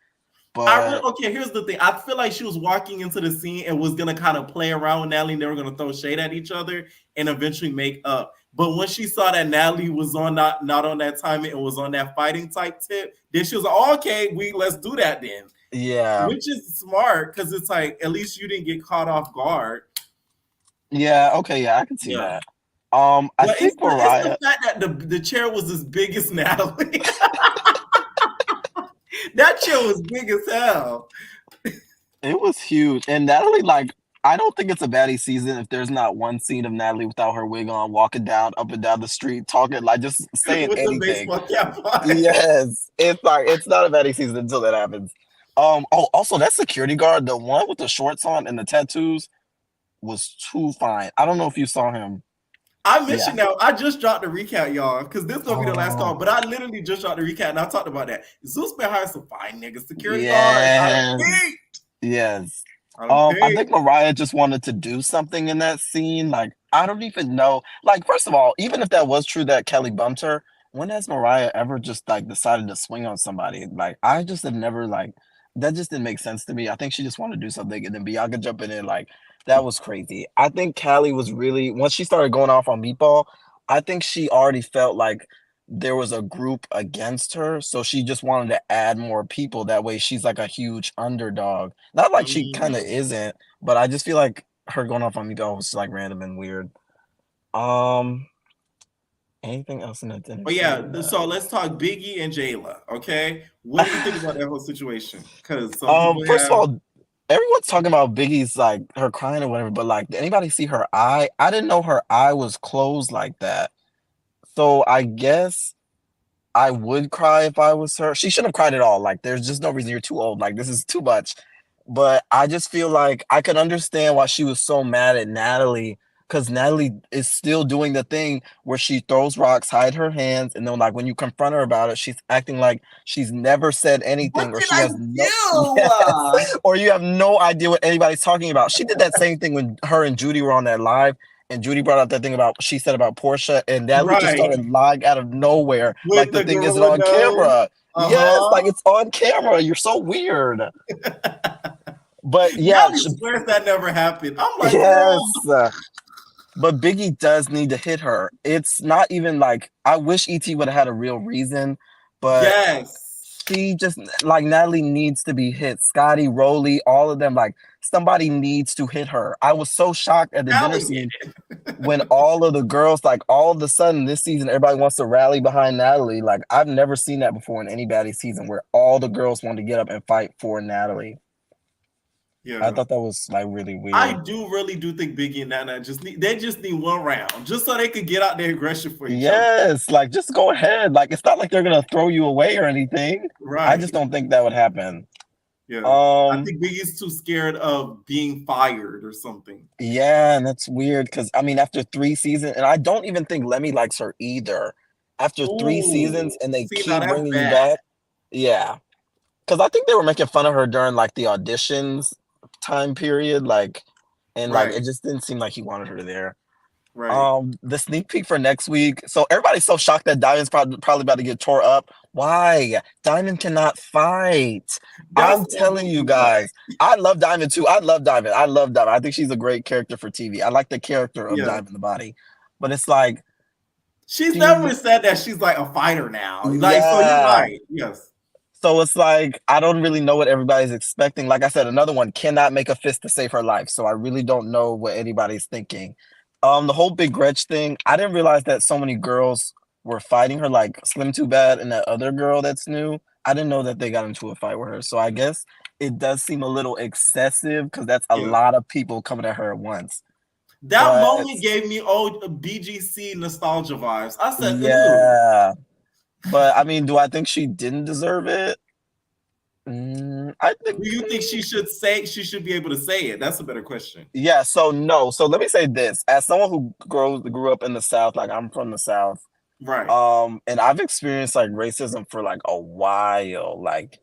But okay, here's the thing. I feel like she was walking into the scene and was gonna kind of play around with Natalie, and they were gonna throw shade at each other and eventually make up. But when she saw that Natalie was on not on that timing and was on that fighting type tip, then she was like, oh, "Okay, let's do that then." Yeah, which is smart because it's like at least you didn't get caught off guard. Yeah. Okay. Yeah, I can see that. I think Mariah. It's the fact that the chair was as big as Natalie. That chair was big as hell. It was huge. And Natalie, like, I don't think it's a baddie season if there's not one scene of Natalie without her wig on, walking down up and down the street, talking, like just saying with anything. The baseball cap on. Yes. It's like it's not a baddie season until that happens. Also that security guard, the one with the shorts on and the tattoos, was too fine. I don't know if you saw him. I mentioned now. I just dropped the recap, y'all, because this is gonna be the last call. But I literally just dropped the recap, and I talked about that. Zeus been hiring some fine niggas, security guards. Yes. I think Mariah just wanted to do something in that scene. Like, I don't even know. Like, first of all, even if that was true that Kelly bumped her, when has Mariah ever just like decided to swing on somebody? Like, I just have never like that just didn't make sense to me. I think she just wanted to do something, and then Bianca jumping in, like, that was crazy. I think Callie was really once she started going off on Meatball, I think she already felt like there was a group against her, so she just wanted to add more people. That way she's like a huge underdog. Not like she kind of isn't, but I just feel like her going off on Meatball was like random and weird. Anything else in that dinner? But yeah, so let's talk Biggie and Jayla. Okay, what do you think about that whole situation? Because first of all, everyone's talking about Biggie's like her crying or whatever, but like, did anybody see her eye? I didn't know her eye was closed like that. So I guess I would cry if I was her. She shouldn't have cried at all. Like, there's just no reason. You're too old. Like, this is too much. But I just feel like I could understand why she was so mad at Natalie, because Natalie is still doing the thing where she throws rocks, hide her hands, and then like when you confront her about it, she's acting like she's never said anything, or she has no yes, or you have no idea what anybody's talking about. She did that same thing when her and Judy were on that live. And Judy brought up that thing about she said about Portia, and Natalie just started lying out of nowhere. With like the thing isn't on camera. Yes, like it's on camera. You're so weird. But yeah, Natalie swears that never happened. I'm like, yes. But Biggie does need to hit her. It's not even like I wish ET would have had a real reason, but she just like Natalie needs to be hit. Scotty, Rolly, all of them, like somebody needs to hit her. I was so shocked at the dinner scene when all of the girls, like all of a sudden this season, everybody wants to rally behind Natalie. Like I've never seen that before in any Baddies season where all the girls want to get up and fight for Natalie. Yeah, I thought that was like really weird. I really do think Biggie and Nana just need one round just so they could get out their aggression for each other. Yes, like just go ahead. Like it's not like they're gonna throw you away or anything. Right. I just don't think that would happen. Yeah. I think Biggie's too scared of being fired or something. Yeah, and that's weird because I mean, after 3 seasons, and I don't even think Lemmy likes her either. After 3 seasons, and they keep bringing you back. Yeah, because I think they were making fun of her during like the auditions time period, like, and like it just didn't seem like he wanted her there. Right. The sneak peek for next week. So everybody's so shocked that Diamond's probably about to get tore up. Why? Diamond cannot fight. I'm telling you guys. I love Diamond too. I love Diamond. I think she's a great character for TV. I like the character of Diamond the Body. But it's like she's never said that she's like a fighter now. Like so you're right. Yes. So it's like, I don't really know what everybody's expecting. Like I said, another one cannot make a fist to save her life. So I really don't know what anybody's thinking. The whole Big Gretch thing, I didn't realize that so many girls were fighting her, like Slim Too Bad and that other girl that's new. I didn't know that they got into a fight with her. So I guess it does seem a little excessive because that's a lot of people coming at her at once. That moment gave me old BGC nostalgia vibes. I said, yeah. But I mean, do I think she didn't deserve it? I think. Do you think she should be able to say it? That's a better question. Yeah. So no. So let me say this: as someone who grew up in the South, like I'm from the South, right? And I've experienced like racism for like a while. Like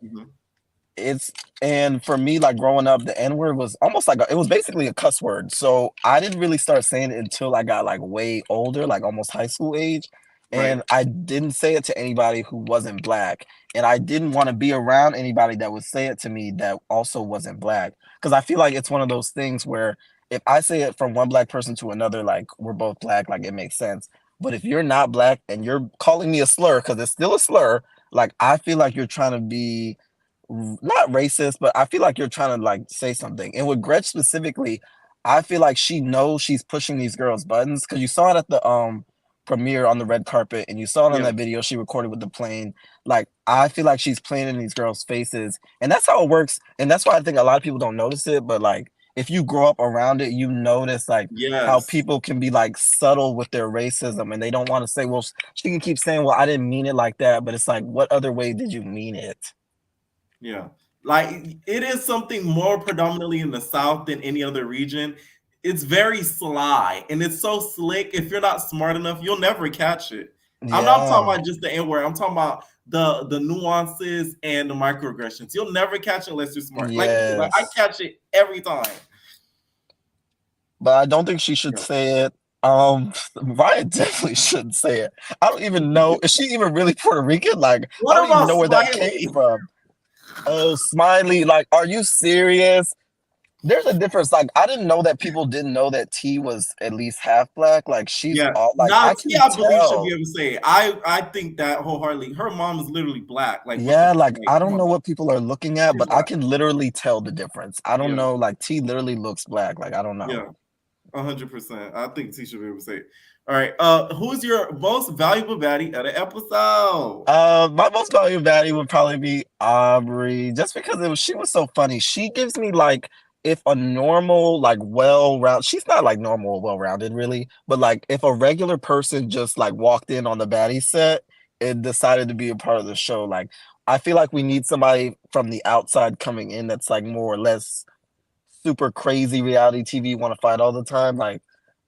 and for me, like growing up, the N-word was almost like it was basically a cuss word. So I didn't really start saying it until I got like way older, like almost high school age. And I didn't say it to anybody who wasn't Black. And I didn't want to be around anybody that would say it to me that also wasn't Black. Because I feel like it's one of those things where if I say it from one Black person to another, like we're both Black, like it makes sense. But if you're not Black and you're calling me a slur, because it's still a slur, like I feel like you're trying to be not racist, but I feel like you're trying to like say something. And with Gretch specifically, I feel like she knows she's pushing these girls' buttons because you saw it at the premiere on the red carpet, and you saw it on that video she recorded with the plane. Like I feel like she's playing in these girls' faces, and that's how it works. And that's why I think a lot of people don't notice it, but like if you grow up around it, you notice like how people can be like subtle with their racism, and they don't want to say, well, she can keep saying, well, I didn't mean it like that, but it's like, what other way did you mean it? Yeah. Like, it is something more predominantly in the South than any other region. It's very sly and it's so slick. If you're not smart enough, you'll never catch it. I'm not talking about just the N-word. I'm talking about the nuances and the microaggressions. You'll never catch it unless you're smart. Like I catch it every time. But I don't think she should say it. Mariah definitely shouldn't say it. I don't even know. Is she even really Puerto Rican? Like, What I don't even about know where that Smiley? came from. Oh, Smiley. Like, are you serious? There's a difference. Like, I didn't know that people didn't know that T was at least half black. Like, she's all like, now I T, can I believe should tell. be able to say it. I think that wholeheartedly. Her mom is literally black. Like, Yeah, like I don't know what people are looking at, but I black. can literally tell the difference. I don't know. Like, T literally looks black. Like, I don't know. Yeah, 100%. I think T should be able to say it. All right. Who's your most valuable baddie of the episode? My most valuable baddie would probably be Aubrey, just because she was so funny. She gives me like, if a normal, like well-rounded, she's not like normal or well-rounded really, but like if a regular person just like walked in on the baddie set and decided to be a part of the show, like I feel like we need somebody from the outside coming in that's like more or less super crazy reality TV, want to fight all the time. Like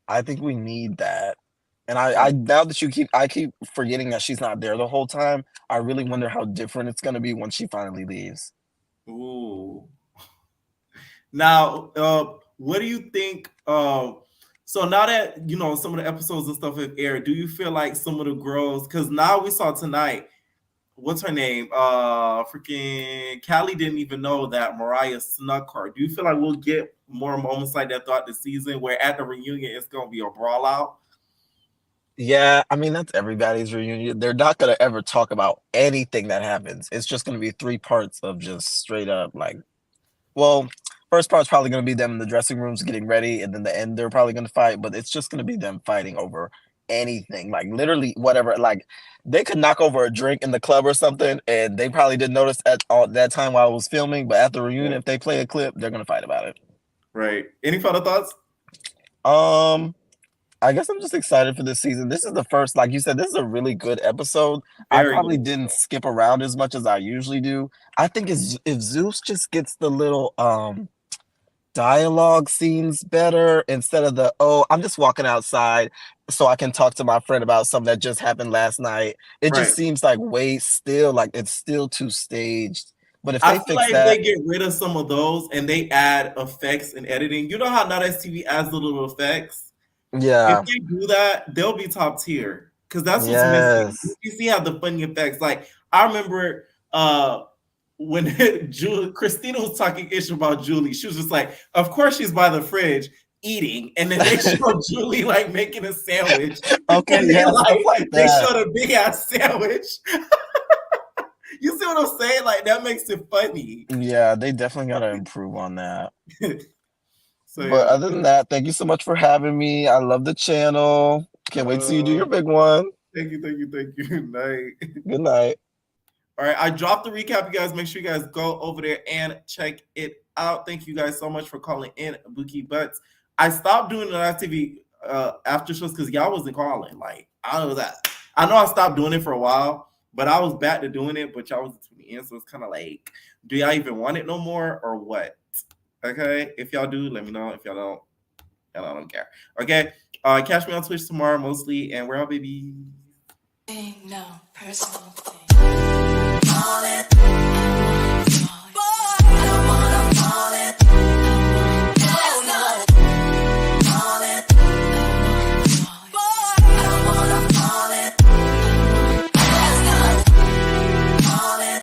I think we need that. And I now that I keep forgetting that she's not there the whole time. I really wonder how different it's gonna be when she finally leaves. Ooh. Now, what do you think? So now that some of the episodes and stuff have aired, do you feel like some of the girls? Because now we saw tonight, what's her name? Freaking Callie didn't even know that Mariah snuck her. Do you feel like we'll get more moments like that throughout the season, where at the reunion it's gonna be a brawl out? Yeah, I mean that's everybody's reunion. They're not gonna ever talk about anything that happens. It's just gonna be 3 parts of just straight up like, well, first part's probably gonna be them in the dressing rooms getting ready, and then the end they're probably gonna fight. But it's just gonna be them fighting over anything, like literally whatever. Like they could knock over a drink in the club or something, and they probably didn't notice at all that time while I was filming. But at the reunion, if they play a clip, they're gonna fight about it. Right. Any final thoughts? I guess I'm just excited for this season. This is the first, like you said, this is a really good episode. I probably didn't skip around as much as I usually do. I think if Zeus just gets the little dialogue scenes better instead of the, oh, I'm just walking outside so I can talk to my friend about something that just happened last night. It just seems like like it's still too staged. But if they fix like that, if they get rid of some of those and they add effects and editing, you know how Not As TV adds the little effects? Yeah. If they do that, they'll be top tier. Because that's what's missing. You see how the funny effects. Like, I remember when Christina was talking ish about Julie, she was just like, of course she's by the fridge eating. And then they showed Julie like making a sandwich. Okay, and yeah, they showed a big ass sandwich. You see what I'm saying? Like, that makes it funny. Yeah, they definitely got to improve on that. So, but other than that, thank you so much for having me. I love the channel. Can't wait to see you do your big one. Thank you. Good night. Good night. All right, I dropped the recap, you guys. Make sure you guys go over there and check it out. Thank you guys so much for calling in, Bookie Butts. I stopped doing the live TV after shows because y'all wasn't calling. Like, I know that. I know I stopped doing it for a while, but I was back to doing it, but y'all wasn't tuning in, so it's kind of like, do y'all even want it no more or what? Okay, if y'all do, let me know. If y'all don't care. Okay, catch me on Twitch tomorrow mostly, and we're out, baby. No personal thing.